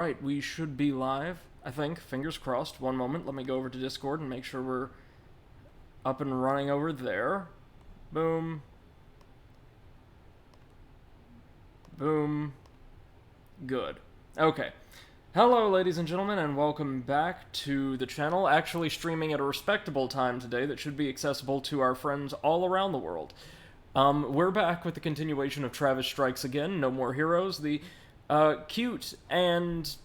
Right, we should be live, I think. Fingers crossed. One moment, let me go over to Discord and make sure we're up and running over there. Boom. Boom. Good. Okay. Hello, ladies and gentlemen, and welcome back to the channel. Actually streaming at a respectable time today that should be accessible to our friends all around the world. We're back with the continuation of Travis Strikes Again, No More Heroes, the cute and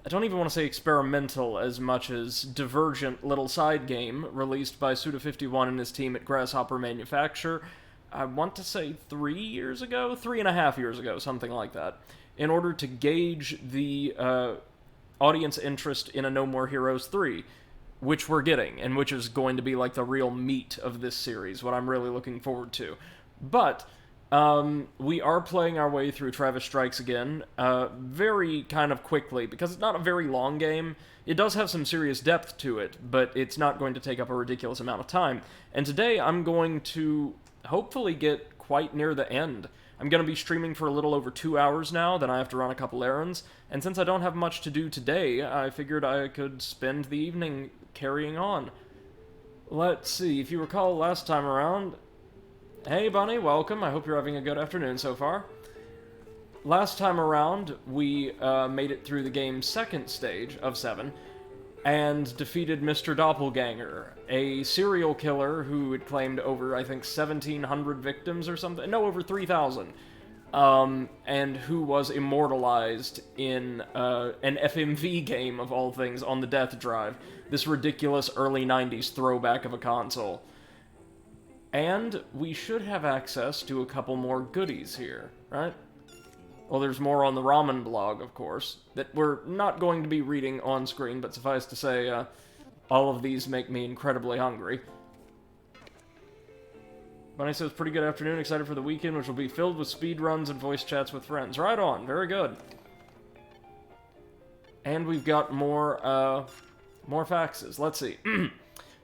I don't even want to say experimental as much as divergent little side game released by Suda51 and his team at Grasshopper Manufacture. I want to say 3 years ago? 3.5 years ago, something like that. In order to gauge the audience interest in a No More Heroes 3, which we're getting, and which is going to be like the real meat of this series, what I'm really looking forward to. But we are playing our way through Travis Strikes Again very kind of quickly, because it's not a very long game. It does have some serious depth to it, but it's not going to take up a ridiculous amount of time. And today I'm going to hopefully get quite near the end. I'm going to be streaming for a little over 2 hours now, then I have to run a couple errands, and since I don't have much to do today, I figured I could spend the evening carrying on. Let's see, if you recall last time around... Hey, Bunny, welcome. I hope you're having a good afternoon so far. Last time around, we made it through the game's second stage of 7, and defeated Mr. Doppelganger, a serial killer who had claimed over, I think, 1,700 victims or something. No, over 3,000. And who was immortalized in an FMV game, of all things, on the Death Drive. This ridiculous early 90s throwback of a console. And we should have access to a couple more goodies here, right? Well, there's more on the ramen blog, of course, that we're not going to be reading on screen, but suffice to say, all of these make me incredibly hungry. Bunny says, pretty good afternoon, excited for the weekend, which will be filled with speedruns and voice chats with friends. Right on, very good. And we've got more faxes. Let's see.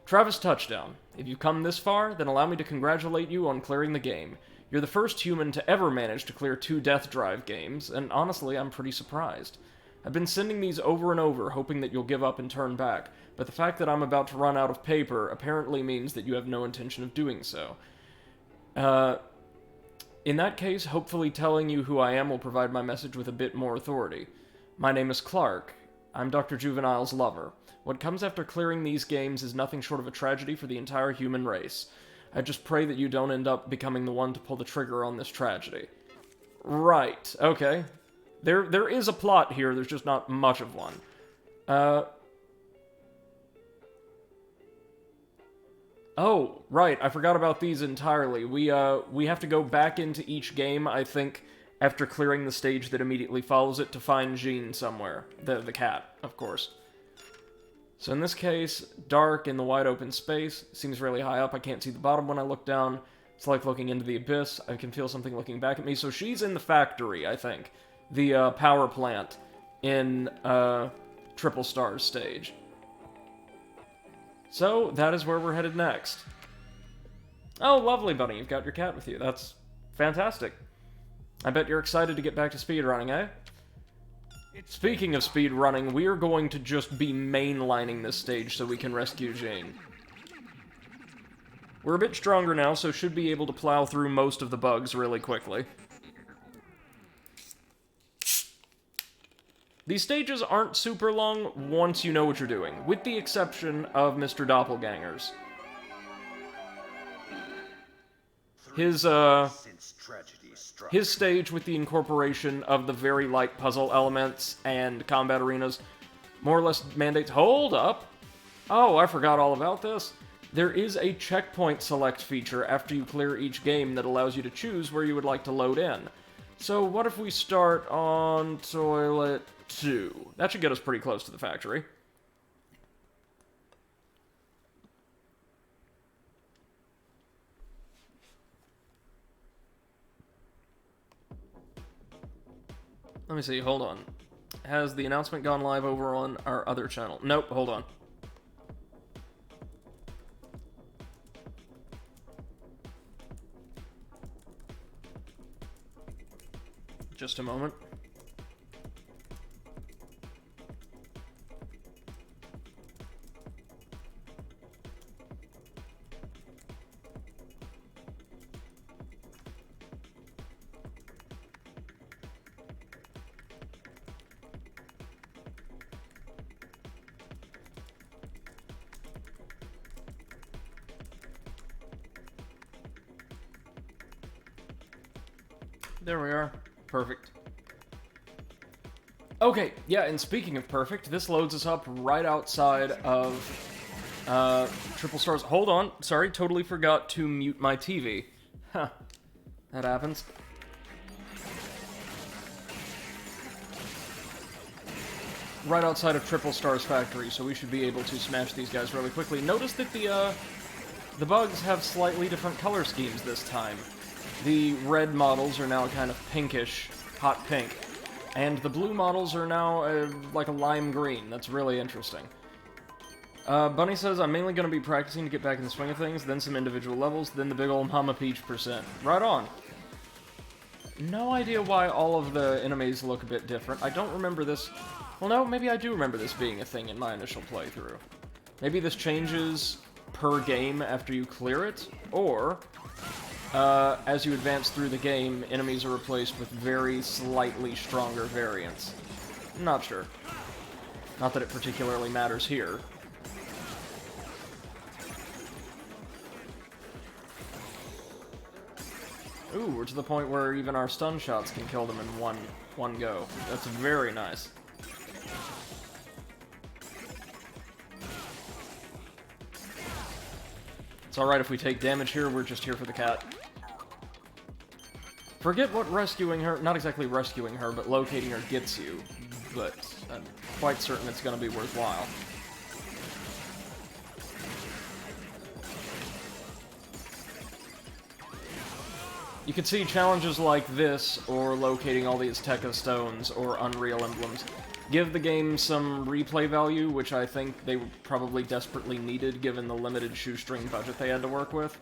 Travis Touchdown. If you've come this far, then allow me to congratulate you on clearing the game. You're the first human to ever manage to clear 2 Death Drive games, and honestly, I'm pretty surprised. I've been sending these over and over, hoping that you'll give up and turn back, but the fact that I'm about to run out of paper apparently means that you have no intention of doing so. In that case, hopefully telling you who I am will provide my message with a bit more authority. My name is Clark. I'm Dr. Juvenile's lover. What comes after clearing these games is nothing short of a tragedy for the entire human race. I just pray that you don't end up becoming the one to pull the trigger on this tragedy. Right, okay. There is a plot here, there's just not much of one. Oh, right, I forgot about these entirely. We have to go back into each game, I think, after clearing the stage that immediately follows it to find Jean somewhere. The cat, of course. So in this case, dark in the wide open space, seems really high up, I can't see the bottom when I look down. It's like looking into the abyss, I can feel something looking back at me. So she's in the factory, I think. The power plant in Triple Star's stage. So, that is where we're headed next. Oh, lovely, Bunny, you've got your cat with you. That's fantastic. I bet you're excited to get back to speedrunning, eh? Speaking of speedrunning, we are going to just be mainlining this stage so we can rescue Jane. We're a bit stronger now, so should be able to plow through most of the bugs really quickly. These stages aren't super long once you know what you're doing, with the exception of Mr. Doppelganger's. His stage with the incorporation of the very light puzzle elements and combat arenas more or less mandates... Hold up! Oh, I forgot all about this. There is a checkpoint select feature after you clear each game that allows you to choose where you would like to load in. So what if we start on Toilet 2? That should get us pretty close to the factory. Let me see, hold on. Has the announcement gone live over on our other channel? Nope, hold on. Just a moment. There we are. Perfect. Okay, yeah, and speaking of perfect, this loads us up right outside of Triple Stars. Hold on, sorry, totally forgot to mute my TV. Huh, that happens. Right outside of Triple Stars factory, so we should be able to smash these guys really quickly. Notice that the bugs have slightly different color schemes this time. The red models are now kind of pinkish, hot pink, and the blue models are now like a lime green. That's really interesting. Bunny says, I'm mainly going to be practicing to get back in the swing of things, then some individual levels, then the big ol' Mama Peach %. Right on. No idea why all of the enemies look a bit different. I don't remember this... Well, no, maybe I do remember this being a thing in my initial playthrough. Maybe this changes per game after you clear it, or... as you advance through the game, enemies are replaced with very slightly stronger variants. Not sure. Not that it particularly matters here. Ooh, we're to the point where even our stun shots can kill them in one go. That's very nice. It's alright if we take damage here, we're just here for the cat. Forget what rescuing her, not exactly rescuing her, but locating her gets you, but I'm quite certain it's going to be worthwhile. You can see challenges like this, or locating all the Azteca stones, or Unreal emblems, give the game some replay value, which I think they probably desperately needed given the limited shoestring budget they had to work with.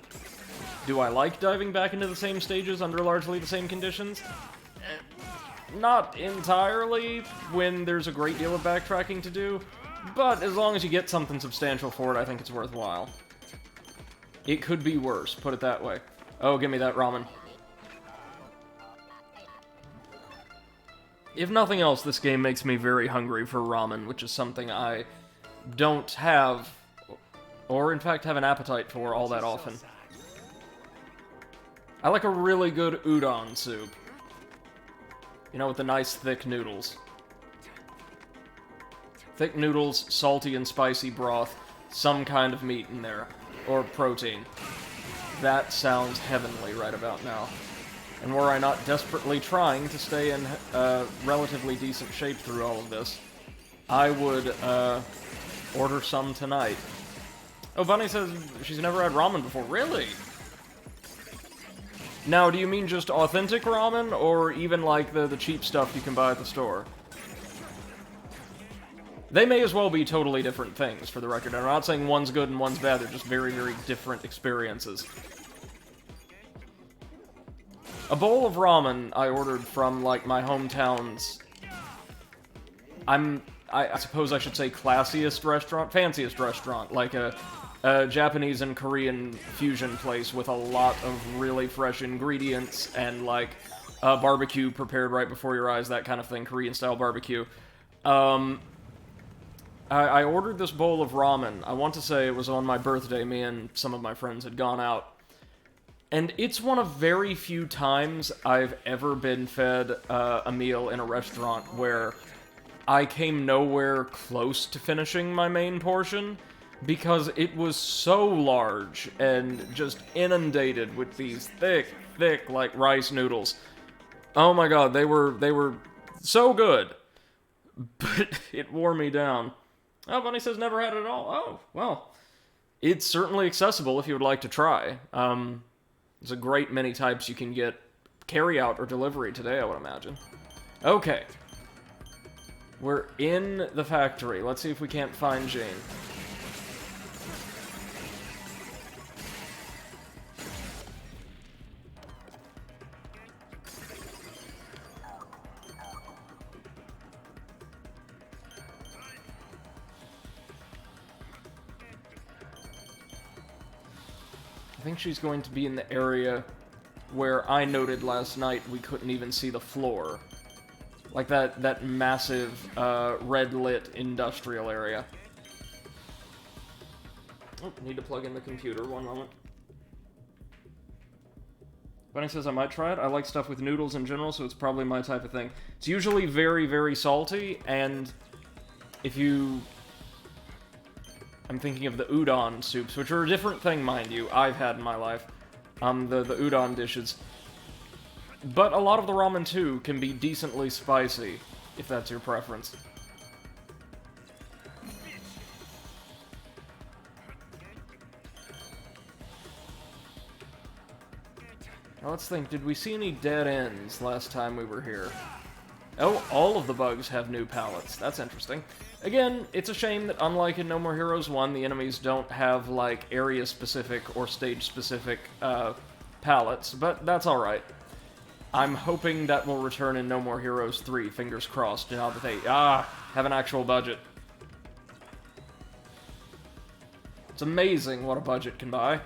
Do I like diving back into the same stages under largely the same conditions? Not entirely, when there's a great deal of backtracking to do, but as long as you get something substantial for it, I think it's worthwhile. It could be worse, put it that way. Oh, give me that ramen. If nothing else, this game makes me very hungry for ramen, which is something I don't have, or in fact have an appetite for all that often. I like a really good udon soup. You know, with the nice thick noodles. Thick noodles, salty and spicy broth, some kind of meat in there, or protein. That sounds heavenly right about now. And were I not desperately trying to stay in relatively decent shape through all of this, I would order some tonight. Oh, Bunny says she's never had ramen before. Really? Now, do you mean just authentic ramen, or even like the cheap stuff you can buy at the store? They may as well be totally different things, for the record. I'm not saying one's good and one's bad, they're just very, very different experiences. A bowl of ramen I ordered from, like, my hometown's... I suppose I should say classiest restaurant? Fanciest restaurant. Like a Japanese and Korean fusion place with a lot of really fresh ingredients and, like, barbecue prepared right before your eyes, that kind of thing. Korean-style barbecue. I ordered this bowl of ramen. I want to say it was on my birthday. Me and some of my friends had gone out. And it's one of very few times I've ever been fed a meal in a restaurant where I came nowhere close to finishing my main portion, because it was so large and just inundated with these thick, like, rice noodles. Oh my god, they were so good, but it wore me down. Oh, Bunny says never had it at all. Oh, well, it's certainly accessible if you would like to try. There's a great many types you can get carry-out or delivery today, I would imagine. Okay. We're in the factory. Let's see if we can't find Jane. I think she's going to be in the area where I noted last night we couldn't even see the floor. Like that massive, red-lit industrial area. Oh, need to plug in the computer, one moment. Bunny says I might try it. I like stuff with noodles in general, so it's probably my type of thing. It's usually very, very salty, and if you... I'm thinking of the udon soups, which are a different thing, mind you, I've had in my life. The udon dishes. But a lot of the ramen, too, can be decently spicy, if that's your preference. Now let's think, did we see any dead ends last time we were here? Oh, all of the bugs have new palettes. That's interesting. Again, it's a shame that unlike in No More Heroes 1, the enemies don't have, like, area-specific or stage-specific, palettes, but that's alright. I'm hoping that will return in No More Heroes 3, fingers crossed, now that they, have an actual budget. It's amazing what a budget can buy.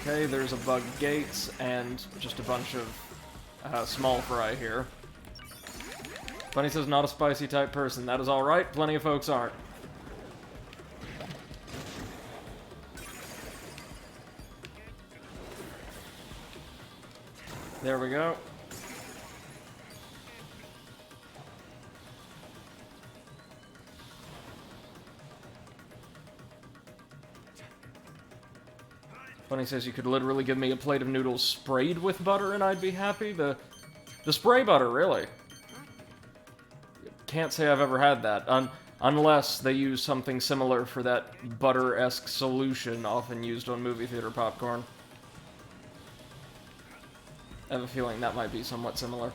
Okay, there's a bug gates, and just a bunch of small fry here. Bunny says not a spicy type person. That is alright, plenty of folks aren't. There we go. Bunny says you could literally give me a plate of noodles sprayed with butter and I'd be happy. The spray butter, really. Can't say I've ever had that, unless they use something similar for that butter-esque solution often used on movie theater popcorn. I have a feeling that might be somewhat similar.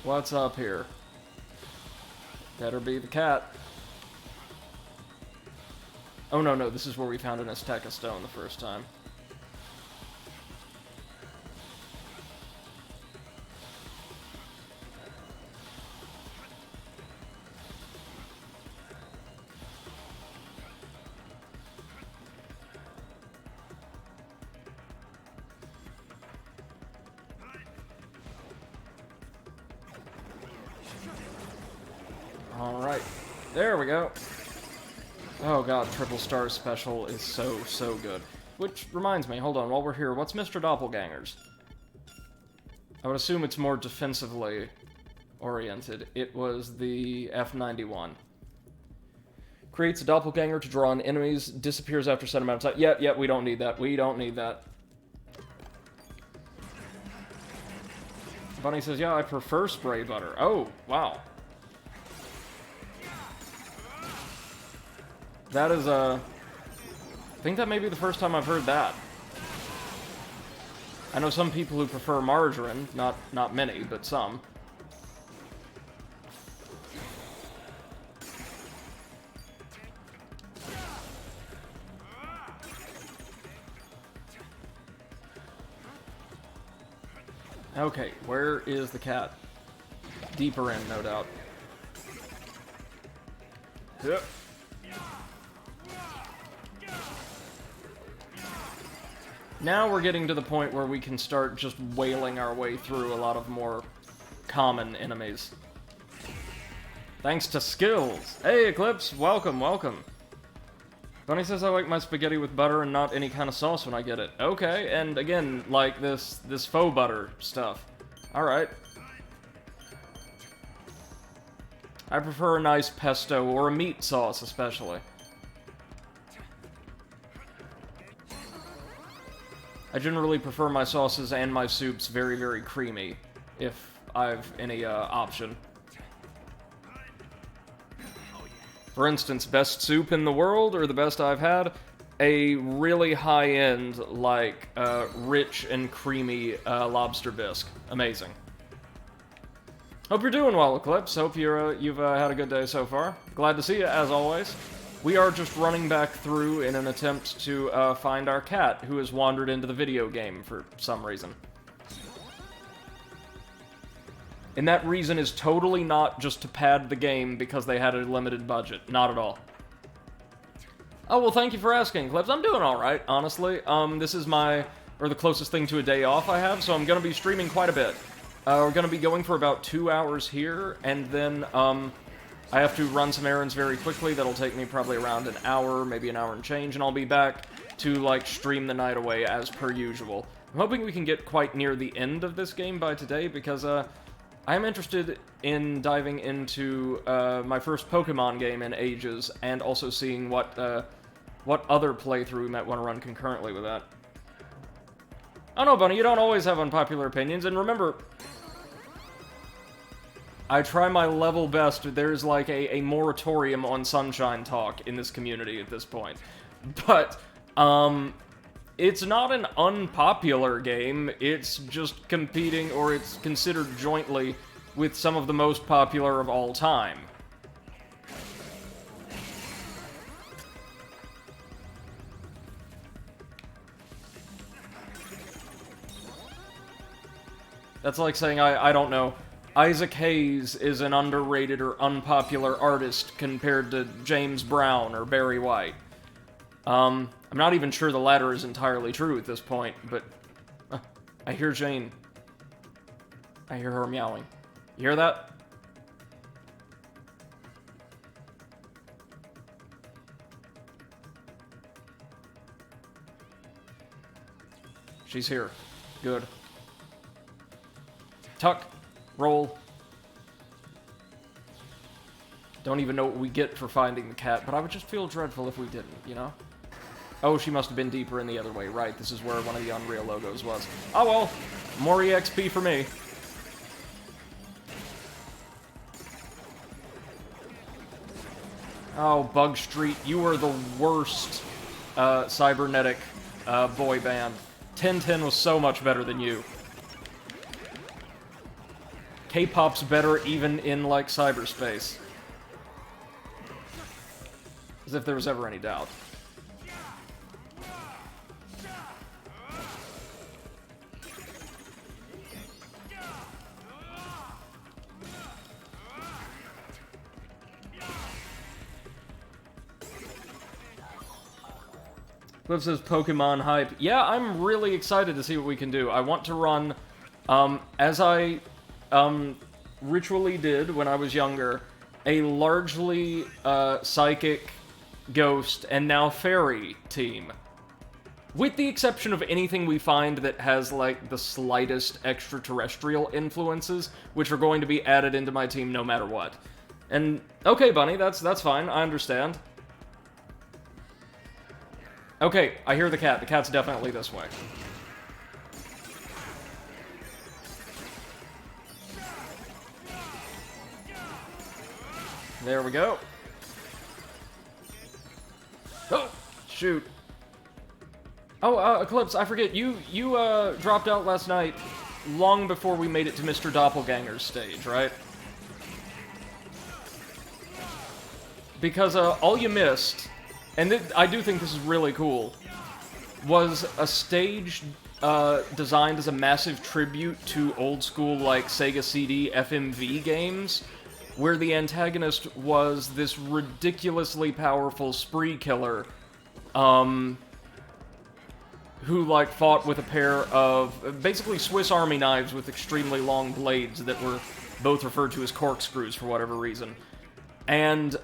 What's up here? Better be the cat. Oh no, this is where we found an Azteca stone the first time. Alright, there we go. Oh god, Triple Star Special is so good. Which reminds me, hold on, while we're here, what's Mr. Doppelganger's? I would assume it's more defensively oriented. It was the F91. Creates a doppelganger to draw on enemies, disappears after a set amount of time. Yep, we don't need that. We don't need that. Bunny says, yeah, I prefer spray butter. Oh, wow. That is, I think that may be the first time I've heard that. I know some people who prefer margarine, not many, but some. Okay, where is the cat? Deeper in, no doubt. Yep. Now we're getting to the point where we can start just wailing our way through a lot of more common enemies. Thanks to skills! Hey, Eclipse! Welcome, welcome! Bunny says I like my spaghetti with butter and not any kind of sauce when I get it. Okay, and again, like this faux butter stuff. Alright. I prefer a nice pesto or a meat sauce, especially. I generally prefer my sauces and my soups very, very creamy, if I've any option. For instance, best soup in the world, or the best I've had, a really high-end, like, rich and creamy lobster bisque. Amazing. Hope you're doing well, Eclipse. Hope you've had a good day so far. Glad to see you, as always. We are just running back through in an attempt to find our cat, who has wandered into the video game for some reason. And that reason is totally not just to pad the game because they had a limited budget. Not at all. Oh, well, thank you for asking, Clips. I'm doing alright, honestly. This is the closest thing to a day off I have, so I'm gonna be streaming quite a bit. We're gonna be going for about 2 hours here, and then, I have to run some errands very quickly. That'll take me probably around an hour, maybe an hour and change, and I'll be back to, like, stream the night away as per usual. I'm hoping we can get quite near the end of this game by today, because, I am interested in diving into, my first Pokemon game in ages, and also seeing what other playthrough we might want to run concurrently with that. I don't know, Bunny, you don't always have unpopular opinions, and remember, I try my level best. There's, like, a moratorium on Sunshine talk in this community at this point. But, it's not an unpopular game, it's just competing, or it's considered jointly, with some of the most popular of all time. That's like saying, I don't know, Isaac Hayes is an underrated or unpopular artist compared to James Brown or Barry White. I'm not even sure the latter is entirely true at this point, but I hear Jane. I hear her meowing. You hear that? She's here. Good. Tuck. Roll. Don't even know what we get for finding the cat, but I would just feel dreadful if we didn't, you know? Oh, she must have been deeper in the other way. Right, this is where one of the Unreal logos was. Oh well, more EXP for me. Oh, Bug Street, you are the worst cybernetic boy band. 1010 was so much better than you. K-pop's better even in, like, cyberspace. As if there was ever any doubt. Cliff says Pokemon hype. Yeah, I'm really excited to see what we can do. I want to run, as I ritually did when I was younger, a largely psychic, ghost, and now fairy team. With the exception of anything we find that has, like, the slightest extraterrestrial influences, which are going to be added into my team no matter what. And, okay, Bunny, that's fine, I understand. Okay, I hear the cat. The cat's definitely this way. There we go. Oh, shoot. Oh, Eclipse, I forget, you dropped out last night long before we made it to Mr. Doppelganger's stage, right? Because, all you missed, and I do think this is really cool, was a stage designed as a massive tribute to old school, like, Sega CD FMV games, where the antagonist was this ridiculously powerful spree killer, who, like, fought with a pair of, basically Swiss Army knives with extremely long blades that were both referred to as corkscrews for whatever reason. And,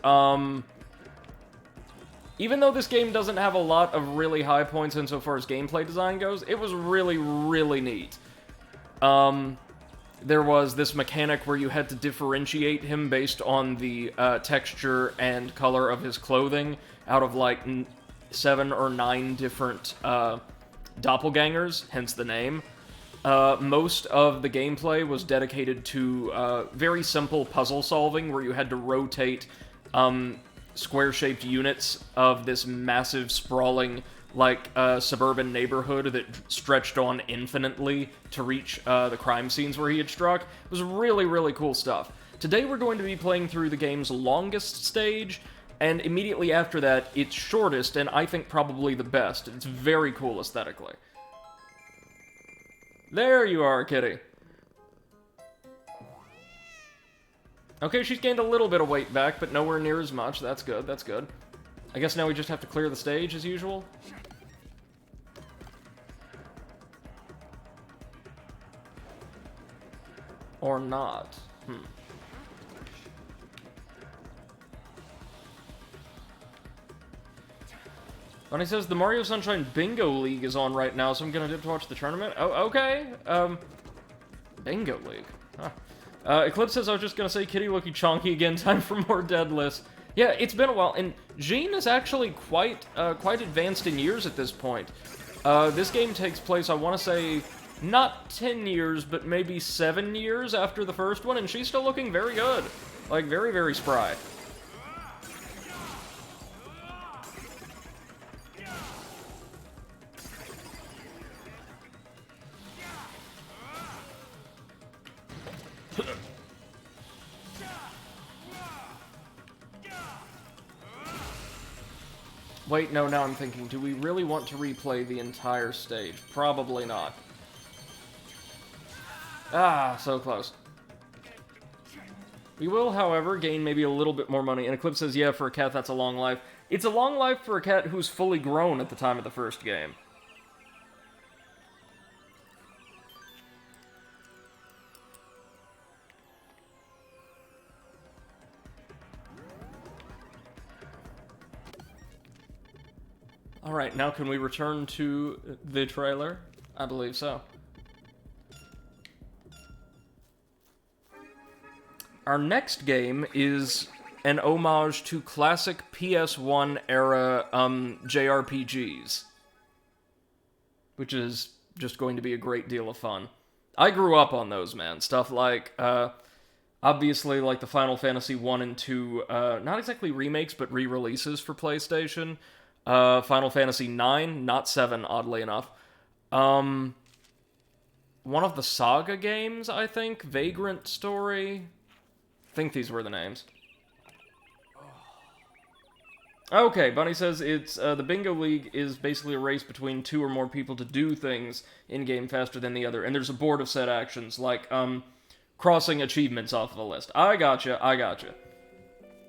even though this game doesn't have a lot of really high points insofar as gameplay design goes, it was really, really neat. There was this mechanic where you had to differentiate him based on the texture and color of his clothing out of, like, 7 or 9 different doppelgangers, hence the name. Most of the gameplay was dedicated to very simple puzzle solving, where you had to rotate square-shaped units of this massive, sprawling, like, suburban neighborhood that stretched on infinitely to reach the crime scenes where he had struck. It was really, really cool stuff. Today we're going to be playing through the game's longest stage, and immediately after that, its shortest, and I think probably the best. It's very cool aesthetically. There you are, kitty. Okay, she's gained a little bit of weight back, but nowhere near as much. That's good, that's good. I guess now we just have to clear the stage as usual? Or not. Bunny says the Mario Sunshine Bingo League is on right now, so I'm gonna dip to watch the tournament. Oh, okay. Bingo League. Huh. Eclipse says I was just gonna say Kitty looking chonky again. Time for more deadlifts. Yeah, it's been a while, and Jean is actually quite advanced in years at this point. This game takes place, I want to say, not 10 years, but maybe 7 years after the first one, and she's still looking very good. Like, very, very spry. Wait, no, now I'm thinking, do we really want to replay the entire stage? Probably not. Ah, so close. We will, however, gain maybe a little bit more money. And Eclipse says, yeah, for a cat, that's a long life. It's a long life for a cat who's fully grown at the time of the first game. Alright, now can we return to the trailer? I believe so. Our next game is an homage to classic PS1 era JRPGs, which is just going to be a great deal of fun. I grew up on those, man. Stuff like, obviously, like the Final Fantasy 1 and 2, not exactly remakes, but re-releases for PlayStation. Final Fantasy 9, not 7, oddly enough. One of the Saga games, I think? Vagrant Story? I think these were the names. Okay, Bunny says it's, the Bingo League is basically a race between 2 or more people to do things in-game faster than the other, and there's a board of set actions, like, crossing achievements off of a list. I gotcha.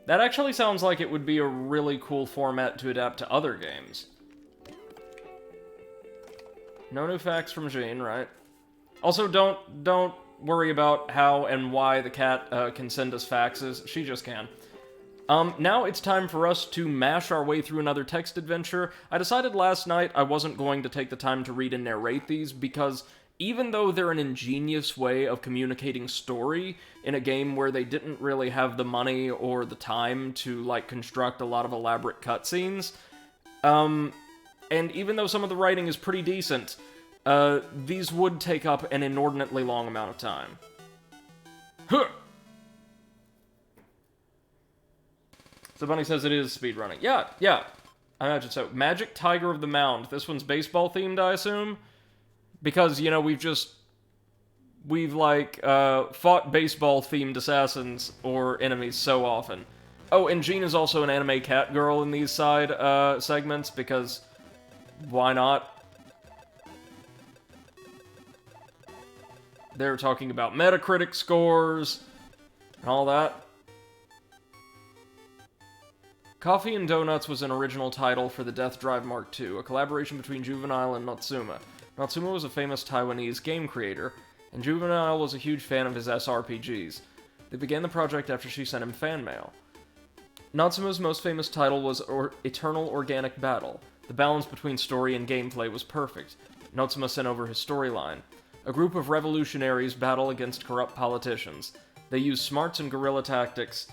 That actually sounds like it would be a really cool format to adapt to other games. No new facts from Jean, right? Also, don't worry about how and why the cat can send us faxes. She just can. Now it's time for us to mash our way through another text adventure. I decided last night I wasn't going to take the time to read and narrate these because even though they're an ingenious way of communicating story in a game where they didn't really have the money or the time to, like, construct a lot of elaborate cutscenes, and even though some of the writing is pretty decent, these would take up an inordinately long amount of time. Huh! So Bunny says it is speedrunning. Yeah, I imagine so. Magic Tiger of the Mound. This one's baseball themed, I assume? Because, you know, we've fought baseball-themed assassins or enemies so often. Oh, and Jean is also an anime cat girl in these side, segments, because why not? They're talking about Metacritic scores and all that. Coffee and Doughnuts was an original title for the Death Drive Mark II, a collaboration between Juvenile and Natsume. Natsume was a famous Taiwanese game creator, and Juvenile was a huge fan of his SRPGs. They began the project after she sent him fan mail. Natsume's most famous title was Eternal Organic Battle. The balance between story and gameplay was perfect. Natsume sent over his storyline. A group of revolutionaries battle against corrupt politicians. They use smarts and guerrilla tactics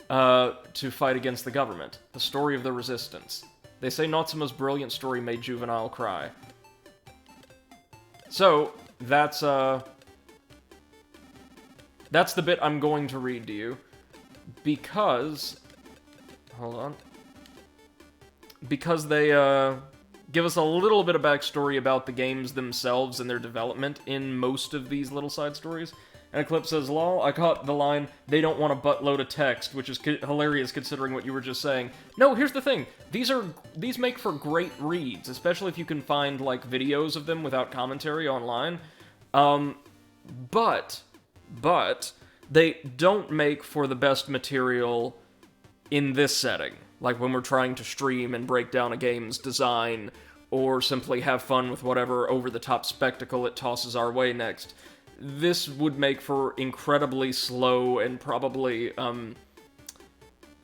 to fight against the government. The story of the resistance. They say Natsume's brilliant story made Juvenile cry. So, that's the bit I'm going to read to you, because, hold on, because they, give us a little bit of backstory about the games themselves and their development in most of these little side stories. And Eclipse says, lol, I caught the line, they don't want a buttload of text, which is hilarious considering what you were just saying. No, here's the thing. These make for great reads, especially if you can find, like, videos of them without commentary online. But they don't make for the best material in this setting. Like when we're trying to stream and break down a game's design, or simply have fun with whatever over-the-top spectacle it tosses our way next. This would make for incredibly slow and probably,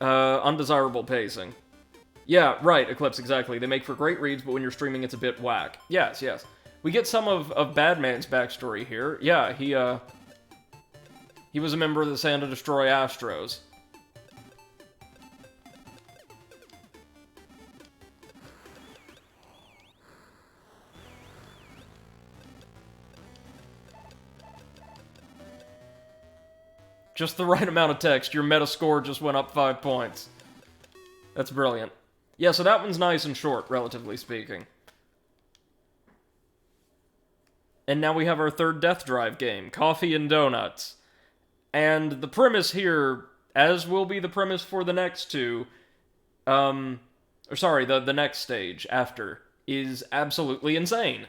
undesirable pacing. Yeah, right, Eclipse, exactly. They make for great reads, but when you're streaming, it's a bit whack. Yes, yes. We get some of Badman's backstory here. Yeah, he was a member of the Santa Destroy Astros. Just the right amount of text. Your meta score just went up 5 points. That's brilliant. Yeah, so that one's nice and short, relatively speaking. And now we have our third Death Drive game, Coffee and Doughnuts. And the premise here, as will be the premise for the next two, the next stage after, is absolutely insane.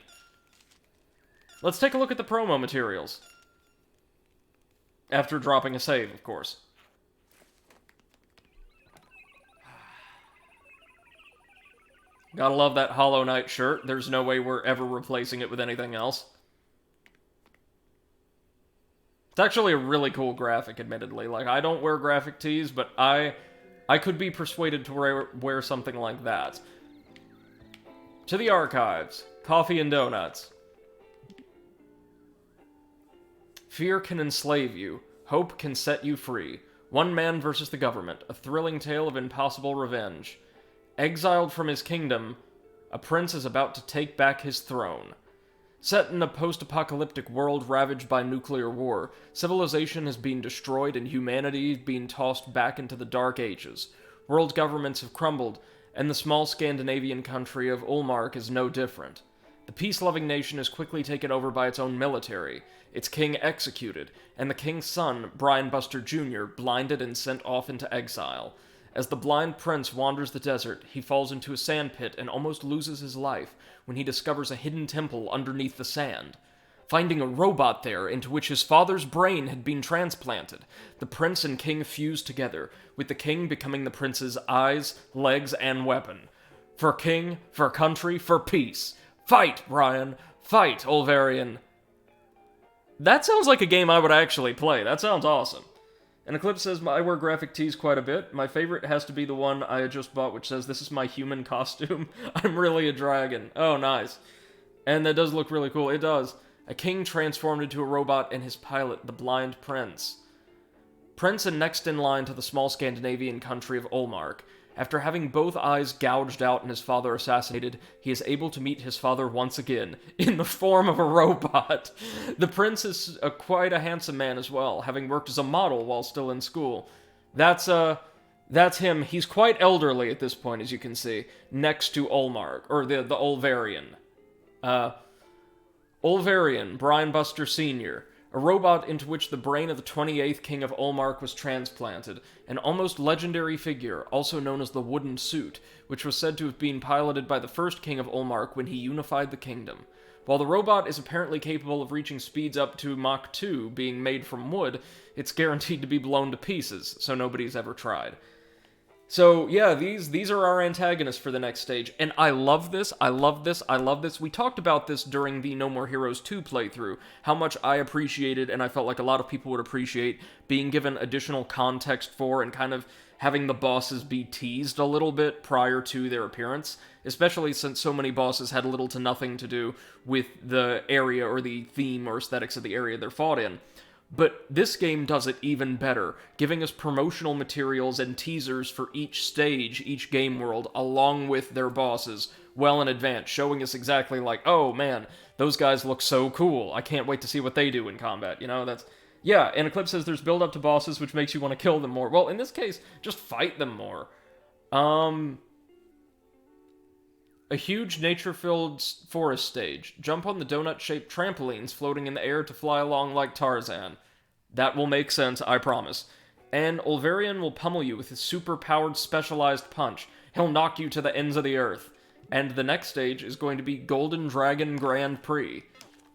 Let's take a look at the promo materials. After dropping a save, of course. Gotta love that Hollow Knight shirt. There's no way we're ever replacing it with anything else. It's actually a really cool graphic, admittedly. Like, I don't wear graphic tees, but I could be persuaded to wear something like that. To the archives. Coffee and Doughnuts. Fear can enslave you. Hope can set you free. One man versus the government. A thrilling tale of impossible revenge. Exiled from his kingdom, a prince is about to take back his throne. Set in a post-apocalyptic world ravaged by nuclear war, civilization has been destroyed and humanity being tossed back into the Dark Ages. World governments have crumbled, and the small Scandinavian country of Ulmark is no different. The peace-loving nation is quickly taken over by its own military, its king executed, and the king's son, Brian Buster Jr., blinded and sent off into exile. As the blind prince wanders the desert, he falls into a sandpit and almost loses his life when he discovers a hidden temple underneath the sand. Finding a robot there into which his father's brain had been transplanted, the prince and king fuse together, with the king becoming the prince's eyes, legs, and weapon. For king, for country, for peace. Fight, Brian! Fight, Olverian! That sounds like a game I would actually play. That sounds awesome. And Eclipse says, I wear graphic tees quite a bit. My favorite has to be the one I just bought, which says, this is my human costume. I'm really a dragon. Oh, nice. And that does look really cool. It does. A king transformed into a robot and his pilot, the blind prince. Prince and next in line to the small Scandinavian country of Ulmark. After having both eyes gouged out and his father assassinated, he is able to meet his father once again, in the form of a robot. The prince is quite a handsome man as well, having worked as a model while still in school. That's him. He's quite elderly at this point, as you can see, next to Ulmark, or the Olverian. Olverian, Brian Buster Sr., a robot into which the brain of the 28th King of Ulmark was transplanted, an almost legendary figure, also known as the Wooden Suit, which was said to have been piloted by the first King of Ulmark when he unified the kingdom. While the robot is apparently capable of reaching speeds up to Mach 2, being made from wood, it's guaranteed to be blown to pieces, so nobody's ever tried. So, yeah, these are our antagonists for the next stage, and I love this, I love this, I love this. We talked about this during the No More Heroes 2 playthrough, how much I appreciated, and I felt like a lot of people would appreciate, being given additional context for, and kind of having the bosses be teased a little bit prior to their appearance, especially since so many bosses had little to nothing to do with the area or the theme or aesthetics of the area they're fought in. But this game does it even better, giving us promotional materials and teasers for each stage, each game world, along with their bosses, well in advance, showing us exactly like, oh man, those guys look so cool, I can't wait to see what they do in combat, you know, that's... Yeah, and Eclipse says there's build up to bosses which makes you want to kill them more. Well, in this case, just fight them more. A huge nature-filled forest stage. Jump on the donut-shaped trampolines floating in the air to fly along like Tarzan. That will make sense, I promise. And Olverian will pummel you with his super-powered specialized punch. He'll knock you to the ends of the earth. And the next stage is going to be Golden Dragon Grand Prix,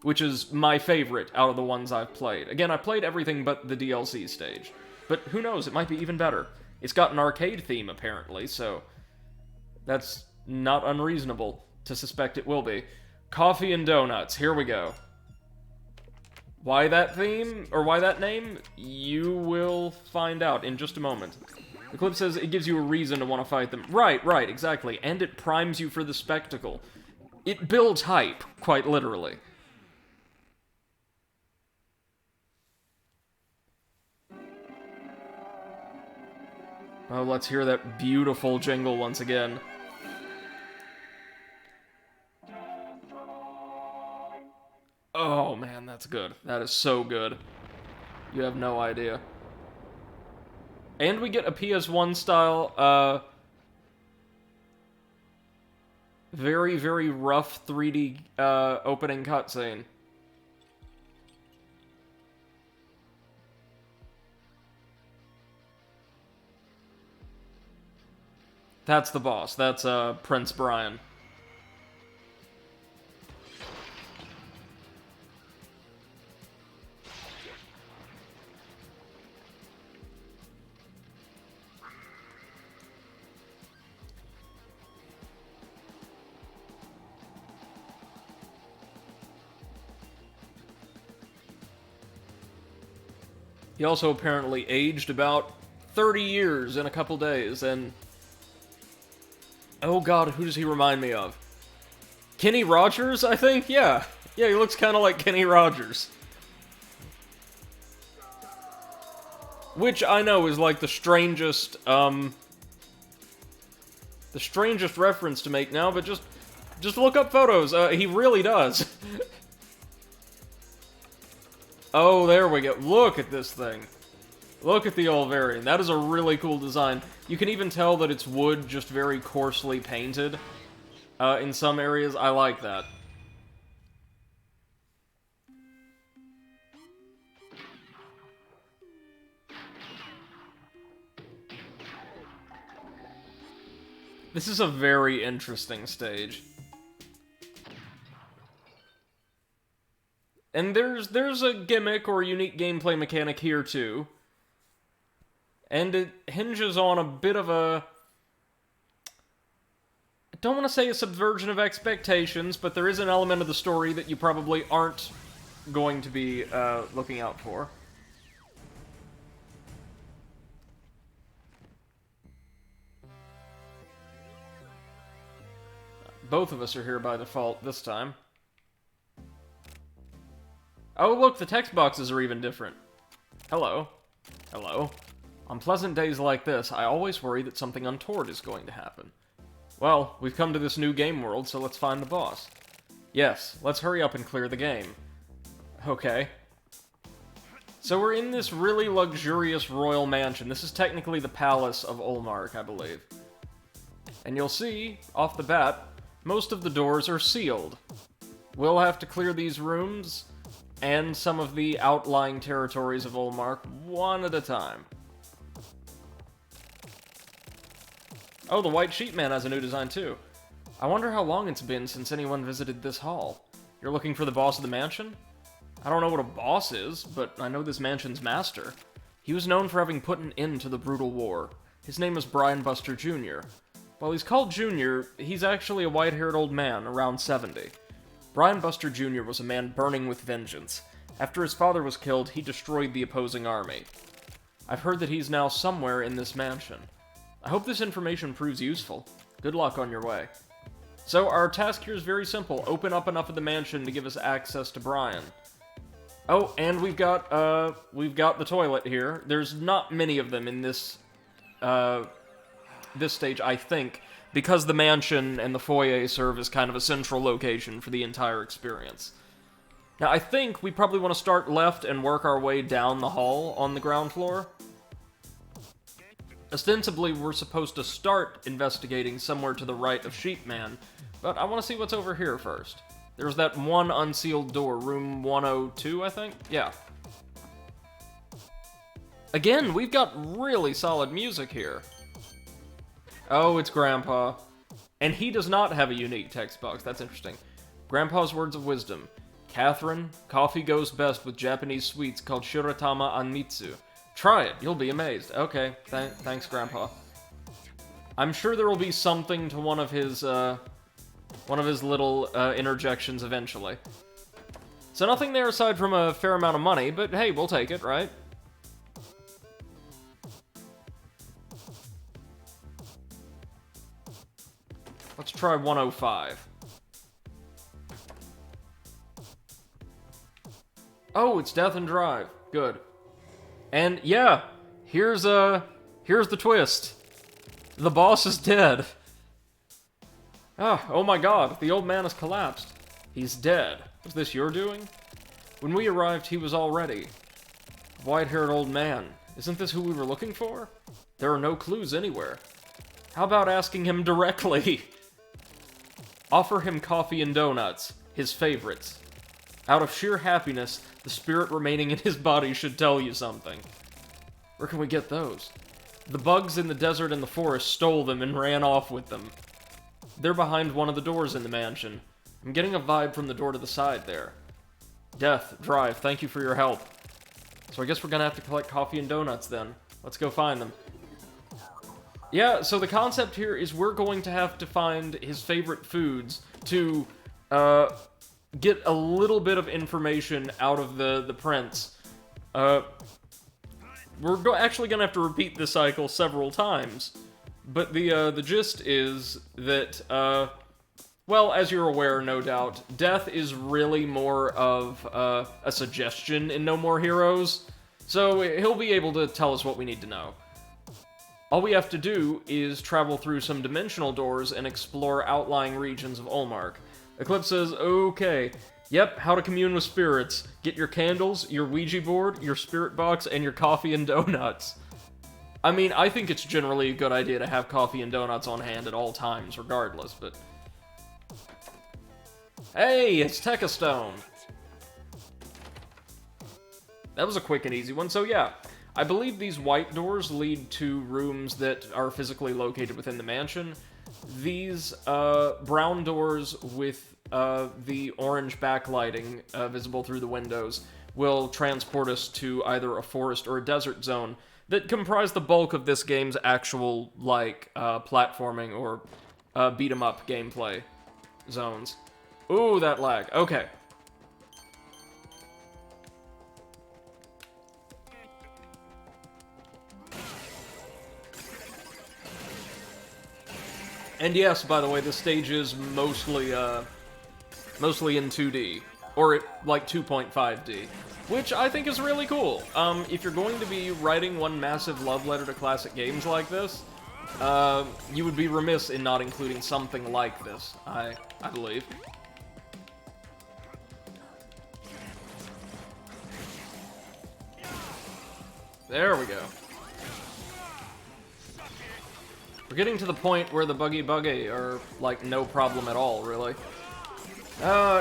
which is my favorite out of the ones I've played. Again, I played everything but the DLC stage. But who knows, it might be even better. It's got an arcade theme, apparently, so... that's... not unreasonable to suspect it will be. Coffee and Doughnuts, here we go. Why that theme, or why that name? You will find out in just a moment. The clip says it gives you a reason to want to fight them. Right, exactly. And it primes you for the spectacle. It builds hype, quite literally. Oh, let's hear that beautiful jingle once again. Oh, man, that's good. That is so good. You have no idea. And we get a PS1 style, very, very rough 3D, opening cutscene. That's the boss. That's, Prince Brian. He also apparently aged about 30 years in a couple days, and... Oh god, who does he remind me of? Kenny Rogers, I think? Yeah. Yeah, he looks kind of like Kenny Rogers. Which I know is like the strangest reference to make now, but just look up photos. He really does. Oh, there we go. Look at this thing. Look at the old variant. That is a really cool design. You can even tell that it's wood, just very coarsely painted. In some areas, I like that. This is a very interesting stage. And there's a gimmick or unique gameplay mechanic here too. And it hinges on a bit of a... I don't want to say a subversion of expectations, but there is an element of the story that you probably aren't going to be looking out for. Both of us are here by default this time. Oh, look, the text boxes are even different. Hello. Hello. On pleasant days like this, I always worry that something untoward is going to happen. Well, we've come to this new game world, so let's find the boss. Yes, let's hurry up and clear the game. Okay. So we're in this really luxurious royal mansion. This is technically the palace of Olmark, I believe. And you'll see, off the bat, most of the doors are sealed. We'll have to clear these rooms and some of the outlying territories of Olmark one at a time. Oh, the White Sheep Man has a new design too. I wonder how long it's been since anyone visited this hall. You're looking for the boss of the mansion? I don't know what a boss is, but I know this mansion's master. He was known for having put an end to the brutal war. His name is Brian Buster Jr. While he's called Jr., he's actually a white-haired old man, around 70. Brian Buster Jr. was a man burning with vengeance. After his father was killed, he destroyed the opposing army. I've heard that he's now somewhere in this mansion. I hope this information proves useful. Good luck on your way. So, our task here is very simple. Open up enough of the mansion to give us access to Brian. Oh, and we've got the toilet here. There's not many of them in this, this stage, I think, because the mansion and the foyer serve as kind of a central location for the entire experience. Now, I think we probably want to start left and work our way down the hall on the ground floor. Ostensibly, we're supposed to start investigating somewhere to the right of Sheepman, but I want to see what's over here first. There's that one unsealed door, room 102, I think? Yeah. Again, we've got really solid music here. Oh, it's Grandpa. And he does not have a unique text box. That's interesting. Grandpa's words of wisdom. Catherine, coffee goes best with Japanese sweets called Shiratama Anmitsu. Try it, you'll be amazed. Okay, thanks, Grandpa. I'm sure there will be something to one of his little interjections eventually. So nothing there aside from a fair amount of money, but hey, we'll take it, right? try 105. Oh, it's Death and Drive. Good. And yeah, here's the twist. The boss is dead. Oh my god, the old man has collapsed. He's dead. Was this your doing? When we arrived, he was already. White-haired old man. Isn't this who we were looking for? There are no clues anywhere. How about asking him directly? Offer him coffee and donuts, his favorites. Out of sheer happiness, the spirit remaining in his body should tell you something. Where can we get those? The bugs in the desert and the forest stole them and ran off with them. They're behind one of the doors in the mansion. I'm getting a vibe from the door to the side there. Death, Drive, thank you for your help. So I guess we're gonna have to collect coffee and donuts then. Let's go find them. Yeah, so the concept here is we're going to have to find his favorite foods to, get a little bit of information out of the prince. We're actually gonna have to repeat this cycle several times. But the gist is that, well, as you're aware, no doubt, death is really more of a suggestion in No More Heroes, so he'll be able to tell us what we need to know. All we have to do is travel through some dimensional doors and explore outlying regions of Olmark. Eclipse says, okay, yep, how to commune with spirits. Get your candles, your Ouija board, your spirit box, and your coffee and donuts. I mean, I think it's generally a good idea to have coffee and donuts on hand at all times, regardless, but... Hey, it's Techastone! That was a quick and easy one, so yeah. I believe these white doors lead to rooms that are physically located within the mansion. These, brown doors with, the orange backlighting, visible through the windows, will transport us to either a forest or a desert zone that comprise the bulk of this game's actual, like, platforming or, beat-em-up gameplay zones. Ooh, that lag. Okay. And yes, by the way, this stage is mostly in 2D. Or, like, 2.5D. Which I think is really cool. If you're going to be writing one massive love letter to classic games like this, you would be remiss in not including something like this, I believe. There we go. We're getting to the point where the buggy are, like, no problem at all, really.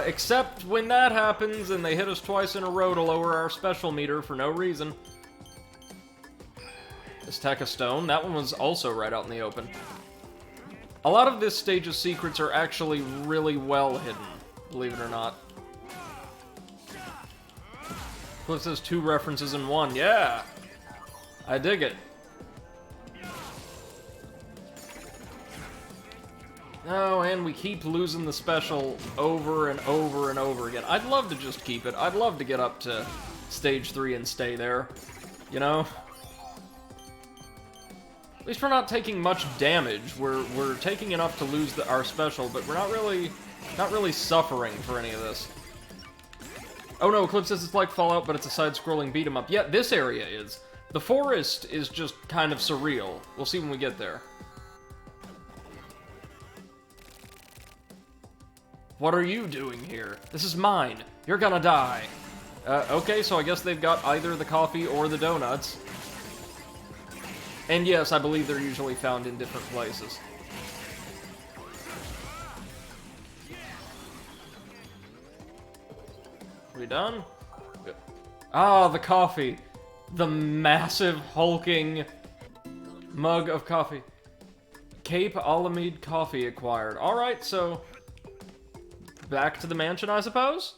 Except when that happens and they hit us twice in a row to lower our special meter for no reason. This Techastone, that one was also right out in the open. A lot of this stage's secrets are actually really well hidden, believe it or not. Cliff says 2 references in 1, yeah! I dig it. Oh, and we keep losing the special over and over and over again. I'd love to just keep it. I'd love to get up to stage 3 and stay there. You know? At least we're not taking much damage. We're taking enough to lose our special, but we're not really suffering for any of this. Oh no, Eclipse says it's like Fallout, but it's a side-scrolling beat-em-up. Yeah, this area is. The forest is just kind of surreal. We'll see when we get there. What are you doing here? This is mine. You're gonna die. Okay, so I guess they've got either the coffee or the donuts. And yes, I believe they're usually found in different places. We done? Ah, the coffee. The massive, hulking mug of coffee. Cape Alamede coffee acquired. Alright, so... back to the mansion, I suppose?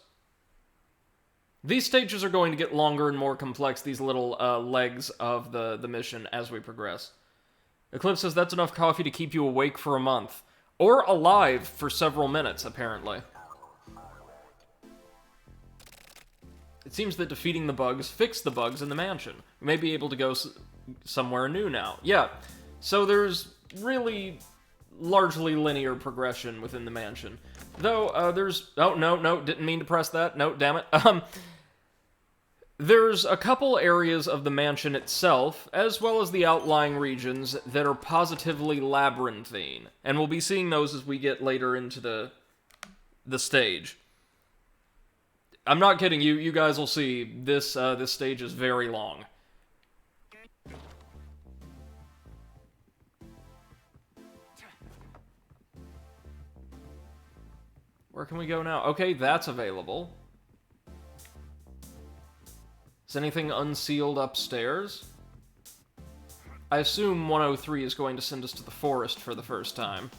These stages are going to get longer and more complex, these little legs of the mission as we progress. Eclipse says that's enough coffee to keep you awake for a month. Or alive for several minutes, apparently. It seems that defeating the bugs fixed the bugs in the mansion. We may be able to go somewhere new now. Yeah, so there's really largely linear progression within the mansion. Though, there's... Oh, no, didn't mean to press that. No, damn it. There's a couple areas of the mansion itself, as well as the outlying regions, that are positively labyrinthine. And we'll be seeing those as we get later into the stage. I'm not kidding, you guys will see, this stage is very long. Where can we go now? Okay, that's available. Is anything unsealed upstairs? I assume 103 is going to send us to the forest for the first time.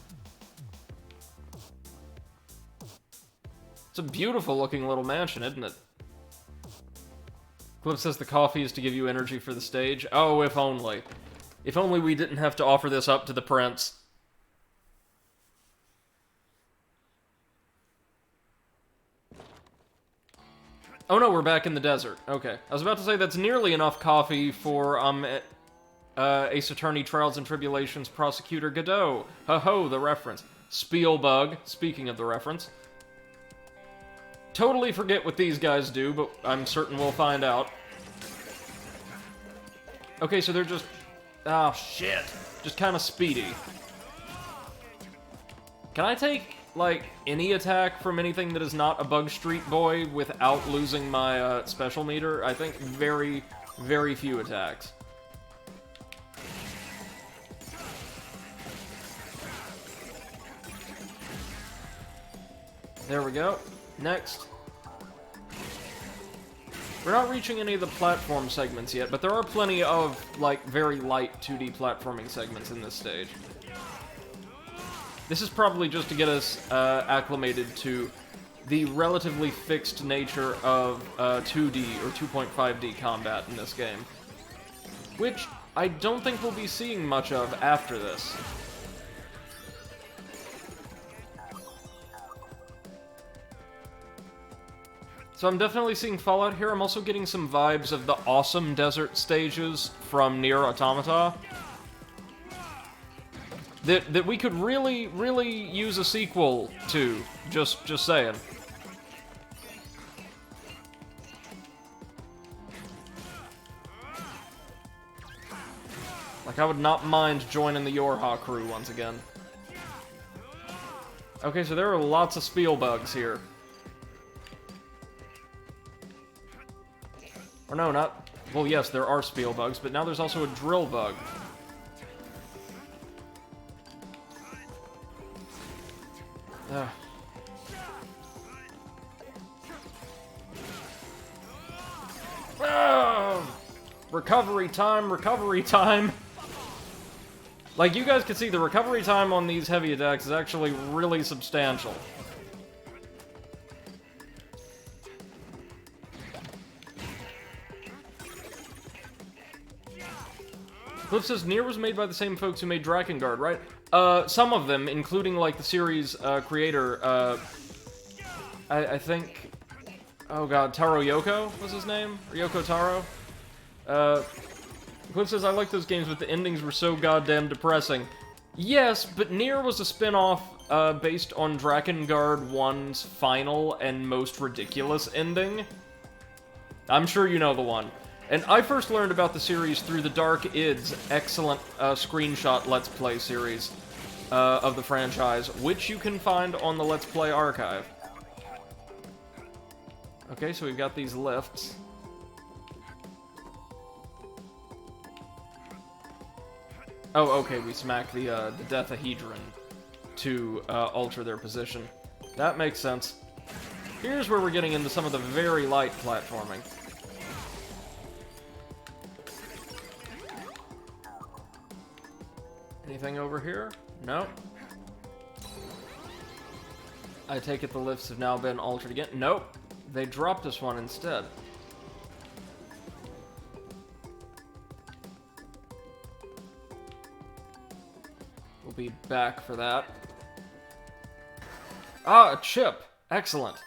It's a beautiful looking little mansion, isn't it? Clip says the coffee is to give you energy for the stage. Oh, if only. If only we didn't have to offer this up to the prince. Oh no, we're back in the desert. Okay. I was about to say that's nearly enough coffee for, Ace Attorney Trials and Tribulations Prosecutor Godot. Ho-ho, the reference. Spielbug, speaking of the reference. Totally forget what these guys do, but I'm certain we'll find out. Okay, so they're just... Oh, shit. Just kind of speedy. Can I take, like, any attack from anything that is not a Bug Street Boy without losing my, special meter? I think very, very few attacks. There we go. Next. We're not reaching any of the platform segments yet, but there are plenty of, like, very light 2D platforming segments in this stage. This is probably just to get us acclimated to the relatively fixed nature of 2D or 2.5D combat in this game, which I don't think we'll be seeing much of after this. So I'm definitely seeing Fallout here. I'm also getting some vibes of the awesome desert stages from Nier Automata. That we could really, really use a sequel to. Just saying. Like, I would not mind joining the Yorha crew once again. Okay, so there are lots of Spielbugs here. Or no, not... Well, yes, there are Spielbugs, but now there's also a drill bug. Ugh. Oh! Recovery time, recovery time! Like, you guys can see, the recovery time on these heavy attacks is actually really substantial. Cliff says, Nier was made by the same folks who made Drakengard, right? Some of them, including, like, the series creator, I think... Oh god, Taro Yoko was his name? Or Yoko Taro? Cliff says, I like those games, but the endings were so goddamn depressing. Yes, but Nier was a spin-off based on Drakengard 1's final and most ridiculous ending. I'm sure you know the one. And I first learned about the series through the Dark Id's excellent screenshot Let's Play series of the franchise, which you can find on the Let's Play archive. Okay, so we've got these lifts. Oh, okay, we smack the Deathahedron to alter their position. That makes sense. Here's where we're getting into some of the very light platforming. Anything over here? No. I take it the lifts have now been altered again. Nope. They dropped us one instead. We'll be back for that. Ah, a chip. Excellent.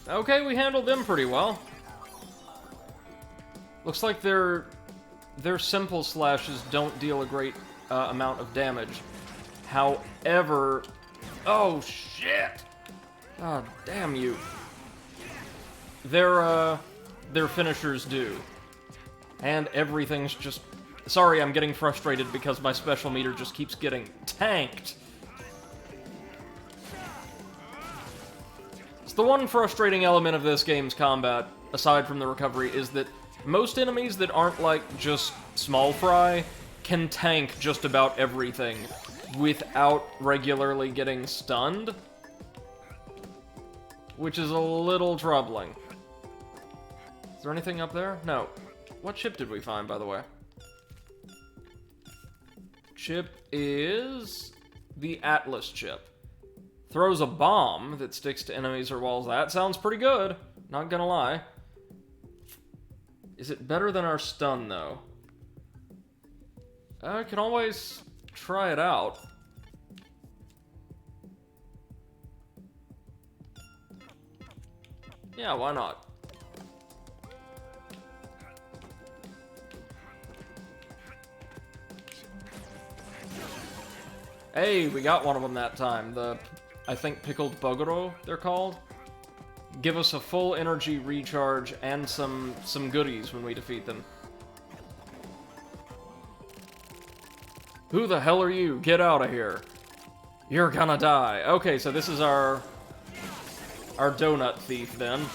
Okay, we handled them pretty well. Looks like their simple slashes don't deal a great amount of damage. However... Oh, shit! God damn you. Their finishers do. And everything's just... Sorry, I'm getting frustrated because my special meter just keeps getting tanked. So the one frustrating element of this game's combat, aside from the recovery, is that most enemies that aren't, like, just small fry can tank just about everything without regularly getting stunned, which is a little troubling. Is there anything up there? No. What chip did we find, by the way? Chip is the Atlas chip. Throws a bomb that sticks to enemies or walls. That sounds pretty good, not gonna lie. Is it better than our stun, though? I can always try it out. Yeah, why not? Hey, we got one of them that time. The, I think, pickled bogoro, they're called. Give us a full energy recharge and some goodies when we defeat them. Who the hell are you? Get out of here. You're gonna die. Okay, so this is our donut thief, then.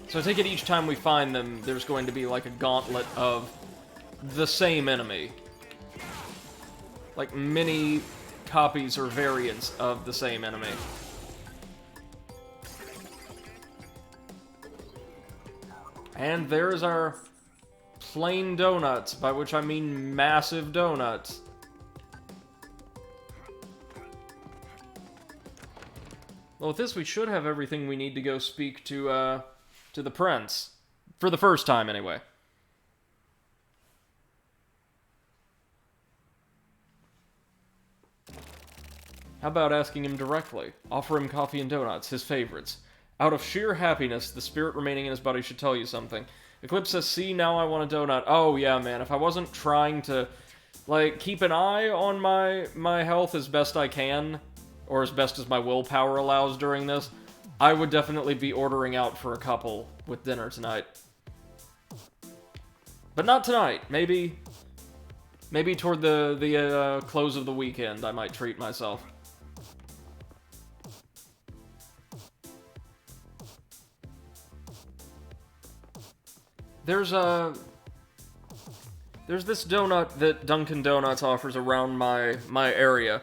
So I take it each time we find them, there's going to be, like, a gauntlet of the same enemy. Like, many copies or variants of the same enemy. And there's our plain donuts, by which I mean massive donuts. Well, with this, we should have everything we need to go speak to the prince. For the first time, anyway. How about asking him directly? Offer him coffee and donuts, his favorites. Out of sheer happiness, the spirit remaining in his body should tell you something. Eclipse says, see, now I want a donut. Oh, yeah, man, if I wasn't trying to, like, keep an eye on my health as best I can, or as best as my willpower allows during this, I would definitely be ordering out for a couple with dinner tonight. But not tonight. Maybe toward the close of the weekend, I might treat myself. There's this donut that Dunkin' Donuts offers around my area.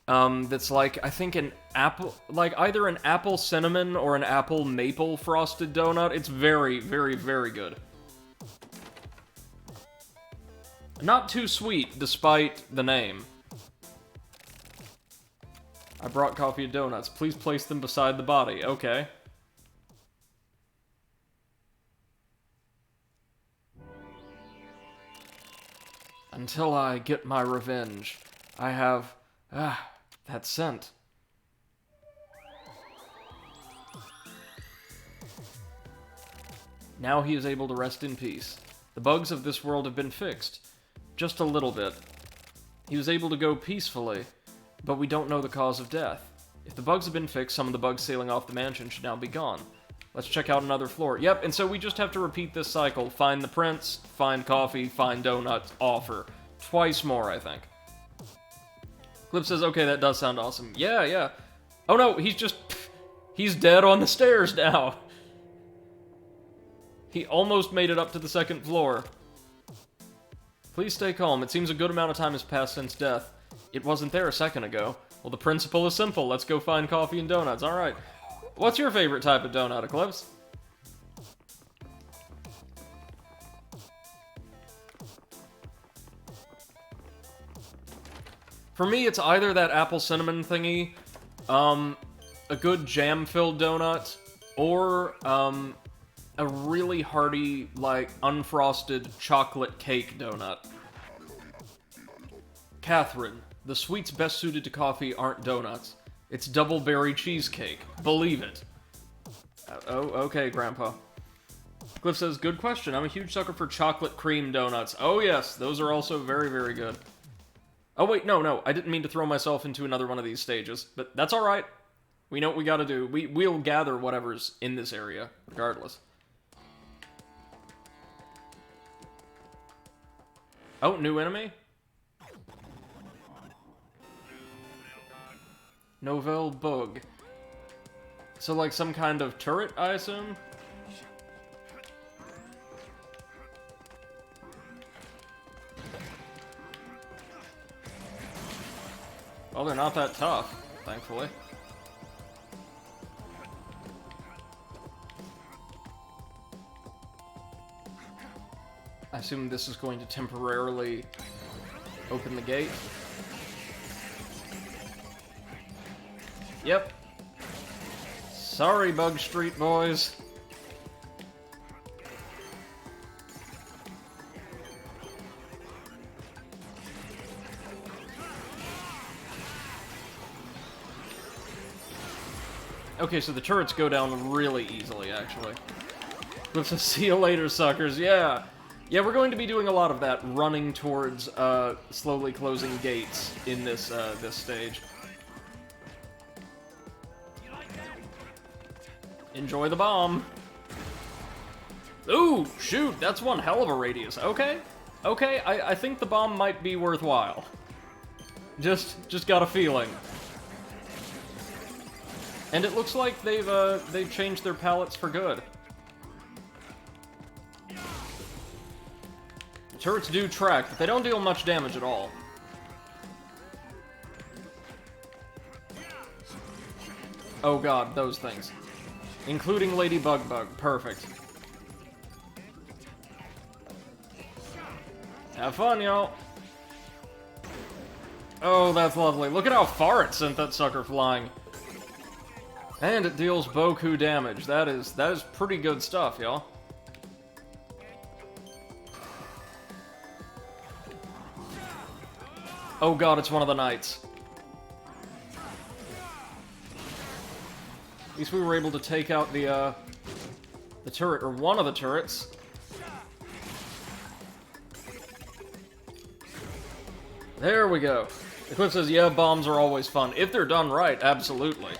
That's like, I think an apple, like either an apple cinnamon or an apple maple frosted donut. It's very, very, very good. Not too sweet, despite the name. I brought coffee and donuts. Please place them beside the body. Okay. Until I get my revenge, I have... that scent. Now he is able to rest in peace. The bugs of this world have been fixed. Just a little bit. He was able to go peacefully, but we don't know the cause of death. If the bugs have been fixed, some of the bugs sailing off the mansion should now be gone. Let's check out another floor. Yep, and so we just have to repeat this cycle. Find the prince, find coffee, find donuts, offer. Twice more, I think. Clip says, okay, that does sound awesome. Yeah, yeah. Oh no, he's dead on the stairs now. He almost made it up to the second floor. Please stay calm. It seems a good amount of time has passed since death. It wasn't there a second ago. Well, the principle is simple. Let's go find coffee and donuts. Alright. What's your favorite type of donut, Eclipse? For me, it's either that apple cinnamon thingy, a good jam-filled donut, or, a really hearty, like, unfrosted chocolate cake donut. Catherine, the sweets best suited to coffee aren't donuts. It's double berry cheesecake. Believe it. Oh, okay, Grandpa. Cliff says, good question. I'm a huge sucker for chocolate cream donuts. Oh, yes, those are also very, very good. Oh, wait, no. I didn't mean to throw myself into another one of these stages, but that's all right. We know what we gotta do. We'll gather whatever's in this area, regardless. Oh, new enemy? Novel bug. So, like, some kind of turret, I assume? Well, they're not that tough, thankfully. I assume this is going to temporarily open the gate. Yep. Sorry, Bug Street boys. Okay, so the turrets go down really easily, actually. Let's just see you later, suckers. Yeah. Yeah, we're going to be doing a lot of that, running towards, slowly closing gates in this, this stage. Enjoy the bomb. Ooh, shoot, that's one hell of a radius. Okay. Okay, I think the bomb might be worthwhile. Just got a feeling. And it looks like they've changed their palettes for good. Turrets do track, but they don't deal much damage at all. Oh god, those things. Including Lady Bug. Perfect. Have fun, y'all. Oh, that's lovely. Look at how far it sent that sucker flying. And it deals Boku damage. That is pretty good stuff, y'all. Oh god, it's one of the knights. At least we were able to take out the turret, or one of the turrets. There we go. Eclipse says, yeah, bombs are always fun. If they're done right, absolutely.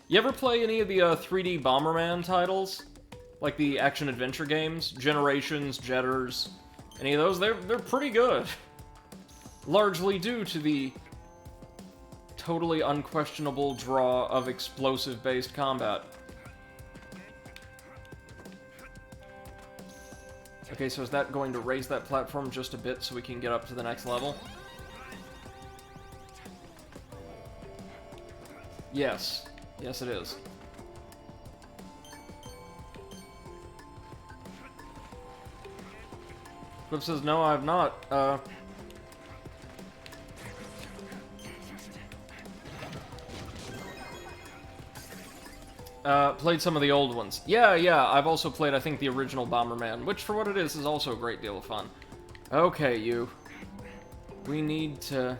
You ever play any of the 3D Bomberman titles? Like the action-adventure games? Generations, Jetters, any of those? They're pretty good. Largely due to the totally unquestionable draw of explosive-based combat. Okay, so is that going to raise that platform just a bit so we can get up to the next level? Yes. Yes, it is. Clip says, no, I've not, played some of the old ones. Yeah, I've also played, I think, the original Bomberman, which, for what it is also a great deal of fun. Okay, you. We need to...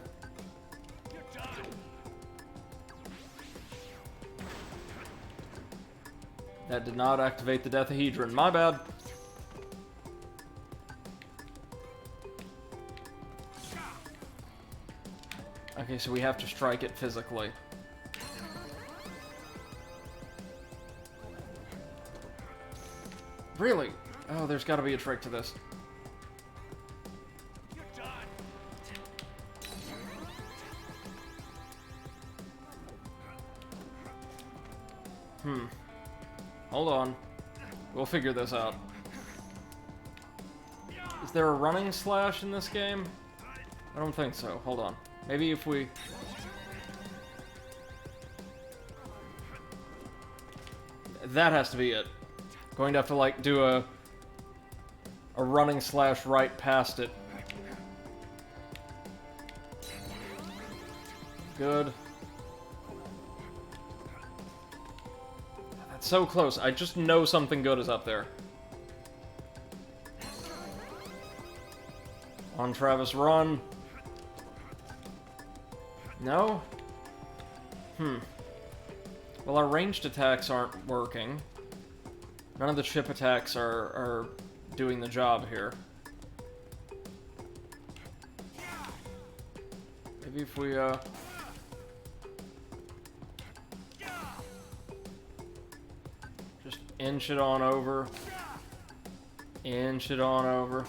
That did not activate the Deathahedron. My bad. Okay, so we have to strike it physically. Really? Oh, there's gotta be a trick to this. Hold on. We'll figure this out. Is there a running slash in this game? I don't think so. Hold on. Maybe if we... That has to be it. Going to have to, like, do a running slash right past it. Good. That's so close. I just know something good is up there. On Travis, run. No? Well, our ranged attacks aren't working. None of the chip attacks are doing the job here. Maybe if we, just inch it on over. Inch it on over.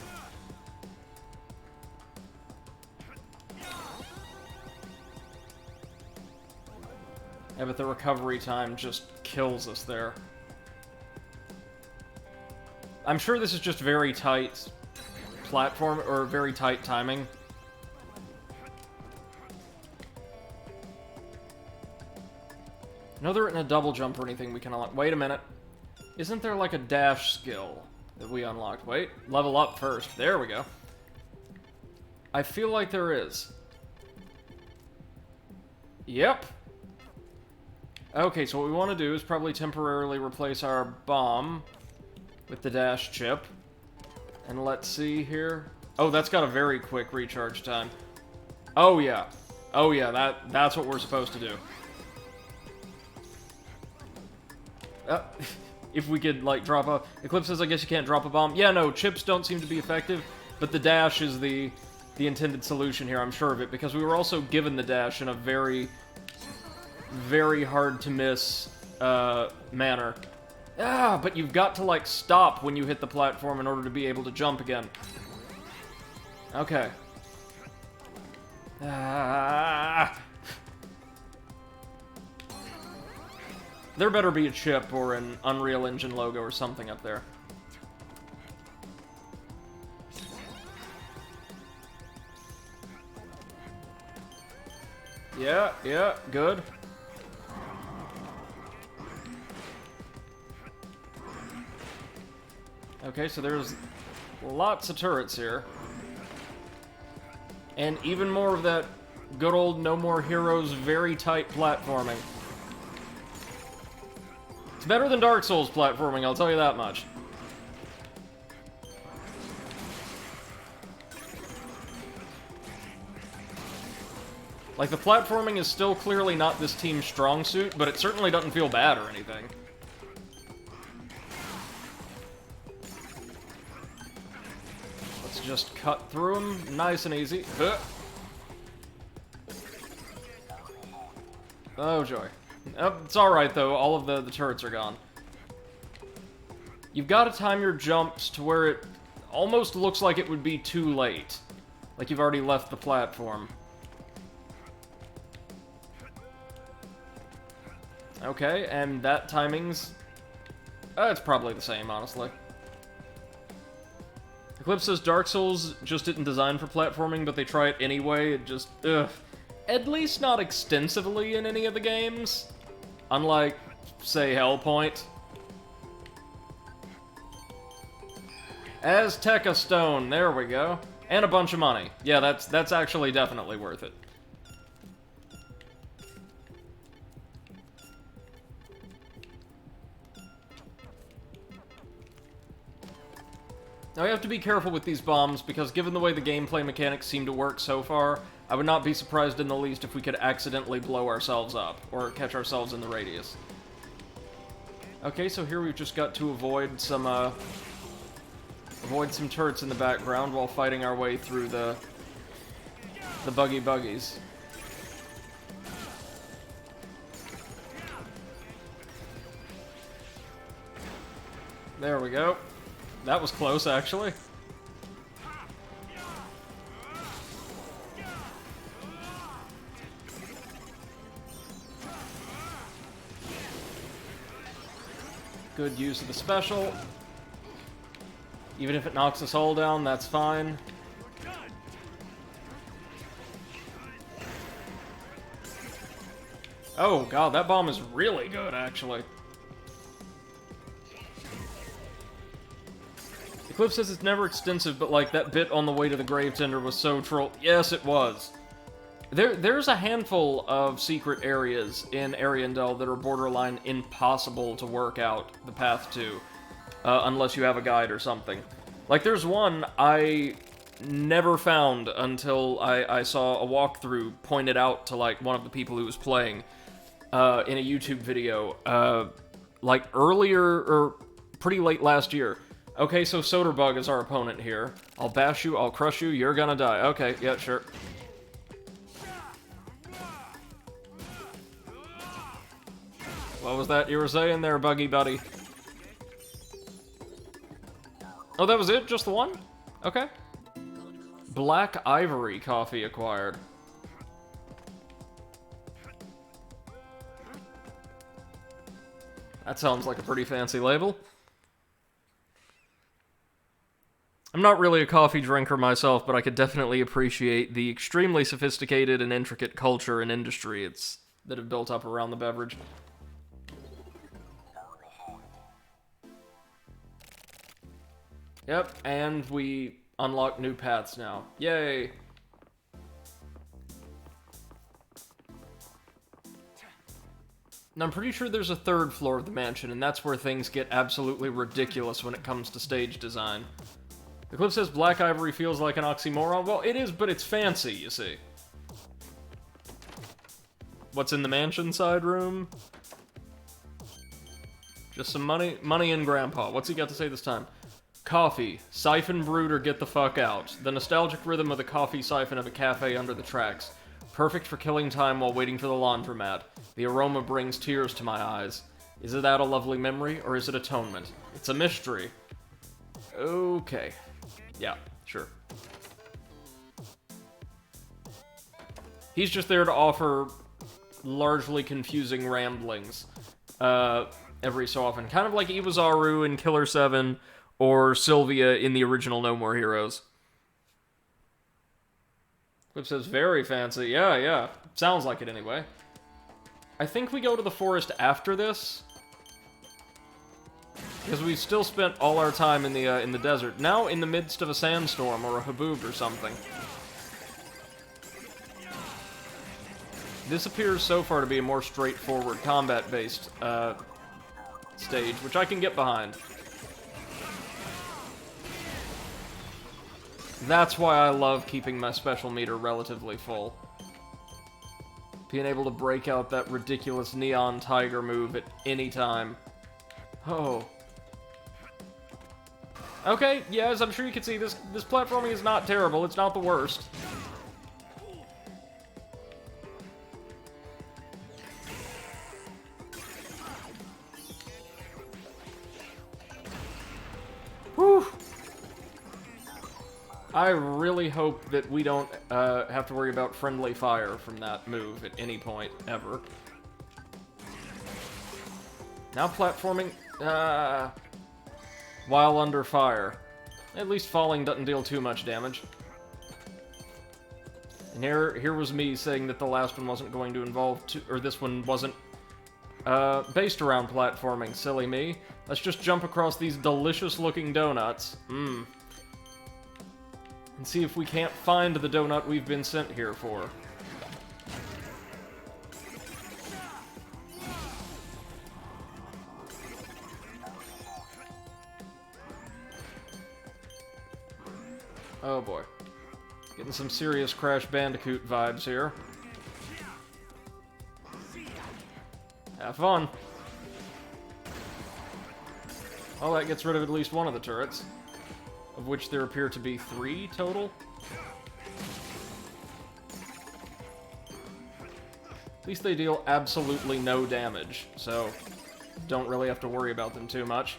Yeah, but the recovery time just kills us there. I'm sure this is just very tight platform, or very tight timing. No, there isn't a double jump or anything we can unlock. Wait a minute. Isn't there like a dash skill that we unlocked? Wait, level up first. There we go. I feel like there is. Yep. Okay, so what we want to do is probably temporarily replace our bomb with the dash chip. And let's see here. Oh, that's got a very quick recharge time. Oh, yeah. Oh, yeah, that's what we're supposed to do. If we could, like, drop a... Eclipse says, I guess you can't drop a bomb. Yeah, no, chips don't seem to be effective, but the dash is the intended solution here, I'm sure of it, because we were also given the dash in a very, very hard-to-miss manner. Ah, but you've got to, like, stop when you hit the platform in order to be able to jump again. Okay. Ah... There better be a chip or an Unreal Engine logo or something up there. Yeah, good. Okay, so there's lots of turrets here. And even more of that good old No More Heroes very tight platforming. It's better than Dark Souls platforming, I'll tell you that much. Like, the platforming is still clearly not this team's strong suit, but it certainly doesn't feel bad or anything. Let's just cut through them, nice and easy. Oh, joy. It's alright, though. All of the turrets are gone. You've got to time your jumps to where it almost looks like it would be too late. Like you've already left the platform. Okay, and that timing's... it's probably the same, honestly. Eclipse says Dark Souls just isn't designed for platforming, but they try it anyway. It just... ugh. At least not extensively in any of the games. Unlike, say, Hellpoint. Azteca Stone, there we go. And a bunch of money. Yeah, that's actually definitely worth it. Now, we have to be careful with these bombs, because given the way the gameplay mechanics seem to work so far, I would not be surprised in the least if we could accidentally blow ourselves up, or catch ourselves in the radius. Okay, so here we've just got to avoid some turrets in the background while fighting our way through the buggies. There we go. That was close, actually. Good use of the special. Even if it knocks us all down, that's fine. Oh god, that bomb is really good, actually. Eclipse says it's never extensive, but like that bit on the way to the Grave Tender was so troll. Yes, it was. There's a handful of secret areas in Ariandel that are borderline impossible to work out the path to, unless you have a guide or something. Like, there's one I never found until I saw a walkthrough pointed out to, like, one of the people who was playing. in a YouTube video, like earlier, or pretty late last year. Okay, so Soderbug is our opponent here. I'll bash you, I'll crush you, you're gonna die. Okay, yeah, sure. What was that you were saying there, Buggy Buddy? Oh, that was it? Just the one? Okay. Black Ivory coffee acquired. That sounds like a pretty fancy label. I'm not really a coffee drinker myself, but I could definitely appreciate the extremely sophisticated and intricate culture and industry that have built up around the beverage. Yep, and we unlock new paths now. Yay! And I'm pretty sure there's a third floor of the mansion, and that's where things get absolutely ridiculous when it comes to stage design. The clip says Black Ivory feels like an oxymoron. Well, it is, but it's fancy, you see. What's in the mansion side room? Just some money and Grandpa. What's he got to say this time? Coffee. Siphon brewed or get the fuck out. The nostalgic rhythm of the coffee siphon of a cafe under the tracks. Perfect for killing time while waiting for the laundromat. The aroma brings tears to my eyes. Is it that a lovely memory, or is it atonement? It's a mystery. Okay. Yeah, sure. He's just there to offer largely confusing ramblings every so often. Kind of like Iwazaru in Killer 7, or Sylvia in the original No More Heroes. Clip says, very fancy. Yeah. Sounds like it anyway. I think we go to the forest after this, because we've still spent all our time in the desert. Now in the midst of a sandstorm or a haboob or something. This appears so far to be a more straightforward combat-based stage, which I can get behind. That's why I love keeping my special meter relatively full. Being able to break out that ridiculous Neon Tiger move at any time. Oh. Okay, yes, I'm sure you can see this platforming is not terrible. It's not the worst. Whew. I really hope that we don't have to worry about friendly fire from that move at any point, ever. Now platforming, while under fire. At least falling doesn't deal too much damage. And here was me saying that the last one wasn't going to involve, or this one wasn't based around platforming. Silly me. Let's just jump across these delicious-looking donuts. Mmm. And see if we can't find the donut we've been sent here for. Oh boy. Getting some serious Crash Bandicoot vibes here. Have fun. Well, that gets rid of at least one of the turrets, of which there appear to be 3 total. At least they deal absolutely no damage, so don't really have to worry about them too much.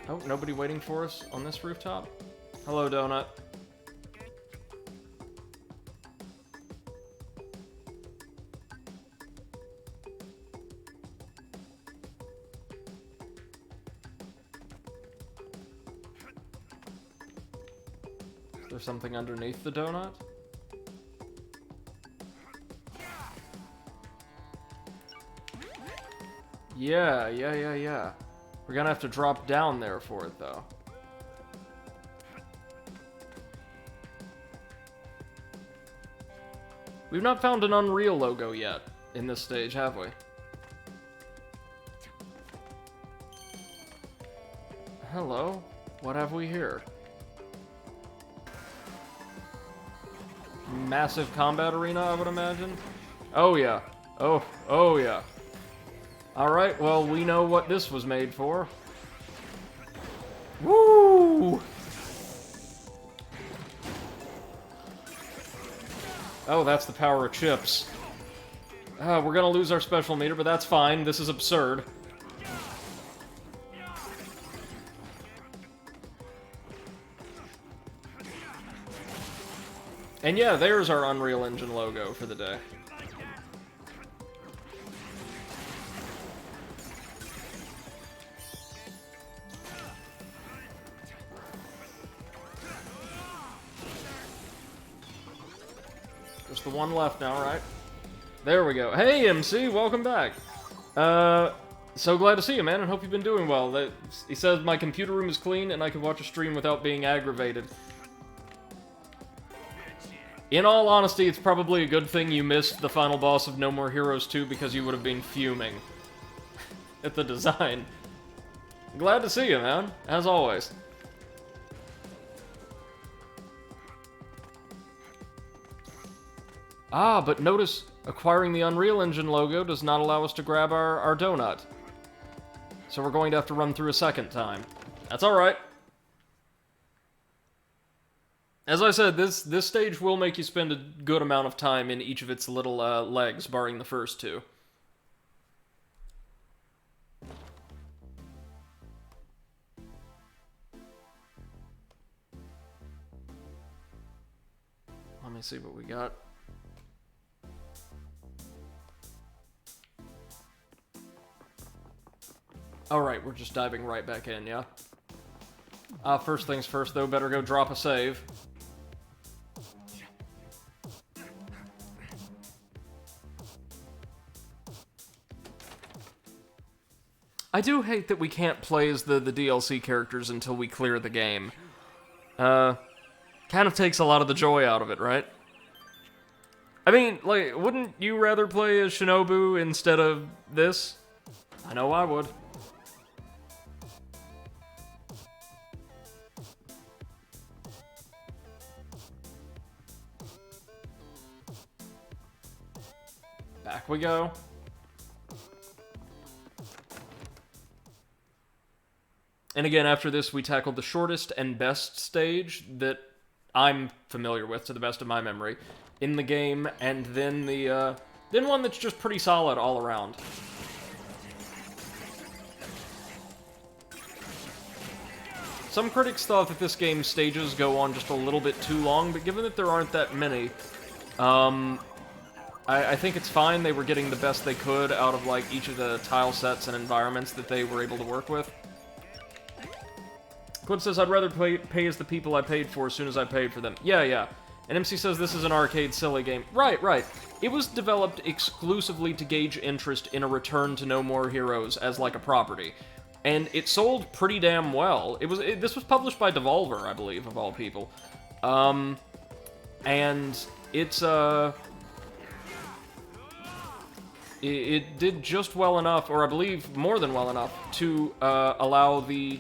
Oh, nobody waiting for us on this rooftop? Hello, Donut. Is there something underneath the donut? Yeah. We're gonna have to drop down there for it, though. We've not found an Unreal logo yet in this stage, have we? Hello? What have we here? Massive combat arena, I would imagine? Oh, yeah. Oh yeah. Alright, well, we know what this was made for. Woo! Oh, that's the power of chips. We're gonna lose our special meter, but that's fine. This is absurd. And yeah, there's our Unreal Engine logo for the day. Just the one left now, right? There we go. Hey, MC, welcome back. So glad to see you, man, and hope you've been doing well. He says my computer room is clean and I can watch a stream without being aggravated. In all honesty, it's probably a good thing you missed the final boss of No More Heroes 2 because you would have been fuming at the design. Glad to see you, man, as always. Ah, but notice, acquiring the Unreal Engine logo does not allow us to grab our donut. So we're going to have to run through a second time. That's alright. As I said, this stage will make you spend a good amount of time in each of its little legs, barring the first two. Let me see what we got. Alright, we're just diving right back in, yeah? First things first, though, better go drop a save. I do hate that we can't play as the DLC characters until we clear the game. Kind of takes a lot of the joy out of it, right? I mean, like, wouldn't you rather play as Shinobu instead of this? I know I would. Back we go. And again, after this, we tackled the shortest and best stage that I'm familiar with, to the best of my memory, in the game, and then then one that's just pretty solid all around. Some critics thought that this game's stages go on just a little bit too long, but given that there aren't that many, I think it's fine. They were getting the best they could out of, like, each of the tile sets and environments that they were able to work with. Clip says, I'd rather pay as the people I paid for as soon as I paid for them. Yeah. And MC says this is an arcade silly game. Right. It was developed exclusively to gauge interest in a return to No More Heroes as, like, a property. And it sold pretty damn well. This was published by Devolver, I believe, of all people. And it's, It did just well enough, or I believe more than well enough, to allow the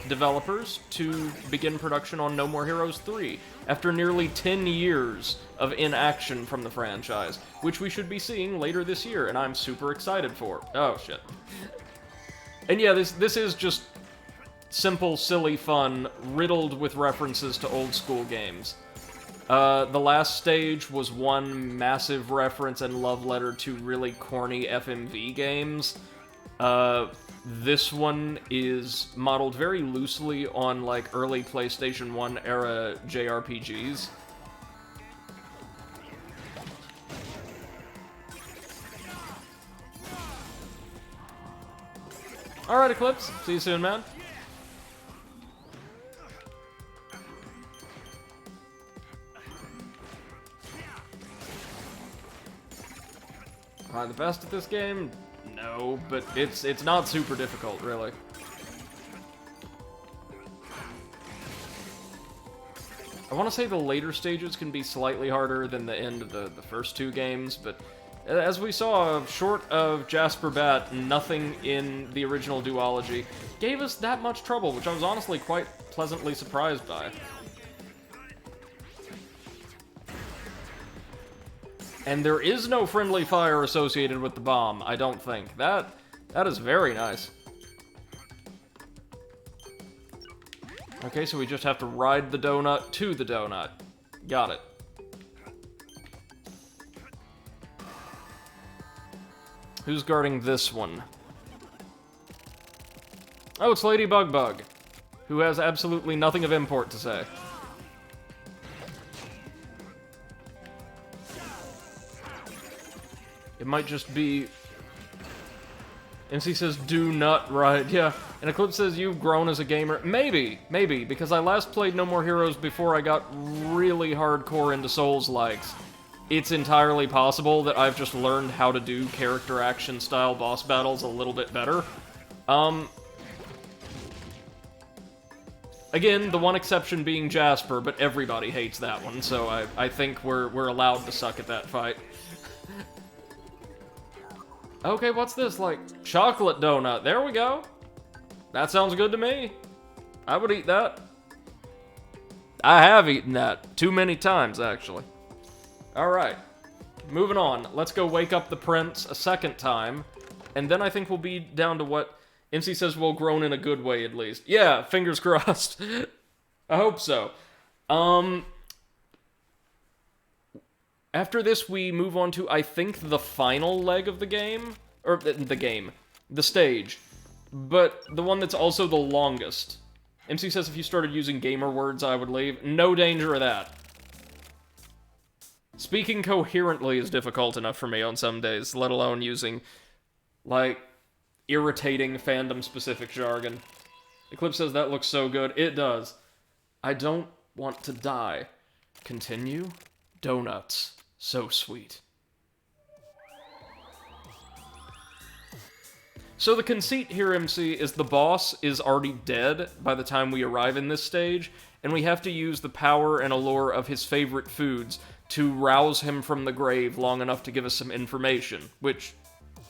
developers to begin production on No More Heroes 3 after nearly 10 years of inaction from the franchise, which we should be seeing later this year, and I'm super excited for. Oh, shit. And yeah, this is just simple, silly fun, riddled with references to old school games. The last stage was one massive reference and love letter to really corny FMV games. This one is modeled very loosely on, like, early PlayStation 1 era JRPGs. Alright, Eclipse. See you soon, man. Am I the best at this game? No, but it's not super difficult, really. I want to say the later stages can be slightly harder than the end of the first two games, but as we saw, short of Jasper Bat, nothing in the original duology gave us that much trouble, which I was honestly quite pleasantly surprised by. And there is no friendly fire associated with the bomb, I don't think. That is very nice. Okay, so we just have to ride the donut to the donut. Got it. Who's guarding this one? Oh, it's Lady Bug, who has absolutely nothing of import to say. It might just be... MC says, do nut ride. Yeah, and Eclipse says, you've grown as a gamer. Maybe, because I last played No More Heroes before I got really hardcore into Souls-likes. It's entirely possible that I've just learned how to do character action style boss battles a little bit better. Again, the one exception being Jasper, but everybody hates that one, so I think we're allowed to suck at that fight. Okay, what's this? Like, chocolate donut. There we go. That sounds good to me. I would eat that. I have eaten that. Too many times, actually. Alright. Moving on. Let's go wake up the prince a second time. And then I think we'll be down to what MC says we'll grown in a good way, at least. Yeah, fingers crossed. I hope so. After this, we move on to, I think, the final leg of the game. Or, the stage. But the one that's also the longest. MC says if you started using gamer words, I would leave. No danger of that. Speaking coherently is difficult enough for me on some days, let alone using, like, irritating fandom-specific jargon. Eclipse says that looks so good. It does. I don't want to die. Continue? Doughnuts. So sweet. So the conceit here, MC, is the boss is already dead by the time we arrive in this stage, and we have to use the power and allure of his favorite foods to rouse him from the grave long enough to give us some information, which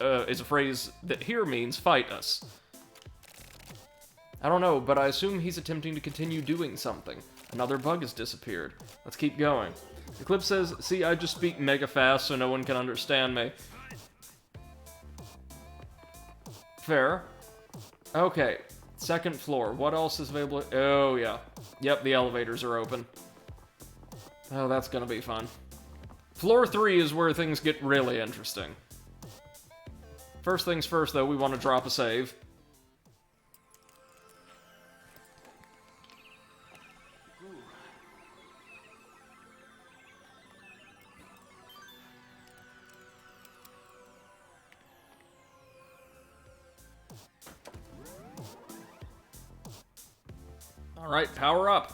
is a phrase that here means fight us. I don't know, but I assume he's attempting to continue doing something. Another bug has disappeared. Let's keep going. Eclipse says, see, I just speak mega fast so no one can understand me. Fair. Okay, second floor. What else is available? Oh, yeah. Yep, the elevators are open. Oh, that's gonna be fun. Floor 3 is where things get really interesting. First things first, though, we want to drop a save. Alright, power up.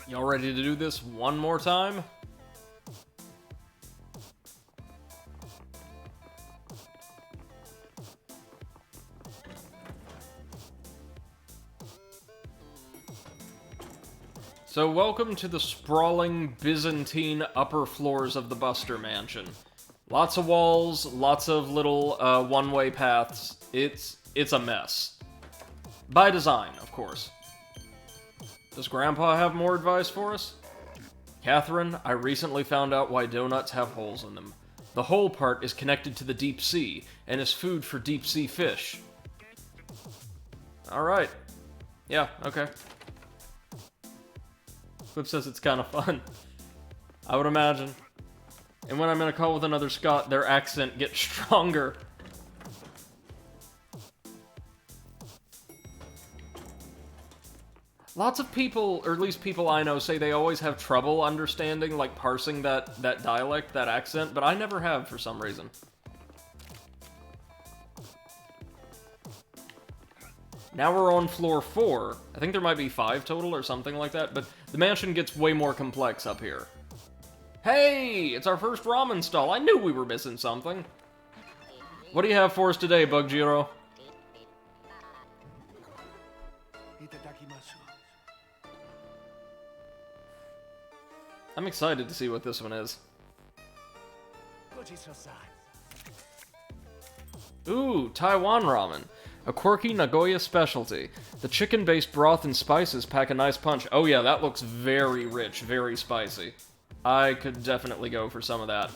Y'all ready to do this one more time? So welcome to the sprawling Byzantine upper floors of the Buster Mansion. Lots of walls, lots of little one-way paths. It's a mess. By design, of course. Does Grandpa have more advice for us? Catherine, I recently found out why donuts have holes in them. The hole part is connected to the deep sea, and is food for deep sea fish. Alright. Yeah, okay. Clip says it's kind of fun. I would imagine. And when I'm in a call with another Scot, their accent gets stronger. Lots of people, or at least people I know, say they always have trouble understanding, like, parsing that dialect, that accent, but I never have for some reason. Now we're on floor 4. I think there might be 5 total or something like that, but the mansion gets way more complex up here. Hey! It's our first ramen stall. I knew we were missing something. What do you have for us today, Bugjiro? I'm excited to see what this one is. Ooh, Taiwan ramen. A quirky Nagoya specialty. The chicken-based broth and spices pack a nice punch. Oh yeah, that looks very rich, very spicy. I could definitely go for some of that.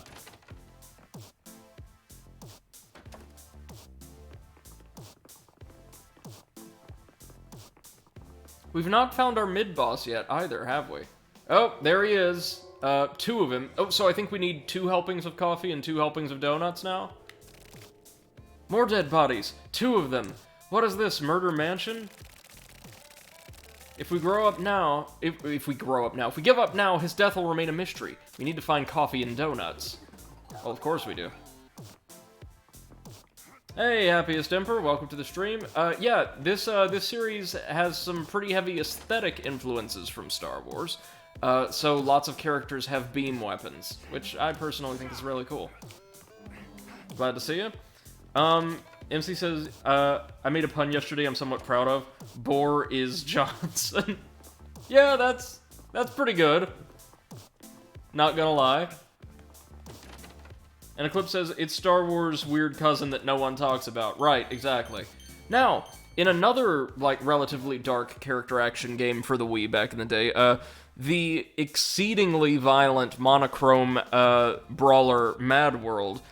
We've not found our mid-boss yet either, have we? Oh, there he is. Two of him. Oh, so I think we need 2 helpings of coffee and 2 helpings of donuts now? More dead bodies. 2 of them. What is this, Murder Mansion? If we grow up now... If we give up now, his death will remain a mystery. We need to find coffee and donuts. Well, of course we do. Hey, Happiest Emperor, welcome to the stream. Yeah, this series has some pretty heavy aesthetic influences from Star Wars. So lots of characters have beam weapons, which I personally think is really cool. Glad to see you. MC says, I made a pun yesterday I'm somewhat proud of. Boar is Johnson. Yeah, that's pretty good. Not gonna lie. And Eclipse says, it's Star Wars' weird cousin that no one talks about. Right, exactly. Now, in another, like, relatively dark character action game for the Wii back in the day, the exceedingly violent monochrome brawler Mad World,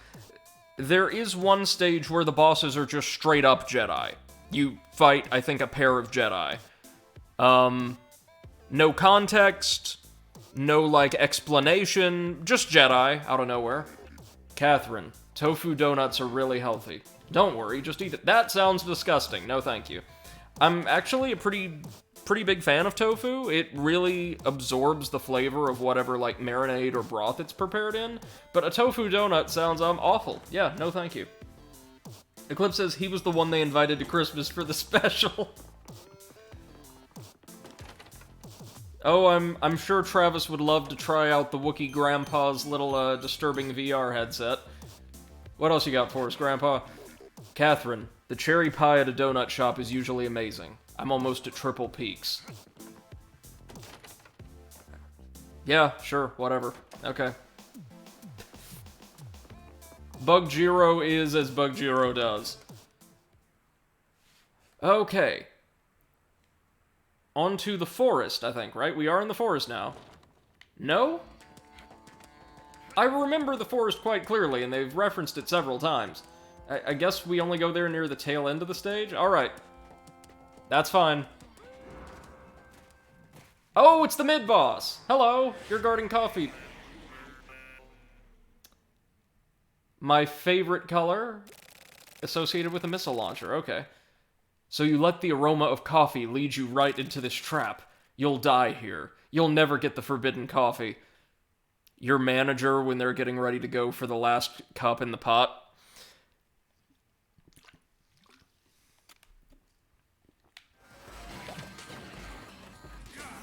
there is one stage where the bosses are just straight up Jedi. You fight, I think, a pair of Jedi. No context, no, like, explanation, just Jedi out of nowhere. Catherine, tofu donuts are really healthy. Don't worry, just eat it. That sounds disgusting. No, thank you. I'm actually a pretty big fan of tofu. It really absorbs the flavor of whatever, like, marinade or broth it's prepared in. But a tofu donut sounds, awful. Yeah, no thank you. Eclipse says he was the one they invited to Christmas for the special. Oh, I'm sure Travis would love to try out the Wookiee Grandpa's little, disturbing VR headset. What else you got for us, Grandpa? Catherine, the cherry pie at a donut shop is usually amazing. I'm almost at triple peaks. Yeah, sure, whatever. Okay. Bug Jiro is as Bug Jiro does. Okay. On to the forest, I think, right? We are in the forest now. No? I remember the forest quite clearly, and they've referenced it several times. I guess we only go there near the tail end of the stage? Alright. That's fine. Oh, it's the mid-boss! Hello, you're guarding coffee. My favorite color? Associated with a missile launcher, okay. So you let the aroma of coffee lead you right into this trap. You'll die here. You'll never get the forbidden coffee. Your manager when they're getting ready to go for the last cup in the pot.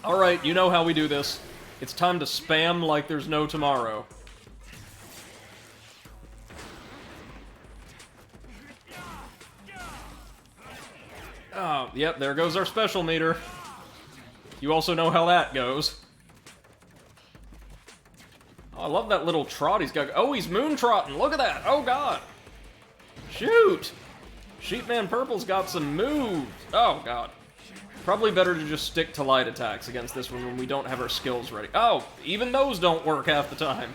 Alright, you know how we do this. It's time to spam like there's no tomorrow. Oh, yep, there goes our special meter. You also know how that goes. Oh, I love that little trot he's got. Oh, he's moon trotting. Look at that. Oh, God. Shoot. Sheepman Purple's got some moves. Oh, God. Probably better to just stick to light attacks against this one when we don't have our skills ready. Oh, even those don't work half the time.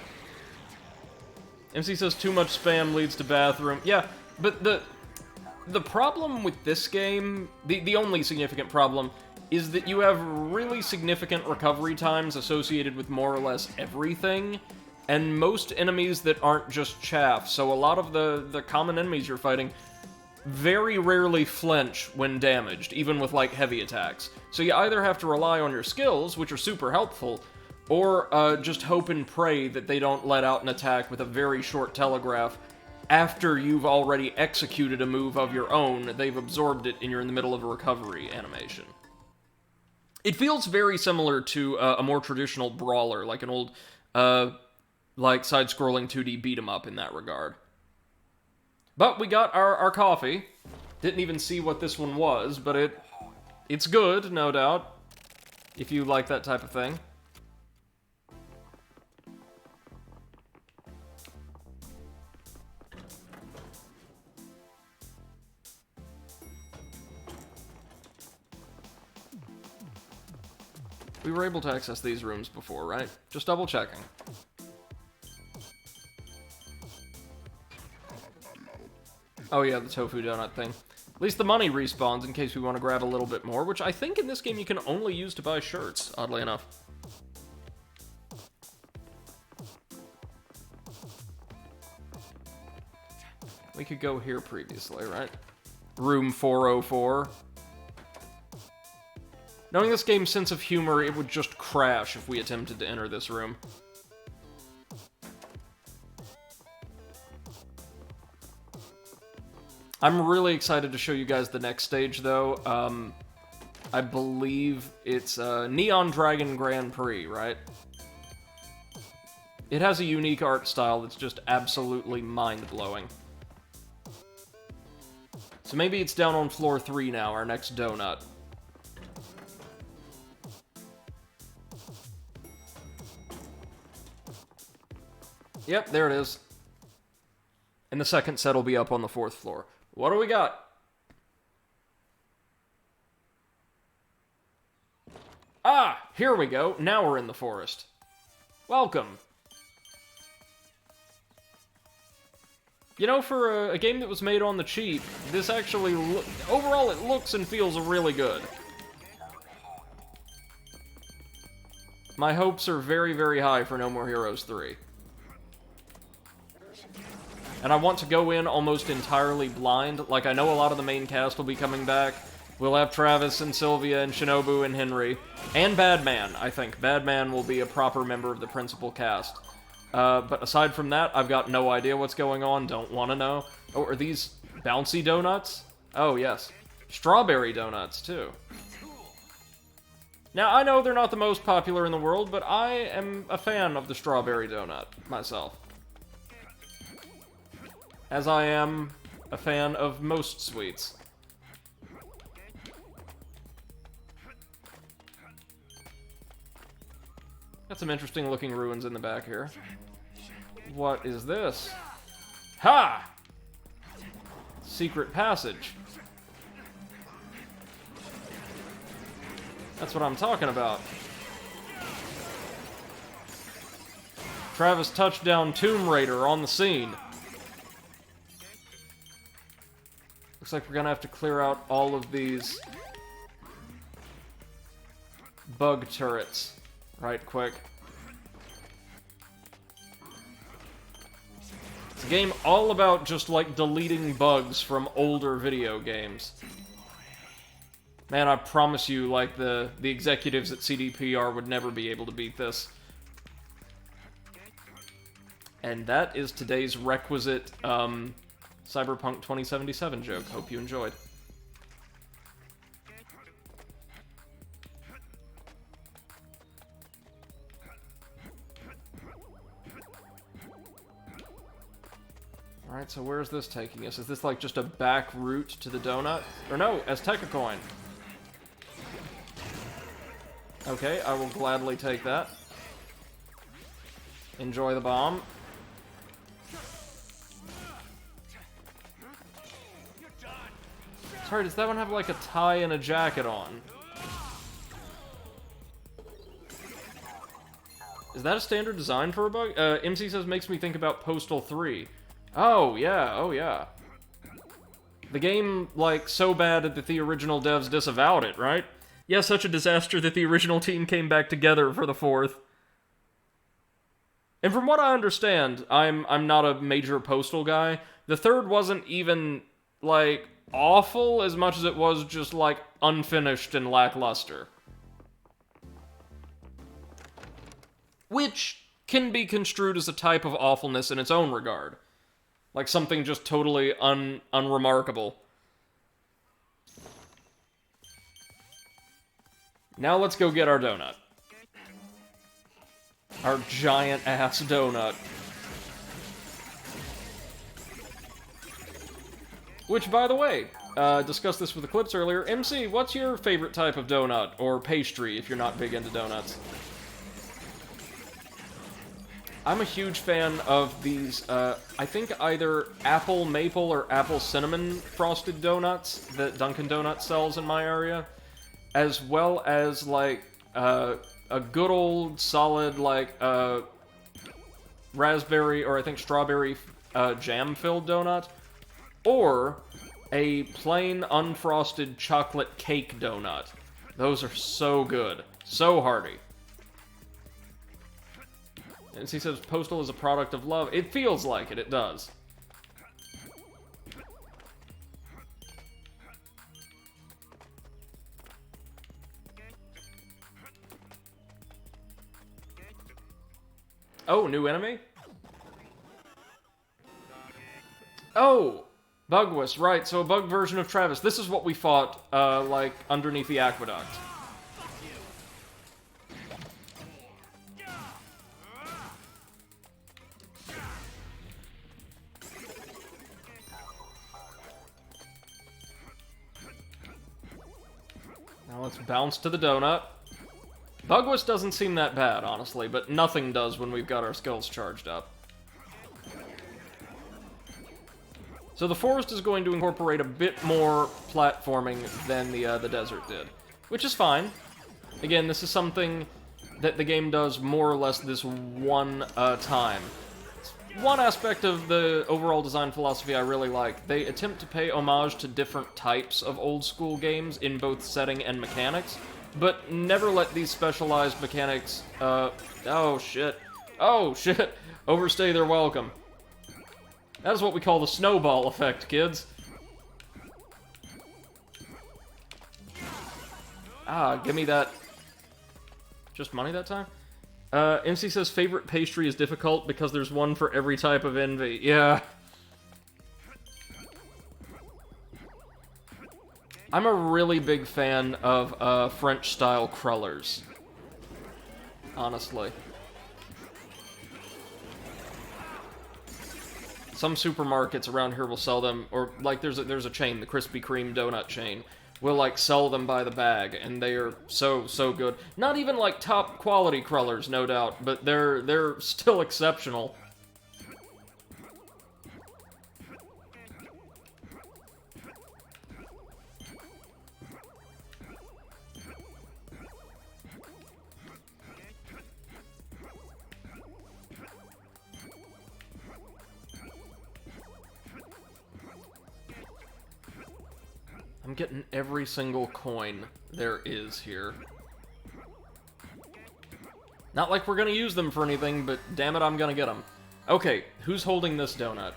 MC says too much spam leads to bathroom. Yeah, but the problem with this game, the only significant problem, is that you have really significant recovery times associated with more or less everything, and most enemies that aren't just chaff, so a lot of the common enemies you're fighting very rarely flinch when damaged, even with, like, heavy attacks. So you either have to rely on your skills, which are super helpful, or just hope and pray that they don't let out an attack with a very short telegraph after you've already executed a move of your own, they've absorbed it, and you're in the middle of a recovery animation. It feels very similar to a more traditional brawler, like an old, like, side-scrolling 2D beat-em-up in that regard. But we got our coffee. Didn't even see what this one was, but it's good, no doubt, if you like that type of thing. We were able to access these rooms before, right? Just double checking. Oh yeah, the tofu donut thing. At least the money respawns in case we want to grab a little bit more, which I think in this game you can only use to buy shirts, oddly enough. We could go here previously, right? Room 404. Knowing this game's sense of humor, it would just crash if we attempted to enter this room. I'm really excited to show you guys the next stage, though. I believe it's Neon Dragon Grand Prix, right? It has a unique art style that's just absolutely mind-blowing. So maybe it's down on floor 3 now, our next donut. Yep, there it is. And the second set will be up on the 4th floor. What do we got? Ah, here we go. Now we're in the forest. Welcome. You know, for a game that was made on the cheap, this actually, overall, it looks and feels really good. My hopes are very, very high for No More Heroes 3. And I want to go in almost entirely blind. Like, I know a lot of the main cast will be coming back. We'll have Travis and Sylvia and Shinobu and Henry. And Badman, I think. Badman will be a proper member of the principal cast. But aside from that, I've got no idea what's going on, don't want to know. Oh, are these bouncy donuts? Oh, yes. Strawberry donuts, too. Now, I know they're not the most popular in the world, but I am a fan of the strawberry donut, myself. As I am a fan of most sweets. Got some interesting looking ruins in the back here. What is this? Ha! Secret passage. That's what I'm talking about. Travis Touchdown Tomb Raider on the scene. Looks like we're gonna have to clear out all of these bug turrets right quick. It's a game all about just, like, deleting bugs from older video games. Man, I promise you, like, the executives at CDPR would never be able to beat this. And that is today's requisite, Cyberpunk 2077 joke. Hope you enjoyed. Alright, so where's this taking us? Is this like just a back route to the donut? Or no, Azteca coin. Okay, I will gladly take that. Enjoy the bomb. Sorry, does that one have like a tie and a jacket on? Is that a standard design for a bug? MC says makes me think about Postal 3. Oh, yeah, oh, yeah. The game, like, so bad that the original devs disavowed it, right? Yeah, such a disaster that the original team came back together for the 4th. And from what I understand, I'm not a major Postal guy. The 3rd wasn't even, like, awful as much as it was just, like, unfinished and lackluster. Which can be construed as a type of awfulness in its own regard. Like something just totally unremarkable. Now let's go get our donut. Our giant-ass donut. Which, by the way, discussed this with Eclipse earlier. MC, what's your favorite type of donut? Or pastry, if you're not big into donuts? I'm a huge fan of these, I think either apple maple or apple cinnamon frosted donuts that Dunkin' Donuts sells in my area, as well as, like, a good old solid, like, raspberry, or I think strawberry, jam-filled donut, or a plain unfrosted chocolate cake donut. Those are so good. So hearty. And he says Postal is a product of love. It feels like it. It does. Oh, new enemy? Oh! Bugwist, right, so a bug version of Travis. This is what we fought, like, underneath the aqueduct. Now let's bounce to the donut. Bugwist doesn't seem that bad, honestly, but nothing does when we've got our skills charged up. So the forest is going to incorporate a bit more platforming than the desert did, which is fine. Again, this is something that the game does more or less this one time. One aspect of the overall design philosophy I really like. They attempt to pay homage to different types of old-school games in both setting and mechanics, but never let these specialized mechanics, oh shit, overstay their welcome. That is what we call the snowball effect, kids. Ah, give me that. Just money that time? MC says favorite pastry is difficult because there's one for every type of envy. Yeah. I'm a really big fan of French-style crullers. Honestly. Some supermarkets around here will sell them, or like there's a chain, the Krispy Kreme donut chain, will like sell them by the bag, and they are so good. Not even like top quality crullers, no doubt, but they're still exceptional. I'm getting every single coin there is here. Not like we're gonna use them for anything, but damn it, I'm gonna get them. Okay, who's holding this donut?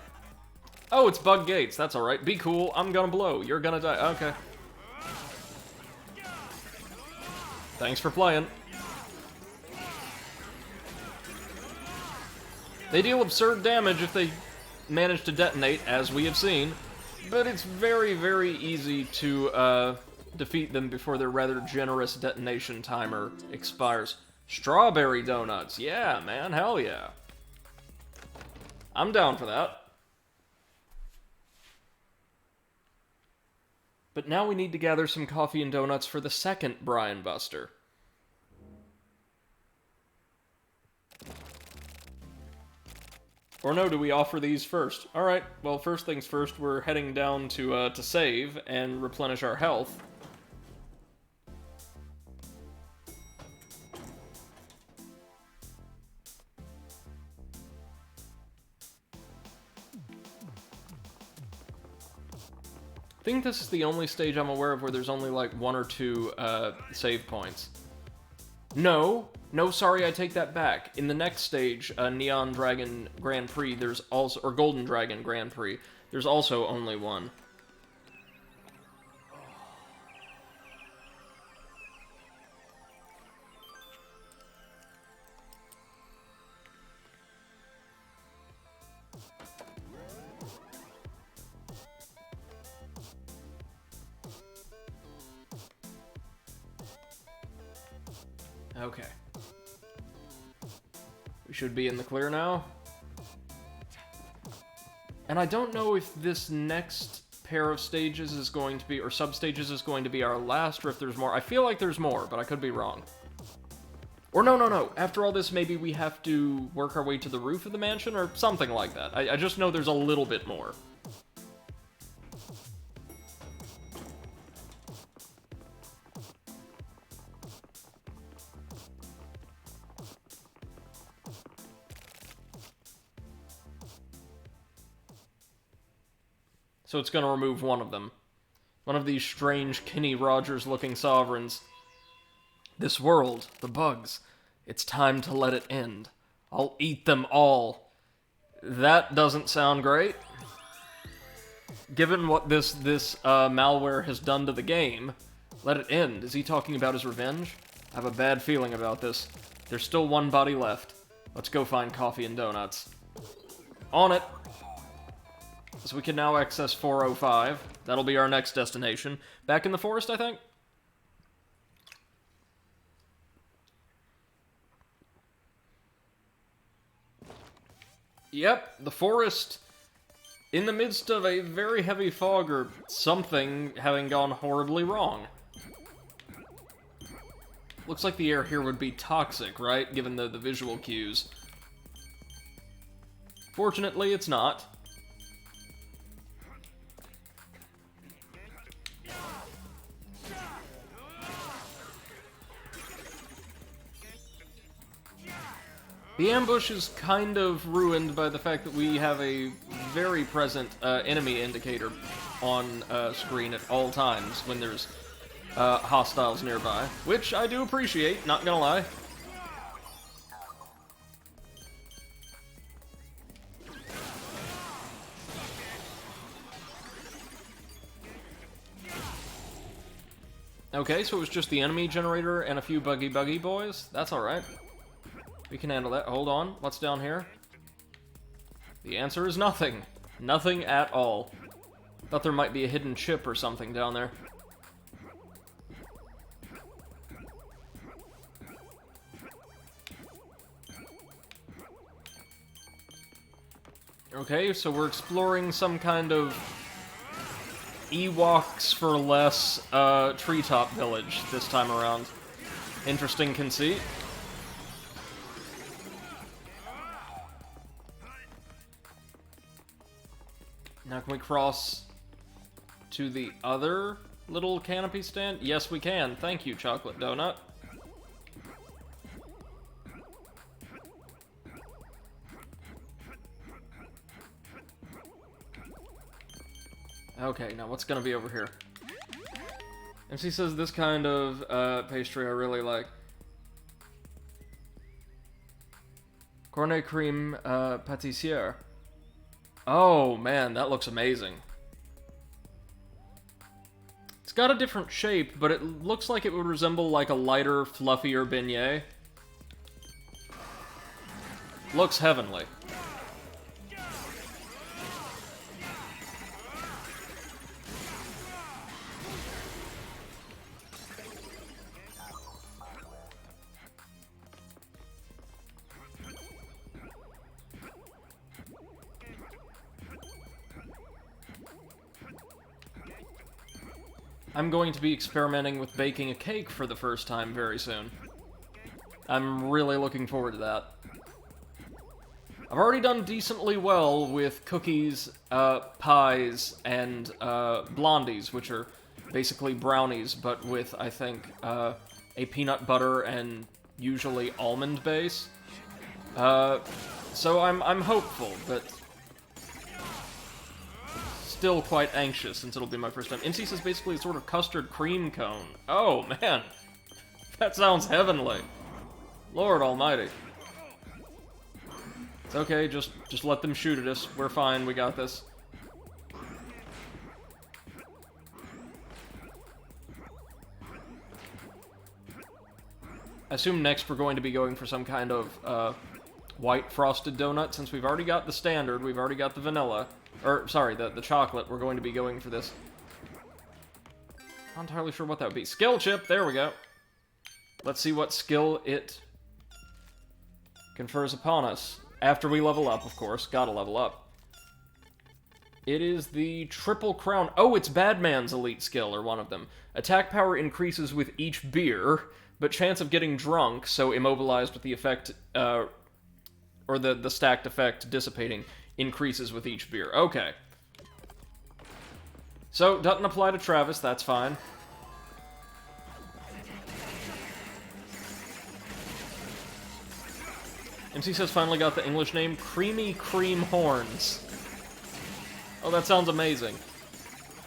Oh, it's Bug Gates. That's alright. Be cool. I'm gonna blow. You're gonna die. Okay. Thanks for playing. They deal absurd damage if they manage to detonate, as we have seen. But it's very, very easy to defeat them before their rather generous detonation timer expires. Strawberry donuts. Yeah, man. Hell yeah. I'm down for that. But now we need to gather some coffee and donuts for the second Brian Buster. Or no, do we offer these first? Alright, well, first things first, we're heading down to save and replenish our health. I think this is the only stage I'm aware of where there's only like 1 or 2 save points. No, sorry, I take that back. In the next stage, Neon Dragon Grand Prix, there's also, or Golden Dragon Grand Prix, there's also only 1. Okay. We should be in the clear now. And I don't know if this next pair of stages is going to be, or sub-stages is going to be our last, or if there's more. I feel like there's more, but I could be wrong. Or no. After all this, maybe we have to work our way to the roof of the mansion, or something like that. I just know there's a little bit more. So it's gonna remove one of them. One of these strange Kenny Rogers-looking sovereigns. This world, the bugs, it's time to let it end. I'll eat them all. That doesn't sound great. Given what this malware has done to the game, let it end. Is he talking about his revenge? I have a bad feeling about this. There's still one body left. Let's go find coffee and donuts. On it! So we can now access 405. That'll be our next destination. Back in the forest, I think? Yep, the forest, in the midst of a very heavy fog or something having gone horribly wrong. Looks like the air here would be toxic, right? Given the visual cues. Fortunately, it's not. The ambush is kind of ruined by the fact that we have a very present enemy indicator on screen at all times when there's hostiles nearby, which I do appreciate, not gonna lie. Okay, so it was just the enemy generator and a few buggy boys. That's alright. We can handle that. Hold on. What's down here? The answer is nothing. Nothing at all. Thought there might be a hidden chip or something down there. Okay, so we're exploring some kind of Ewoks for less treetop village this time around. Interesting conceit. Now can we cross to the other little canopy stand? Yes, we can. Thank you, Chocolate Donut. Okay, now what's gonna be over here? MC says this kind of pastry I really like. Cornet cream pâtissière. Oh man, that looks amazing. It's got a different shape, but it looks like it would resemble like a lighter, fluffier beignet. Looks heavenly. I'm going to be experimenting with baking a cake for the first time very soon. I'm really looking forward to that. I've already done decently well with cookies, pies, and blondies, which are basically brownies, but with, I think, a peanut butter and usually almond base. So I'm hopeful, but still quite anxious since it'll be my first time. NC is basically a sort of custard cream cone. Oh, man. That sounds heavenly. Lord almighty. It's okay, just let them shoot at us. We're fine, we got this. I assume next we're going to be going for some kind of white frosted donut. Since we've already got the standard, we've already got the vanilla. Or, sorry, the chocolate. We're going to be going for this. Not entirely sure what that would be. Skill chip! There we go. Let's see what skill it confers upon us. After we level up, of course. Gotta level up. It is the Triple Crown. Oh, it's Badman's elite skill, or one of them. Attack power increases with each beer, but chance of getting drunk, so immobilized with the effect, or the stacked effect dissipating, increases with each beer. Okay. So, doesn't apply to Travis, that's fine. MC says finally got the English name, Creamy Cream Horns. Oh, that sounds amazing.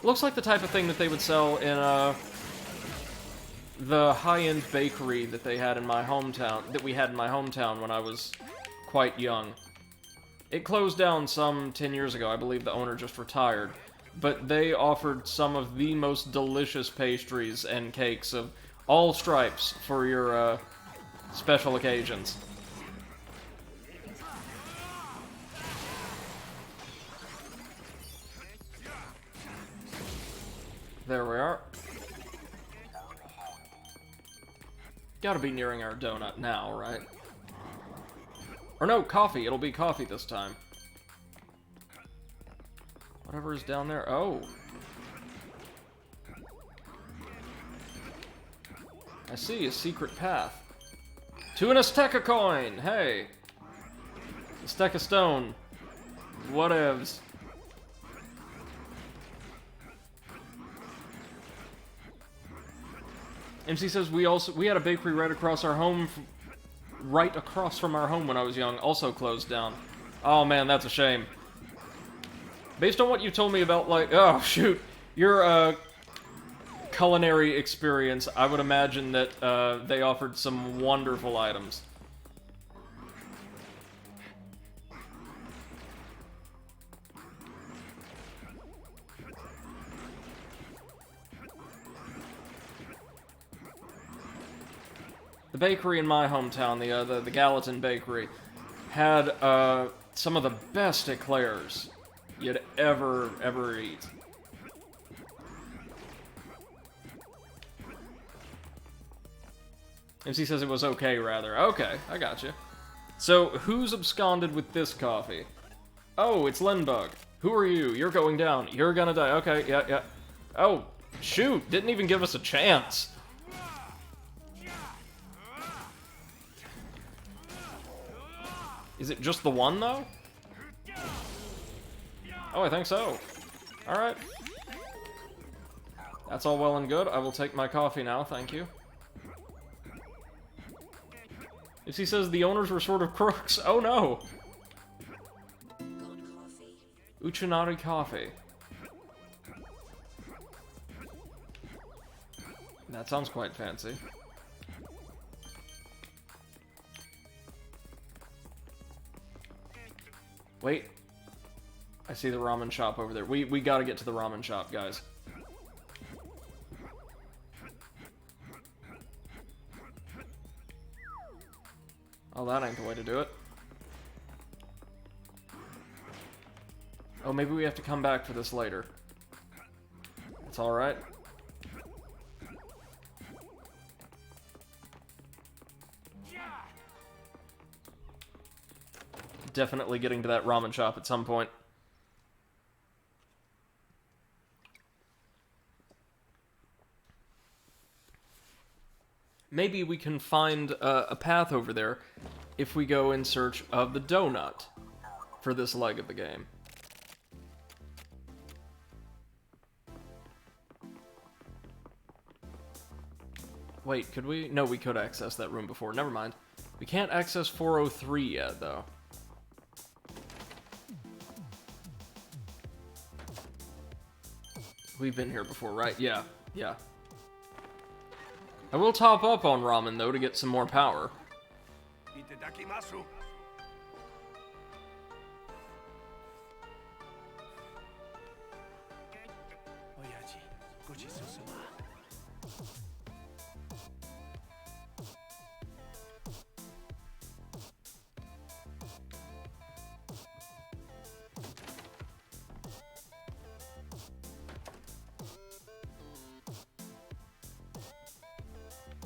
Looks like the type of thing that they would sell in the high-end bakery that they had in my hometown, that we had in my hometown when I was quite young. It closed down some 10 years ago. I believe the owner just retired. But they offered some of the most delicious pastries and cakes of all stripes for your special occasions. There we are. Gotta be nearing our donut now, right? Or no, coffee. It'll be coffee this time. Whatever is down there. Oh. I see a secret path. To an Azteca coin! Hey! Azteca stone. Whatevs. MC says we had a bakery right across from our home when I was young, also closed down. Oh man, that's a shame. Based on what you told me about, like, oh shoot, your culinary experience, I would imagine that they offered some wonderful items. The bakery in my hometown, the Gallatin Bakery, had some of the best eclairs you'd ever eat. MC says it was okay, rather. Okay, I got you. So, who's absconded with this coffee? Oh, it's Lindbug. Who are you? You're going down. You're gonna die. Okay, yeah. Oh, shoot, didn't even give us a chance. Is it just the one, though? Oh, I think so. Alright. That's all well and good. I will take my coffee now, thank you. If he says the owners were sort of crooks, oh no! Uchinari coffee. That sounds quite fancy. Wait. I see the ramen shop over there. We gotta get to the ramen shop, guys. Oh, that ain't the way to do it. Oh, maybe we have to come back for this later. It's alright. Definitely getting to that ramen shop at some point. Maybe we can find a path over there if we go in search of the donut for this leg of the game. Wait, could we? No, we could access that room before. Never mind. We can't access 403 yet, though. We've been here before, right? Yeah. I will top up on ramen, though, to get some more power.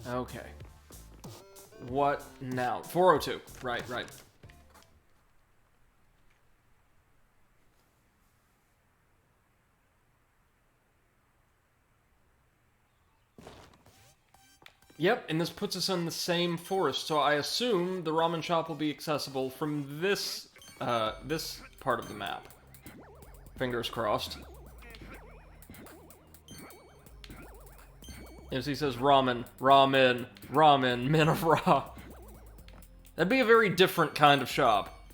Okay. What now? 402. Right. Yep, and this puts us in the same forest, so I assume the ramen shop will be accessible from this, this part of the map. Fingers crossed. As he says ramen, men of Ra. That'd be a very different kind of shop.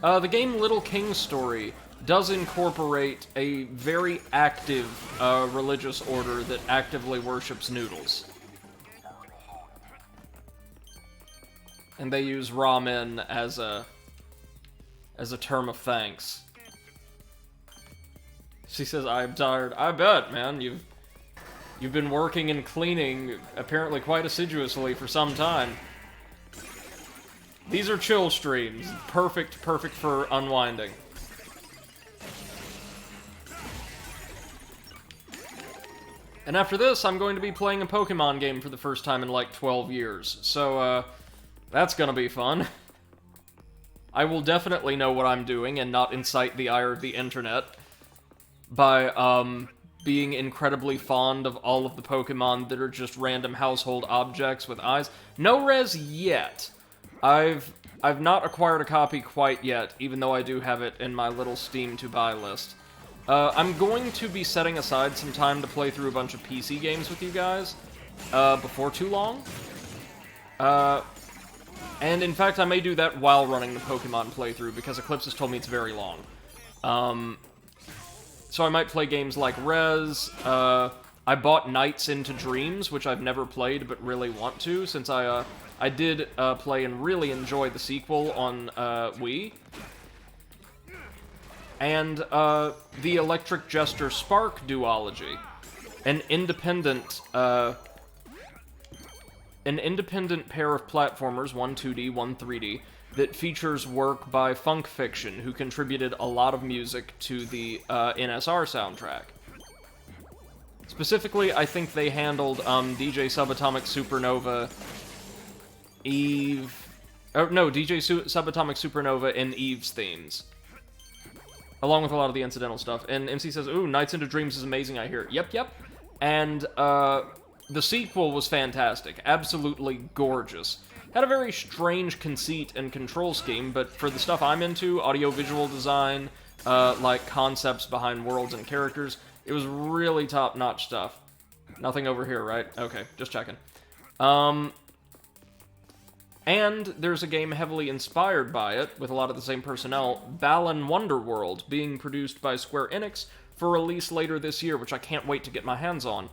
The game Little King's Story does incorporate a very active religious order that actively worships noodles. And they use ramen as a term of thanks. She says, "I'm tired." I bet, man. You've been working and cleaning apparently quite assiduously for some time. These are chill streams. Perfect for unwinding. And after this, I'm going to be playing a Pokemon game for the first time in like 12 years. So, that's gonna be fun. I will definitely know what I'm doing and not incite the ire of the internet by, being incredibly fond of all of the Pokemon that are just random household objects with eyes. No res yet. I've not acquired a copy quite yet, even though I do have it in my little Steam to buy list. I'm going to be setting aside some time to play through a bunch of PC games with you guys, before too long. And in fact, I may do that while running the Pokemon playthrough, because Eclipse has told me it's very long. So I might play games like Rez. I bought Nights into Dreams, which I've never played but really want to, since I did play and really enjoy the sequel on Wii. And the Electric Jester Spark duology, an independent pair of platformers, one 2D, one 3D, that features work by Funk Fiction, who contributed a lot of music to the NSR soundtrack. Specifically, I think they handled DJ Subatomic Supernova, Subatomic Supernova and Eve's themes, along with a lot of the incidental stuff. And MC says, "Ooh, Nights into Dreams is amazing, I hear." Yep. And the sequel was fantastic, absolutely gorgeous. Had a very strange conceit and control scheme, but for the stuff I'm into, audio-visual design, like concepts behind worlds and characters, it was really top-notch stuff. Nothing over here, right? Okay, just checking. And there's a game heavily inspired by it, with a lot of the same personnel, Balan Wonderworld, being produced by Square Enix for release later this year, which I can't wait to get my hands on.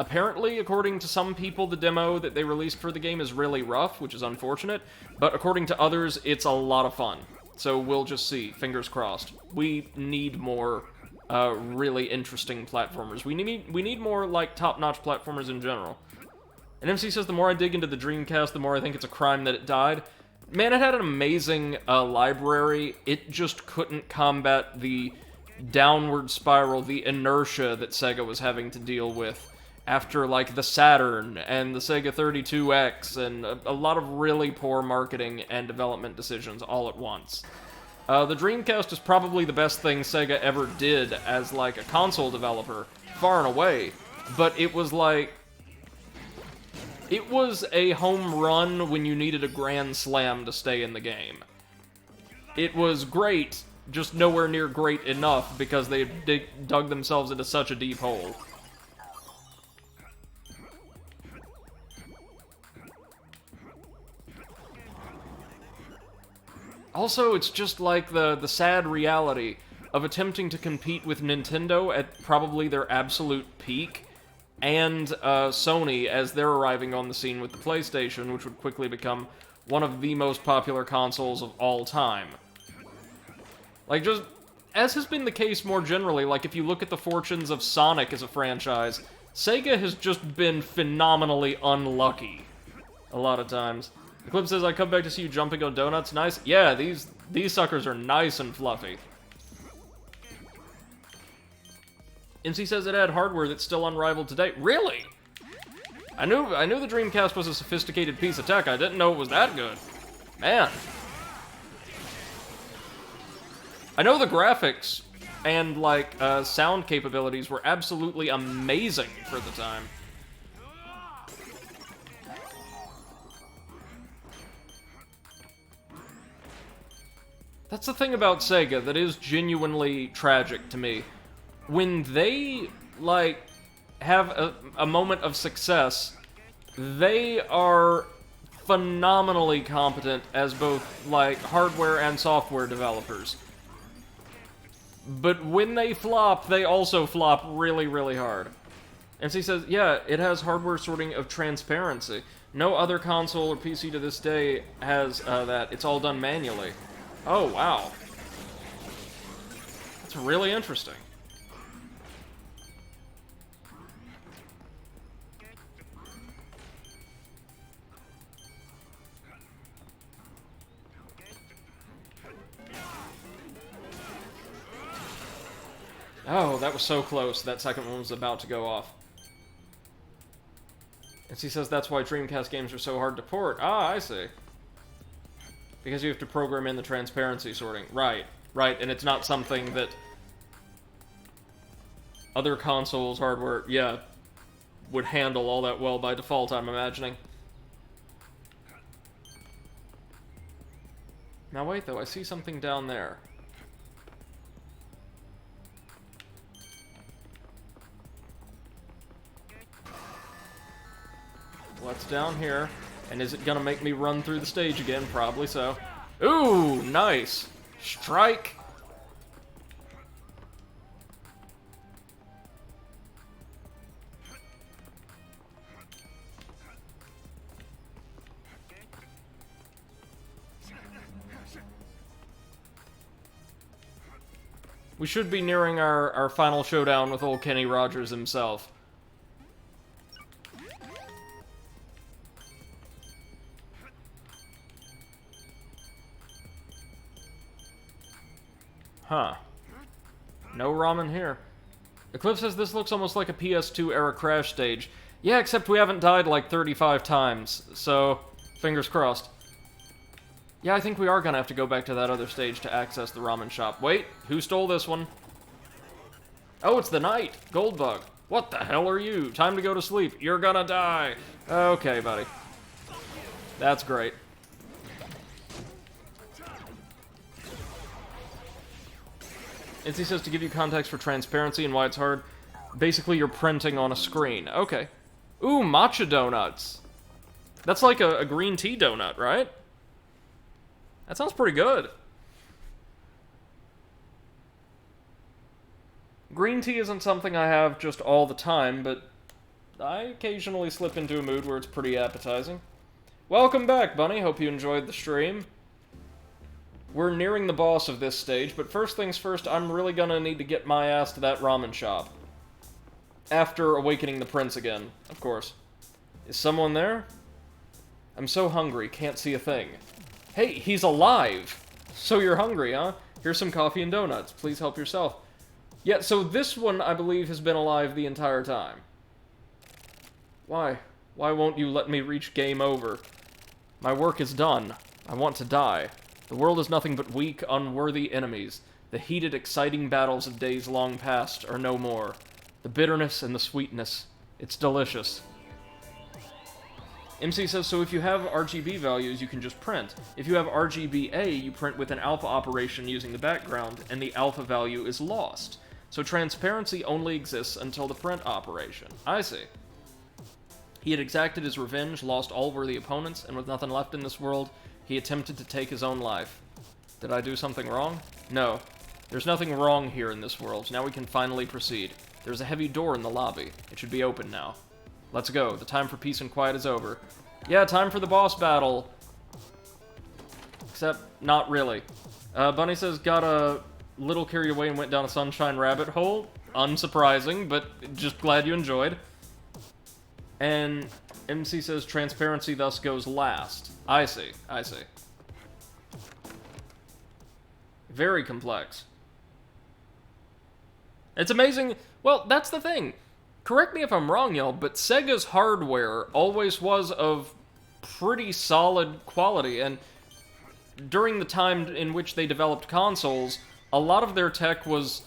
Apparently, according to some people, the demo that they released for the game is really rough, which is unfortunate, but according to others, it's a lot of fun. So we'll just see, fingers crossed. We need more really interesting platformers. We need more, like, top-notch platformers in general. And MC says, "The more I dig into the Dreamcast, the more I think it's a crime that it died." Man, it had an amazing library. It just couldn't combat the downward spiral, the inertia that Sega was having to deal with after, like, the Saturn and the Sega 32X, and a lot of really poor marketing and development decisions all at once. The Dreamcast is probably the best thing Sega ever did as, like, a console developer, far and away, but it was, like, it was a home run when you needed a grand slam to stay in the game. It was great, just nowhere near great enough, because they dug themselves into such a deep hole. Also, it's just like the sad reality of attempting to compete with Nintendo at probably their absolute peak, and Sony as they're arriving on the scene with the PlayStation, which would quickly become one of the most popular consoles of all time. Like, just, as has been the case more generally, like, if you look at the fortunes of Sonic as a franchise, Sega has just been phenomenally unlucky a lot of times. Eclipse says, "I come back to see you jumping on Doughnuts." Nice. Yeah, these suckers are nice and fluffy. MC says it had hardware that's still unrivaled today. Really? I knew the Dreamcast was a sophisticated piece of tech. I didn't know it was that good. Man. I know the graphics and, like, sound capabilities were absolutely amazing for the time. That's the thing about Sega that is genuinely tragic to me. When they, like, have a moment of success, they are phenomenally competent as both, like, hardware and software developers. but when they flop, they also flop really, really hard. MC says, yeah, it has hardware sorting of transparency. No other console or PC to this day has that. It's all done manually. Oh, wow. That's really interesting. Oh, that was so close. That second one was about to go off. And she says that's why Dreamcast games are so hard to port. Ah, I see. Because you have to program in the transparency sorting. Right, right, and it's not something that other consoles' hardware, yeah, would handle all that well by default, I'm imagining. Now wait, though, I see something down there. What's down here? And is it gonna make me run through the stage again? Probably so. Ooh, nice! Strike! We should be nearing our final showdown with old Kenny Rogers himself. Huh. No ramen here. Eclipse says this looks almost like a PS2 era crash stage. Yeah, except we haven't died like 35 times, so fingers crossed. Yeah, I think we are gonna have to go back to that other stage to access the ramen shop. Wait, who stole this one? Oh, it's the Knight! Goldbug. What the hell are you? Time to go to sleep. You're gonna die. Okay, buddy. That's great. He says to give you context for transparency and why it's hard. Basically, you're printing on a screen. Okay. Ooh, matcha donuts. That's like a green tea donut, right? That sounds pretty good. Green tea isn't something I have just all the time, but I occasionally slip into a mood where it's pretty appetizing. Welcome back, Bunny. Hope you enjoyed the stream. We're nearing the boss of this stage, but first things first, I'm really gonna need to get my ass to that ramen shop. After awakening the prince again, of course. Is someone there? I'm so hungry, can't see a thing. Hey, he's alive! So you're hungry, huh? Here's some coffee and donuts. Please help yourself. Yeah, so this one, I believe, has been alive the entire time. Why? Why won't you let me reach game over? My work is done. I want to die. The world is nothing but weak, unworthy enemies. The heated, exciting battles of days long past are no more. The bitterness and the sweetness. It's delicious. MC says, so if you have RGB values, you can just print. If you have RGBA, you print with an alpha operation using the background, and the alpha value is lost. So transparency only exists until the print operation. I see. He had exacted his revenge, lost all worthy opponents, and with nothing left in this world, he attempted to take his own life. Did I do something wrong? No. There's nothing wrong here in this world. Now we can finally proceed. There's a heavy door in the lobby. It should be open now. Let's go. The time for peace and quiet is over. Yeah, time for the boss battle. Except, not really. Bunny says, got a little carried away and went down a sunshine rabbit hole. Unsurprising, but just glad you enjoyed. And MC says, transparency thus goes last. I see, I see. Very complex. It's amazing. Well, that's the thing. Correct me if I'm wrong, y'all, but Sega's hardware always was of pretty solid quality, and during the time in which they developed consoles, a lot of their tech was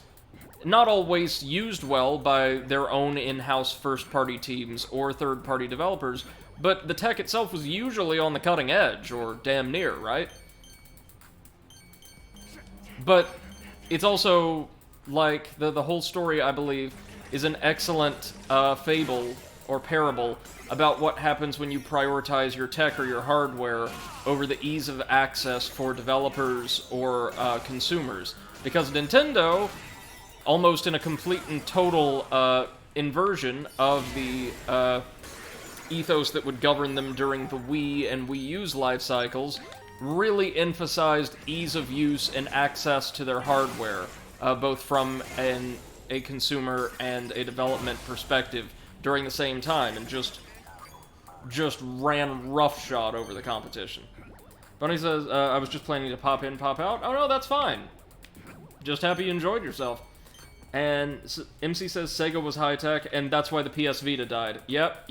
not always used well by their own in-house first-party teams or third-party developers, but the tech itself was usually on the cutting edge, or damn near, right? But it's also, like, the whole story, I believe, is an excellent fable or parable about what happens when you prioritize your tech or your hardware over the ease of access for developers or consumers. Because Nintendo almost in a complete and total inversion of the ethos that would govern them during the Wii and Wii U's life cycles, really emphasized ease of use and access to their hardware, both from a consumer and a development perspective during the same time, and just ran roughshod over the competition. Bunny says, I was just planning to pop in, pop out. Oh no, that's fine. Just happy you enjoyed yourself. And MC says Sega was high-tech, and that's why the PS Vita died. Yep.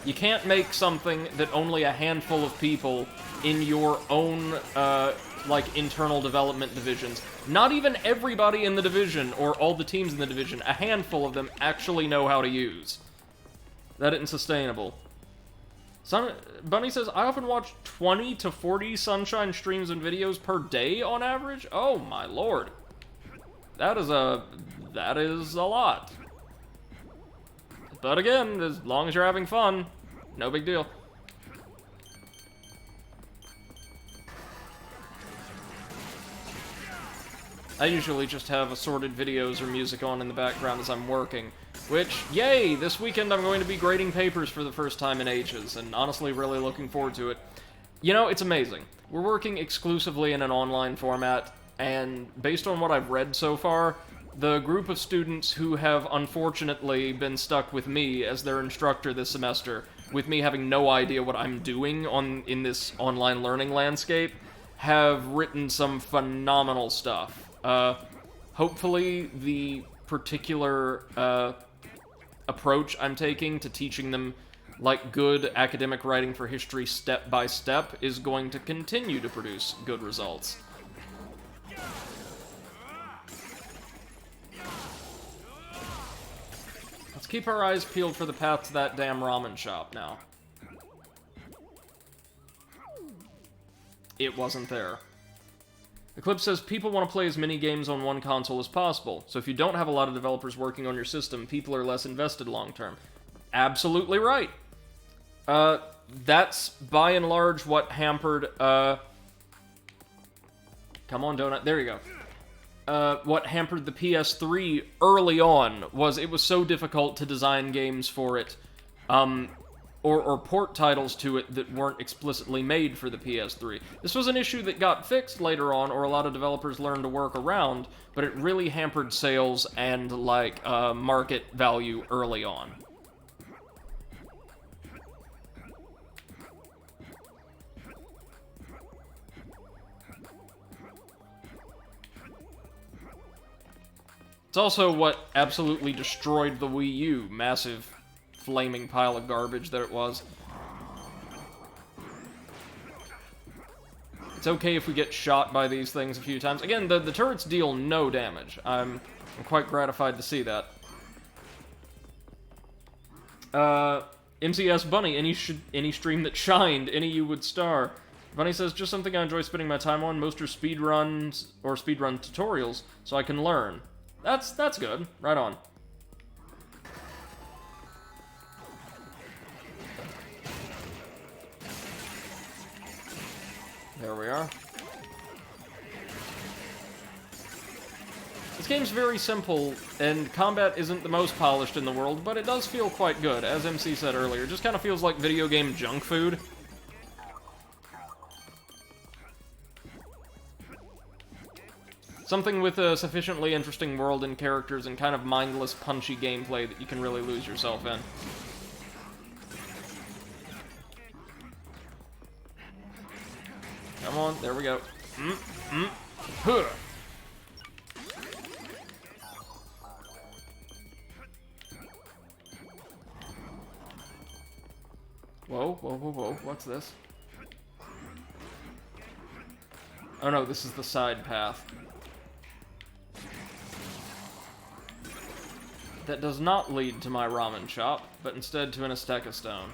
You can't make something that only a handful of people in your own, internal development divisions, not even everybody in the division, or all the teams in the division, a handful of them actually know how to use. That isn't sustainable. Bunny says, I often watch 20 to 40 Sunshine streams and videos per day on average? Oh my lord. That is a lot. But again, as long as you're having fun, no big deal. I usually just have assorted videos or music on in the background as I'm working. Which, yay! This weekend I'm going to be grading papers for the first time in ages, and honestly really looking forward to it. You know, it's amazing. We're working exclusively in an online format, and based on what I've read so far, the group of students who have unfortunately been stuck with me as their instructor this semester, with me having no idea what I'm doing in this online learning landscape, have written some phenomenal stuff. Hopefully the particular, approach I'm taking to teaching them, like, good academic writing for history step by step is going to continue to produce good results. Let's keep our eyes peeled for the path to that damn ramen shop now. It wasn't there. Eclipse says, people want to play as many games on one console as possible, so if you don't have a lot of developers working on your system, people are less invested long-term. Absolutely right. That's, by and large, what hampered, come on, Donut, there you go. What hampered the PS3 early on was it was so difficult to design games for it, or port titles to it that weren't explicitly made for the PS3. This was an issue that got fixed later on, or a lot of developers learned to work around, but it really hampered sales and, market value early on. It's also what absolutely destroyed the Wii U, massive flaming pile of garbage that it was. It's okay if we get shot by these things a few times. Again, the turrets deal no damage. I'm quite gratified to see that. MCS Bunny, any stream that shined, any you would star. Bunny says, just something I enjoy spending my time on. Most are speedruns or speedrun tutorials, so I can learn. That's good. Right on. There we are. This game's very simple, and combat isn't the most polished in the world, but it does feel quite good, as MC said earlier. It just kind of feels like video game junk food. Something with a sufficiently interesting world and characters and kind of mindless, punchy gameplay that you can really lose yourself in. Come on, there we go. Huh. Whoa, whoa, whoa, whoa, what's this? Oh no, this is the side path. That does not lead to my ramen shop, but instead to an Azteca stone.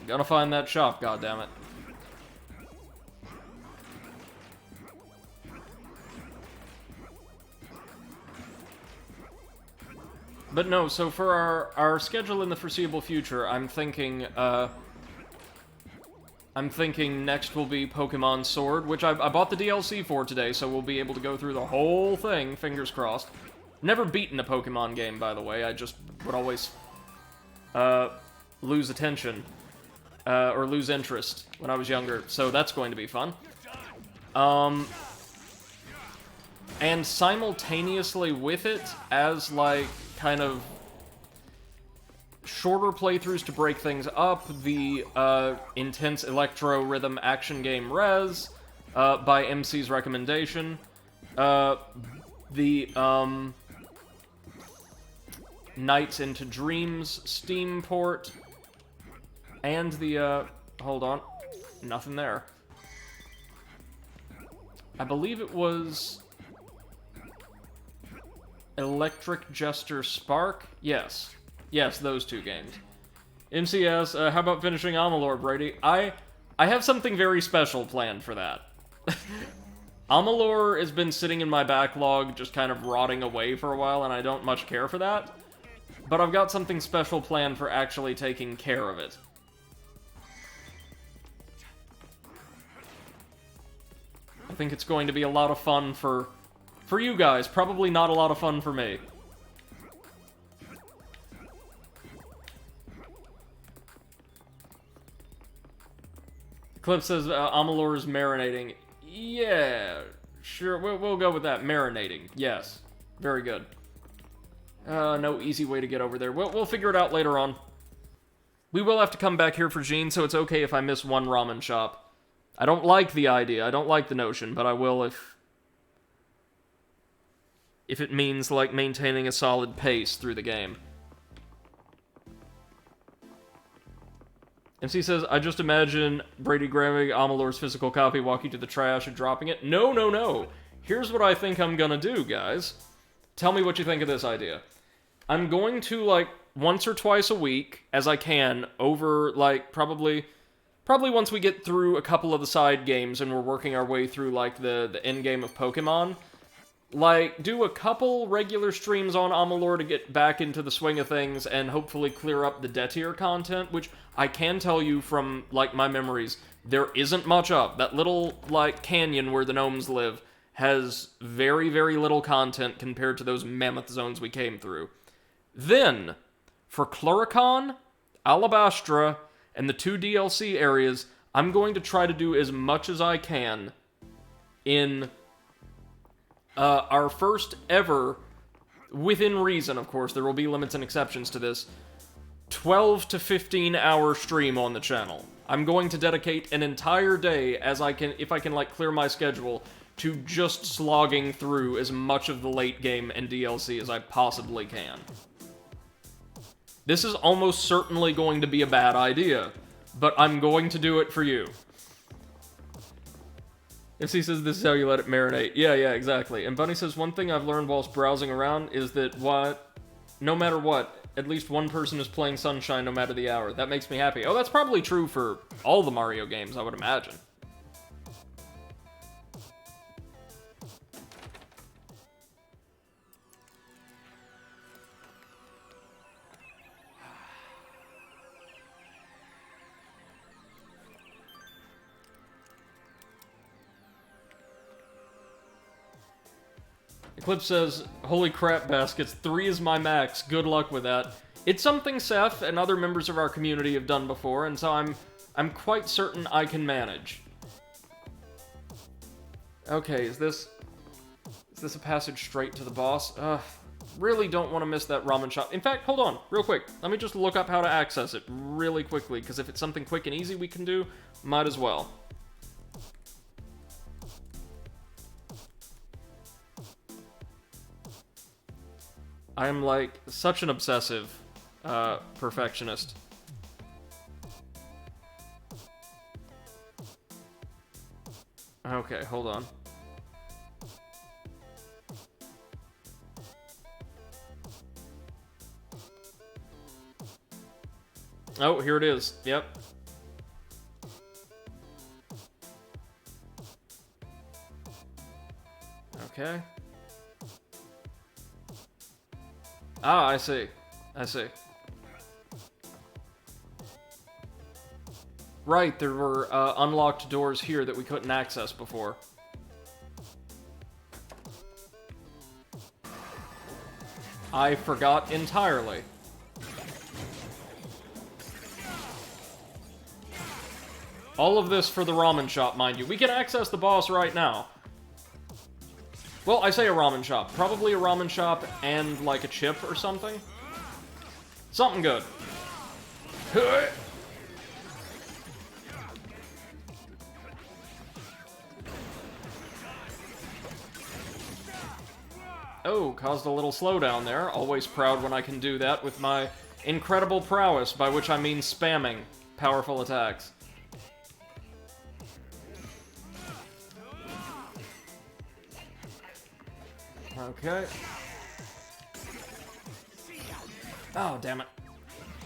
Gotta find that shop, goddammit. But no, so for our schedule in the foreseeable future, I'm thinking, I'm thinking next will be Pokemon Sword, which I bought the DLC for today, so we'll be able to go through the whole thing, fingers crossed. Never beaten a Pokemon game, by the way, I just would always, lose attention, or lose interest when I was younger, so that's going to be fun. And simultaneously with it, as, like, kind of shorter playthroughs to break things up, the intense electro rhythm action game Rez, by MC's recommendation, the Nights into Dreams Steam port, and the, hold on, nothing there. I believe it was Electric Jester Spark? Yes. Yes, those two games. MCS, how about finishing Amalur, Brady? I have something very special planned for that. Amalur has been sitting in my backlog, just kind of rotting away for a while, and I don't much care for that. But I've got something special planned for actually taking care of it. I think it's going to be a lot of fun for you guys, probably not a lot of fun for me. Clip says Amalur is marinating. Yeah, sure, we'll go with that. Marinating, yes. Very good. No easy way to get over there. We'll figure it out later on. We will have to come back here for Gene, so it's okay if I miss one ramen shop. I don't like the idea, I don't like the notion, but I will if it means, like, maintaining a solid pace through the game. MC says, I just imagine Brady grabbing Amalur's physical copy, walking to the trash, and dropping it. No, no, no. Here's what I think I'm gonna do, guys. Tell me what you think of this idea. I'm going to, like, once or twice a week, as I can, over, like, probably once we get through a couple of the side games and we're working our way through, like, the end game of Pokemon, like, do a couple regular streams on Amalur to get back into the swing of things and hopefully clear up the dead-tier content, which I can tell you from, like, my memories, there isn't much up. That little, like, canyon where the gnomes live has very, very little content compared to those mammoth zones we came through. Then, for Cluricon, Alabastra, and the 2 DLC areas, I'm going to try to do as much as I can in our first ever, within reason, of course, there will be limits and exceptions to this, 12 to 15 hour stream on the channel. I'm going to dedicate an entire day, as I can, if I can, like, clear my schedule, to just slogging through as much of the late game and DLC as I possibly can. This is almost certainly going to be a bad idea, but I'm going to do it for you. MC says this is how you let it marinate. Yeah, exactly. And Bunny says, one thing I've learned whilst browsing around is that no matter what, at least one person is playing Sunshine no matter the hour. That makes me happy. Oh, that's probably true for all the Mario games, I would imagine. Clip says, holy crap baskets, 3 is my max, good luck with that. It's something Seth and other members of our community have done before, and so I'm quite certain I can manage. Okay, is this a passage straight to the boss? Really don't want to miss that ramen shop. In fact, hold on, real quick. Let me just look up how to access it really quickly, because if it's something quick and easy we can do, might as well. I am, like, such an obsessive perfectionist. Okay, hold on. Oh, here it is. Yep. Okay. Ah, I see. I see. Right, there were unlocked doors here that we couldn't access before. I forgot entirely. All of this for the ramen shop, mind you. We can access the boss right now. Well, I say a ramen shop. Probably a ramen shop and, like, a chip or something. Something good. Oh, caused a little slowdown there. Always proud when I can do that with my incredible prowess, by which I mean spamming powerful attacks. Okay. Oh, damn it.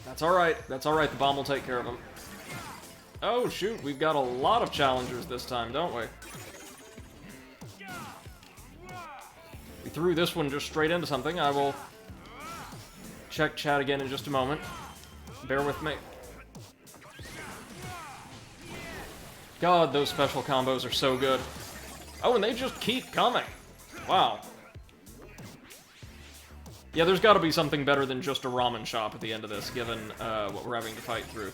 That's alright. That's alright. The bomb will take care of him. Oh, shoot. We've got a lot of challengers this time, don't we? We threw this one just straight into something. I will check chat again in just a moment. Bear with me. God, those special combos are so good. Oh, and they just keep coming. Wow. Yeah, there's got to be something better than just a ramen shop at the end of this, given what we're having to fight through.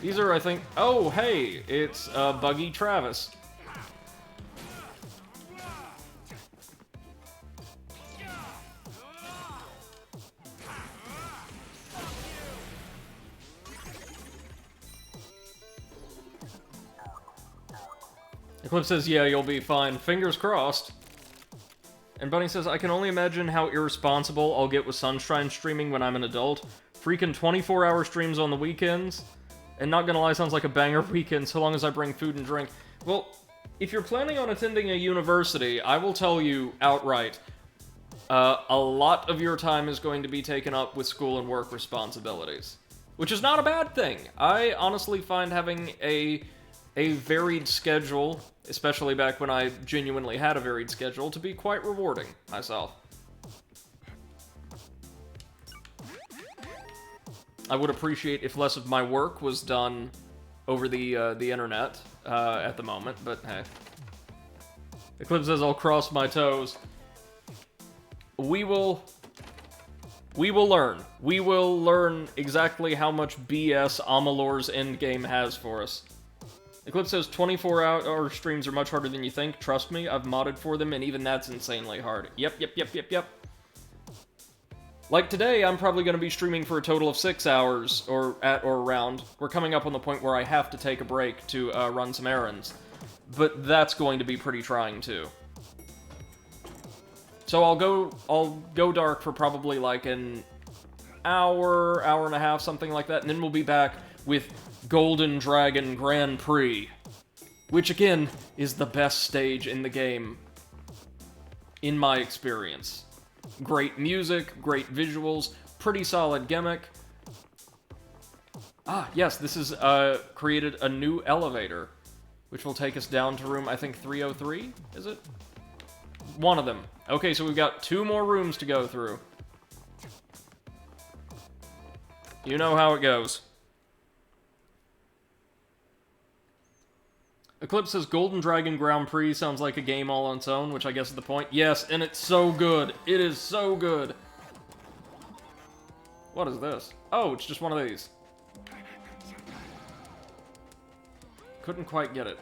These are, I think... Oh, hey! It's Buggy Travis. Eclipse says, yeah, you'll be fine. Fingers crossed. And Bunny says, I can only imagine how irresponsible I'll get with Sunshine streaming when I'm an adult. Freaking 24-hour streams on the weekends. And not gonna lie, sounds like a banger weekend so long as I bring food and drink. Well, if you're planning on attending a university, I will tell you outright, a lot of your time is going to be taken up with school and work responsibilities. Which is not a bad thing. I honestly find having a varied schedule, especially back when I genuinely had a varied schedule, to be quite rewarding myself. I would appreciate if less of my work was done over the internet at the moment, but hey. Eclipse says, I'll cross my toes. We will learn. We will learn exactly how much BS Amalur's endgame has for us. Eclipse says 24-hour streams are much harder than you think. Trust me, I've modded for them, and even that's insanely hard. Yep. Like today, I'm probably going to be streaming for a total of 6 hours, or around. We're coming up on the point where I have to take a break to run some errands. But that's going to be pretty trying, too. So I'll go dark for probably like an hour and a half, something like that, and then we'll be back with Golden Dragon Grand Prix, which again is the best stage in the game, in my experience. Great music, great visuals, pretty solid gimmick. Ah, yes, this has created a new elevator, which will take us down to room, I think, 303, is it? One of them. Okay, so we've got 2 more rooms to go through. You know how it goes. Eclipse says Golden Dragon Grand Prix sounds like a game all on its own, which I guess is the point. Yes, and it's so good. It is so good. What is this? Oh, it's just one of these. Couldn't quite get it.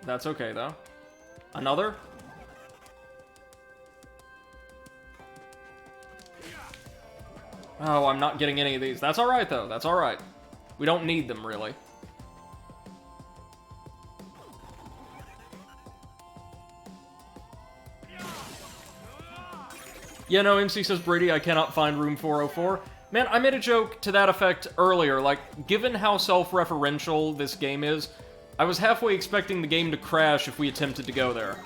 That's okay, though. Another? Oh, I'm not getting any of these. That's alright, though. That's alright. We don't need them, really. Yeah, no, MC says, Brady, I cannot find room 404. Man, I made a joke to that effect earlier. Like, given how self-referential this game is, I was halfway expecting the game to crash if we attempted to go there.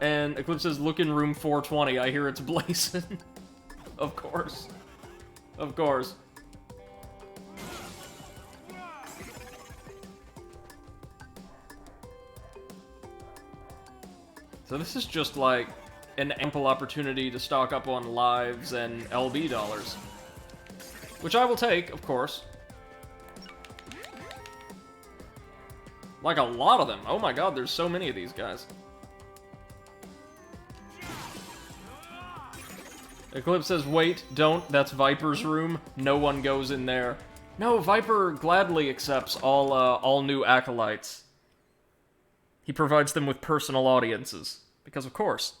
And Eclipse says, look in room 420. I hear it's blazing. Of course. Of course. So this is just like an ample opportunity to stock up on lives and LB dollars. Which I will take, of course. Like a lot of them. Oh my god, there's so many of these guys. Eclipse says, wait, don't, that's Viper's room. No one goes in there. No, Viper gladly accepts all new acolytes. He provides them with personal audiences. Because of course.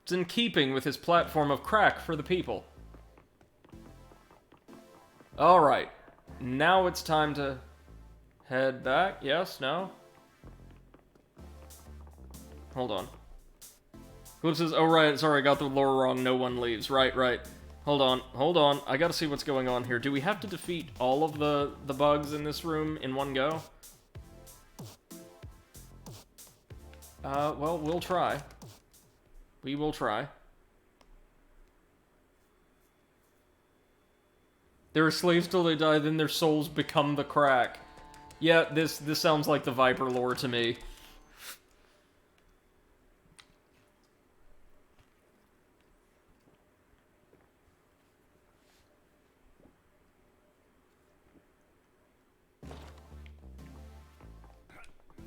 It's in keeping with his platform of crack for the people. Alright. Now it's time to head back. Yes? No? Hold on. Eclipse says, oh right, sorry, I got the lore wrong, no one leaves. Right. Hold on. I gotta see what's going on here. Do we have to defeat all of the bugs in this room in one go? Well, we'll try. We will try. They're slaves till they die, then their souls become the crack. Yeah, this sounds like the Viper lore to me.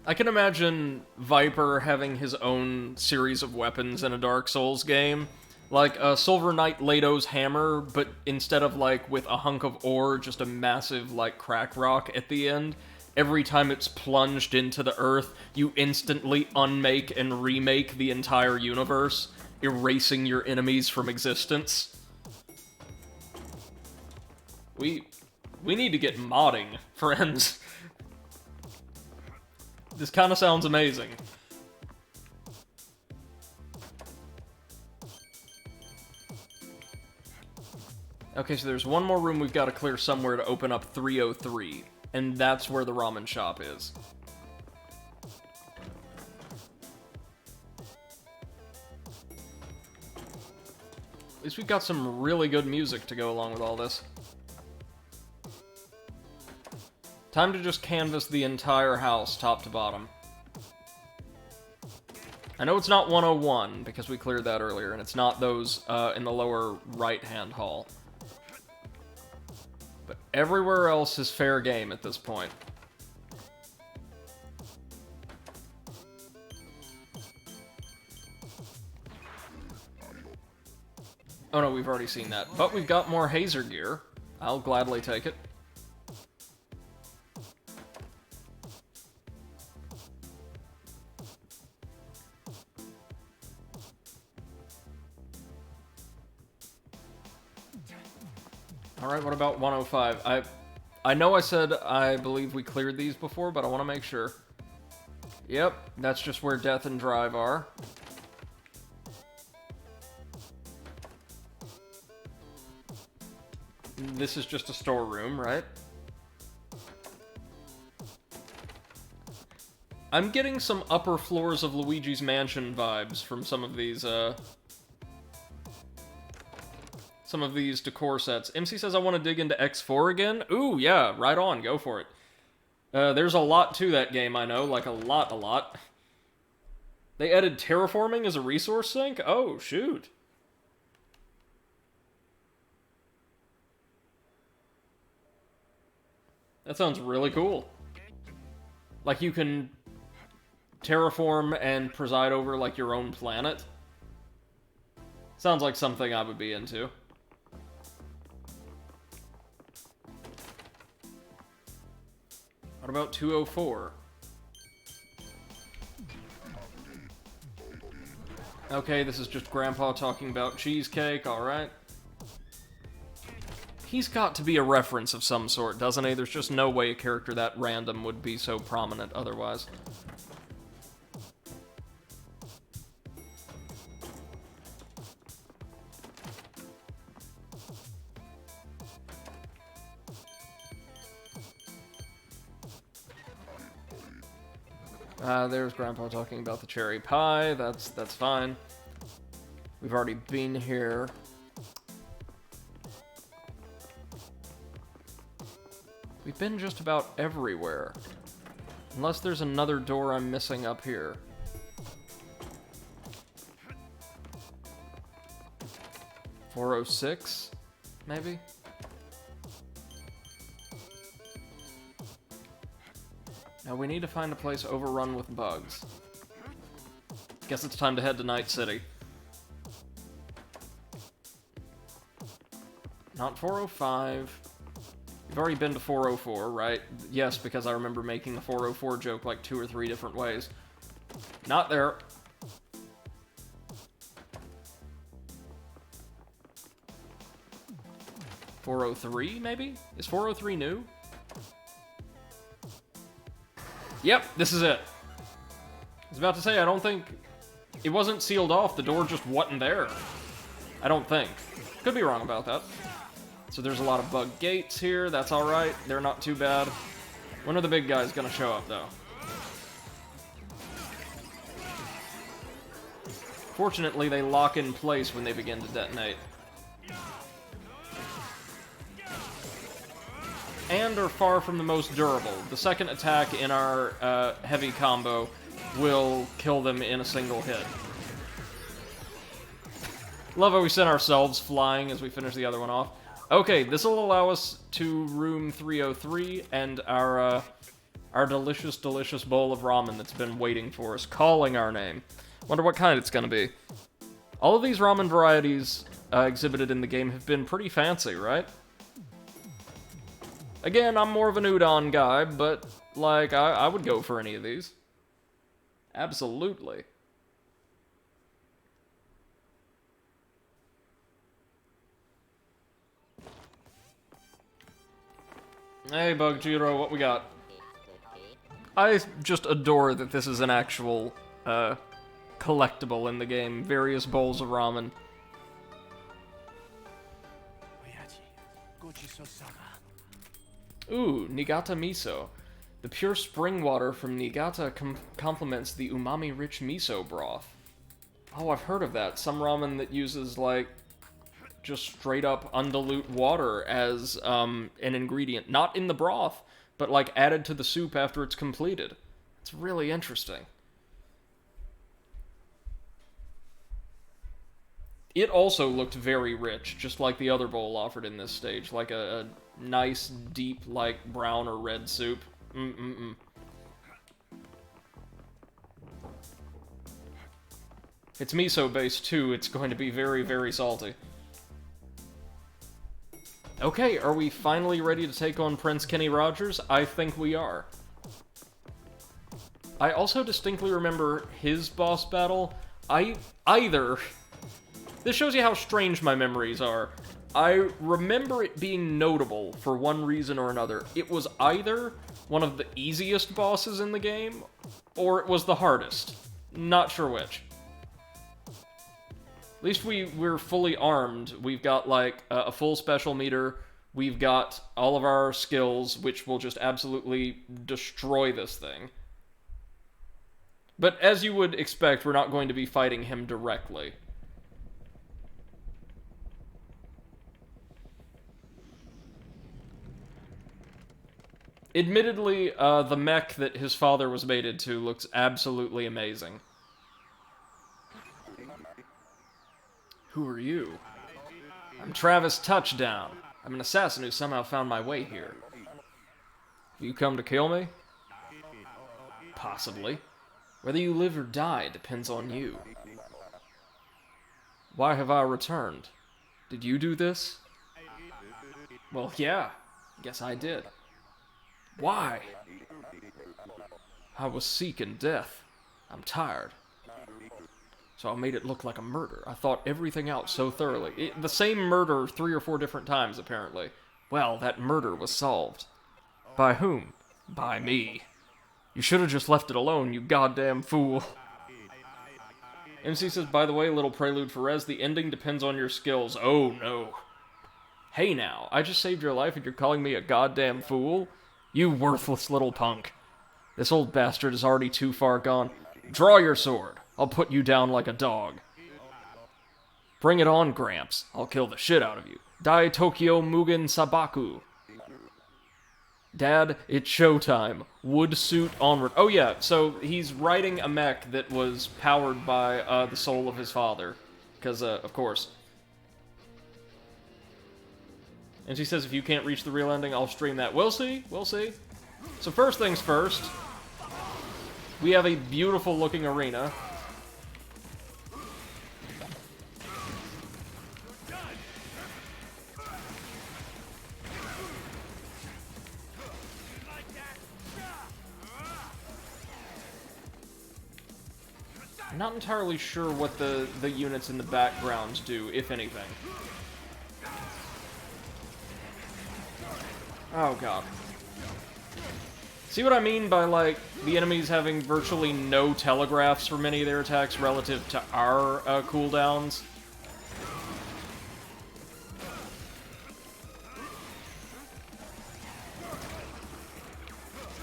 I can imagine Viper having his own series of weapons in a Dark Souls game. Like a Silver Knight Lato's hammer, but instead of, like, with a hunk of ore, just a massive, like, crack rock at the end. Every time it's plunged into the earth, you instantly unmake and remake the entire universe, erasing your enemies from existence. We need to get modding, friends. This kind of sounds amazing. Okay, so there's one more room we've got to clear somewhere to open up 303, and that's where the ramen shop is. At least we've got some really good music to go along with all this. Time to just canvas the entire house, top to bottom. I know it's not 101, because we cleared that earlier, and it's not those in the lower right-hand hall. But everywhere else is fair game at this point. Oh no, we've already seen that. But we've got more Hazer gear. I'll gladly take it. Alright, what about 105? I know I said I believe we cleared these before, but I want to make sure. Yep, that's just where Death and Drive are. This is just a storeroom, right? I'm getting some upper floors of Luigi's Mansion vibes from some of these decor sets. MC says I want to dig into X4 again. Ooh, yeah, right on, go for it. There's a lot to that game, I know, like a lot. They added terraforming as a resource sink? Oh, shoot. That sounds really cool. Like you can terraform and preside over like your own planet. Sounds like something I would be into. What about 204? Okay, this is just Grandpa talking about cheesecake, alright. He's got to be a reference of some sort, doesn't he? There's just no way a character that random would be so prominent otherwise. There's Grandpa talking about the cherry pie. That's fine. We've already been here. We've been just about everywhere. Unless there's another door I'm missing up here. .406, maybe? Now we need to find a place overrun with bugs. Guess it's time to head to Night City. Not 405. You've already been to 404, right? Yes, because I remember making the 404 joke like 2 or 3 different ways. Not there. .403, maybe? Is 403 new? Yep, this is it. I was about to say, I don't think... It wasn't sealed off, the door just wasn't there. I don't think. Could be wrong about that. So there's a lot of bug gates here, that's alright. They're not too bad. When are the big guys gonna show up, though? Fortunately, they lock in place when they begin to detonate. And are far from the most durable. The second attack in our heavy combo will kill them in a single hit. Love how we sent ourselves flying as we finish the other one off. Okay, this will allow us to room 303 and our delicious, delicious bowl of ramen that's been waiting for us, calling our name. Wonder what kind it's gonna be. All of these ramen varieties exhibited in the game have been pretty fancy, right? Again, I'm more of an udon guy, but, like, I would go for any of these. Absolutely. Hey, Bugjiro, what we got? I just adore that this is an actual, collectible in the game. Various bowls of ramen. Ooh, Niigata miso. The pure spring water from Niigata complements the umami-rich miso broth. Oh, I've heard of that. Some ramen that uses, like, just straight-up undilute water as an ingredient. Not in the broth, but, like, added to the soup after it's completed. It's really interesting. It also looked very rich, just like the other bowl offered in this stage. Like a nice, deep, like, brown or red soup. It's miso-based, too. It's going to be very, very salty. Okay, are we finally ready to take on Prince Kenny Rogers? I think we are. I also distinctly remember his boss battle. This shows you how strange my memories are. I remember it being notable for one reason or another. It was either one of the easiest bosses in the game, or it was the hardest. Not sure which. At least we're fully armed. We've got, like, a full special meter. We've got all of our skills, which will just absolutely destroy this thing. But as you would expect, we're not going to be fighting him directly. Admittedly, the mech that his father was mated to looks absolutely amazing. Who are you? I'm Travis Touchdown. I'm an assassin who somehow found my way here. You come to kill me? Possibly. Whether you live or die depends on you. Why have I returned? Did you do this? Well, yeah. Guess I did. Why? I was seeking death. I'm tired. So I made it look like a murder. I thought everything out so thoroughly. The same murder 3 or 4 different times, apparently. Well, that murder was solved. By whom? By me. You should have just left it alone, you goddamn fool. MC says, by the way, little prelude for Rez, the ending depends on your skills. Oh, no. Hey now, I just saved your life and you're calling me a goddamn fool? You worthless little punk. This old bastard is already too far gone. Draw your sword. I'll put you down like a dog. Bring it on, Gramps. I'll kill the shit out of you. Dai Tokyo Mugen Sabaku. Dad, it's showtime. Wood suit onward. Oh yeah, so he's riding a mech that was powered by the soul of his father. Because, of course. And she says if you can't reach the real ending, I'll stream that. We'll see, we'll see. So first things first, we have a beautiful looking arena. I'm not entirely sure what the units in the background do, if anything. Oh god. See what I mean by, like, the enemies having virtually no telegraphs for many of their attacks relative to our cooldowns?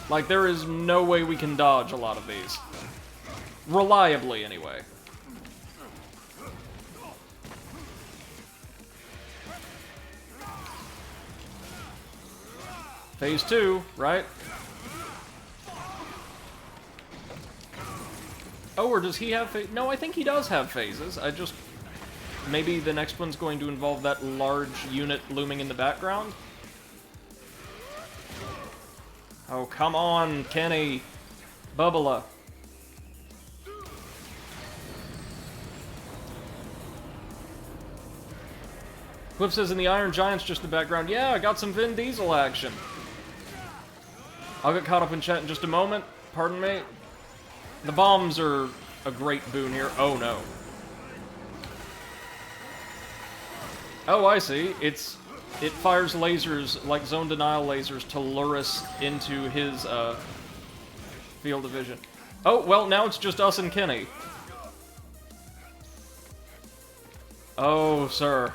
Like, there is no way we can dodge a lot of these. Reliably, anyway. Phase 2, right? Oh, or does he have phase? No, I think he does have phases. I just... Maybe the next one's going to involve that large unit looming in the background? Oh, come on, Kenny. Bubba. Cliff says, in the Iron Giant's just the background. Yeah, I got some Vin Diesel action. I'll get caught up in chat in just a moment. Pardon me. The bombs are a great boon here. Oh, no. Oh, I see. It fires lasers, like zone denial lasers, to lure us into his, field of vision. Oh, well, now it's just us and Kenny. Oh, sir.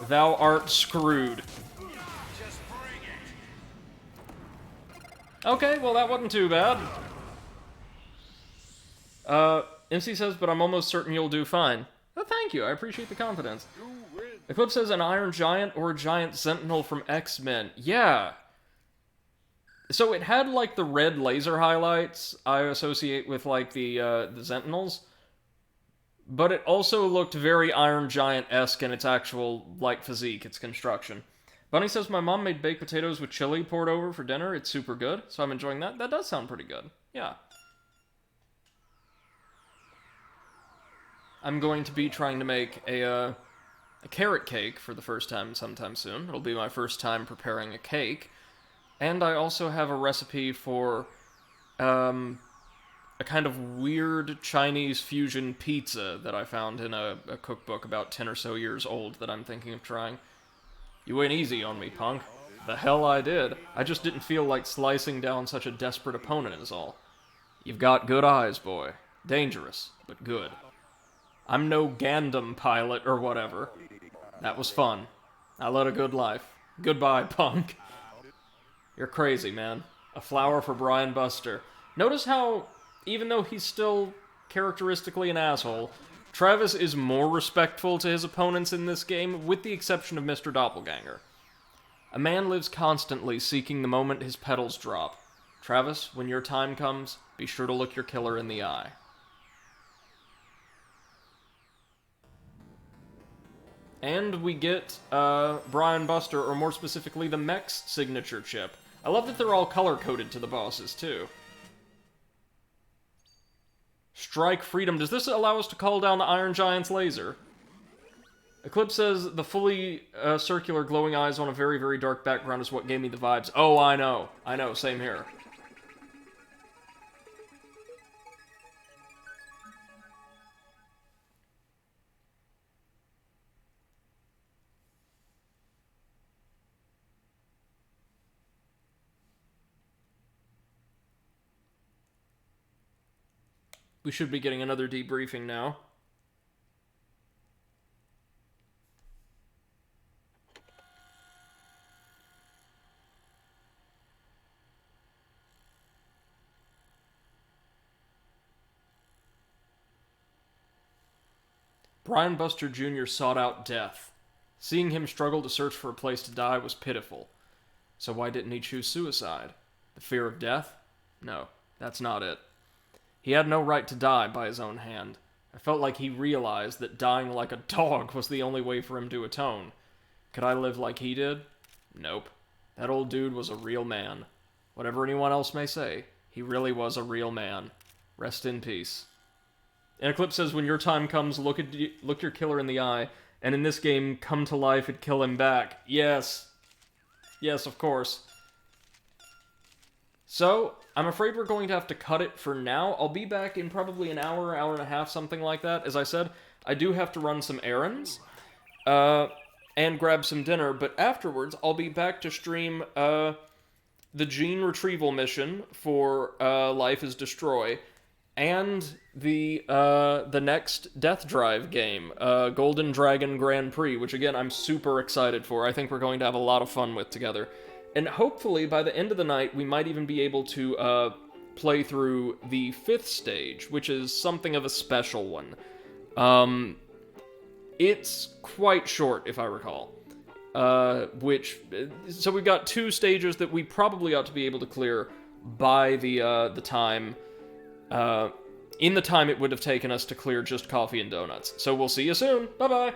Thou art screwed. Okay, well that wasn't too bad. MC says, but I'm almost certain you'll do fine. Oh, thank you, I appreciate the confidence. Eclipse says an Iron Giant or a Giant Sentinel from X-Men. Yeah. So it had, like, the red laser highlights I associate with, like, the Sentinels. But it also looked very Iron Giant-esque in its actual, like, physique, its construction. Bunny says, my mom made baked potatoes with chili poured over for dinner. It's super good, so I'm enjoying that. That does sound pretty good. Yeah. I'm going to be trying to make a carrot cake for the first time sometime soon. It'll be my first time preparing a cake. And I also have a recipe for, a kind of weird Chinese fusion pizza that I found in a cookbook about 10 or so years old that I'm thinking of trying. You went easy on me, punk. The hell I did. I just didn't feel like slicing down such a desperate opponent is all. You've got good eyes, boy. Dangerous, but good. I'm no Gundam pilot or whatever. That was fun. I led a good life. Goodbye, punk. You're crazy, man. A flower for Brian Buster. Notice how, even though he's still characteristically an asshole, Travis is more respectful to his opponents in this game, with the exception of Mr. Doppelganger. A man lives constantly seeking the moment his petals drop. Travis, when your time comes, be sure to look your killer in the eye. And we get Brian Buster, or more specifically, the mech's signature chip. I love that they're all color-coded to the bosses, too. Strike freedom. Does this allow us to call down the Iron Giant's laser? Eclipse says, the fully circular glowing eyes on a very, very dark background is what gave me the vibes. Oh, I know. I know, same here. We should be getting another debriefing now. Brian Buster Jr. sought out death. Seeing him struggle to search for a place to die was pitiful. So why didn't he choose suicide? The fear of death? No, that's not it. He had no right to die by his own hand. I felt like he realized that dying like a dog was the only way for him to atone. Could I live like he did? Nope. That old dude was a real man. Whatever anyone else may say, he really was a real man. Rest in peace. And Eclipse says, when your time comes, look your killer in the eye, and in this game, come to life and kill him back. Yes. Yes, of course. So, I'm afraid we're going to have to cut it for now. I'll be back in probably an hour, hour and a half, something like that. As I said, I do have to run some errands, and grab some dinner, but afterwards, I'll be back to stream, the gene retrieval mission for, Life is Destroy, and the next Death Drive game, Golden Dragon Grand Prix, which again, I'm super excited for. I think we're going to have a lot of fun with together. And hopefully, by the end of the night, we might even be able to play through the 5th stage, which is something of a special one. It's quite short, if I recall. So we've got 2 stages that we probably ought to be able to clear by the time, in the time it would have taken us to clear just Coffee and Donuts. So we'll see you soon. Bye-bye!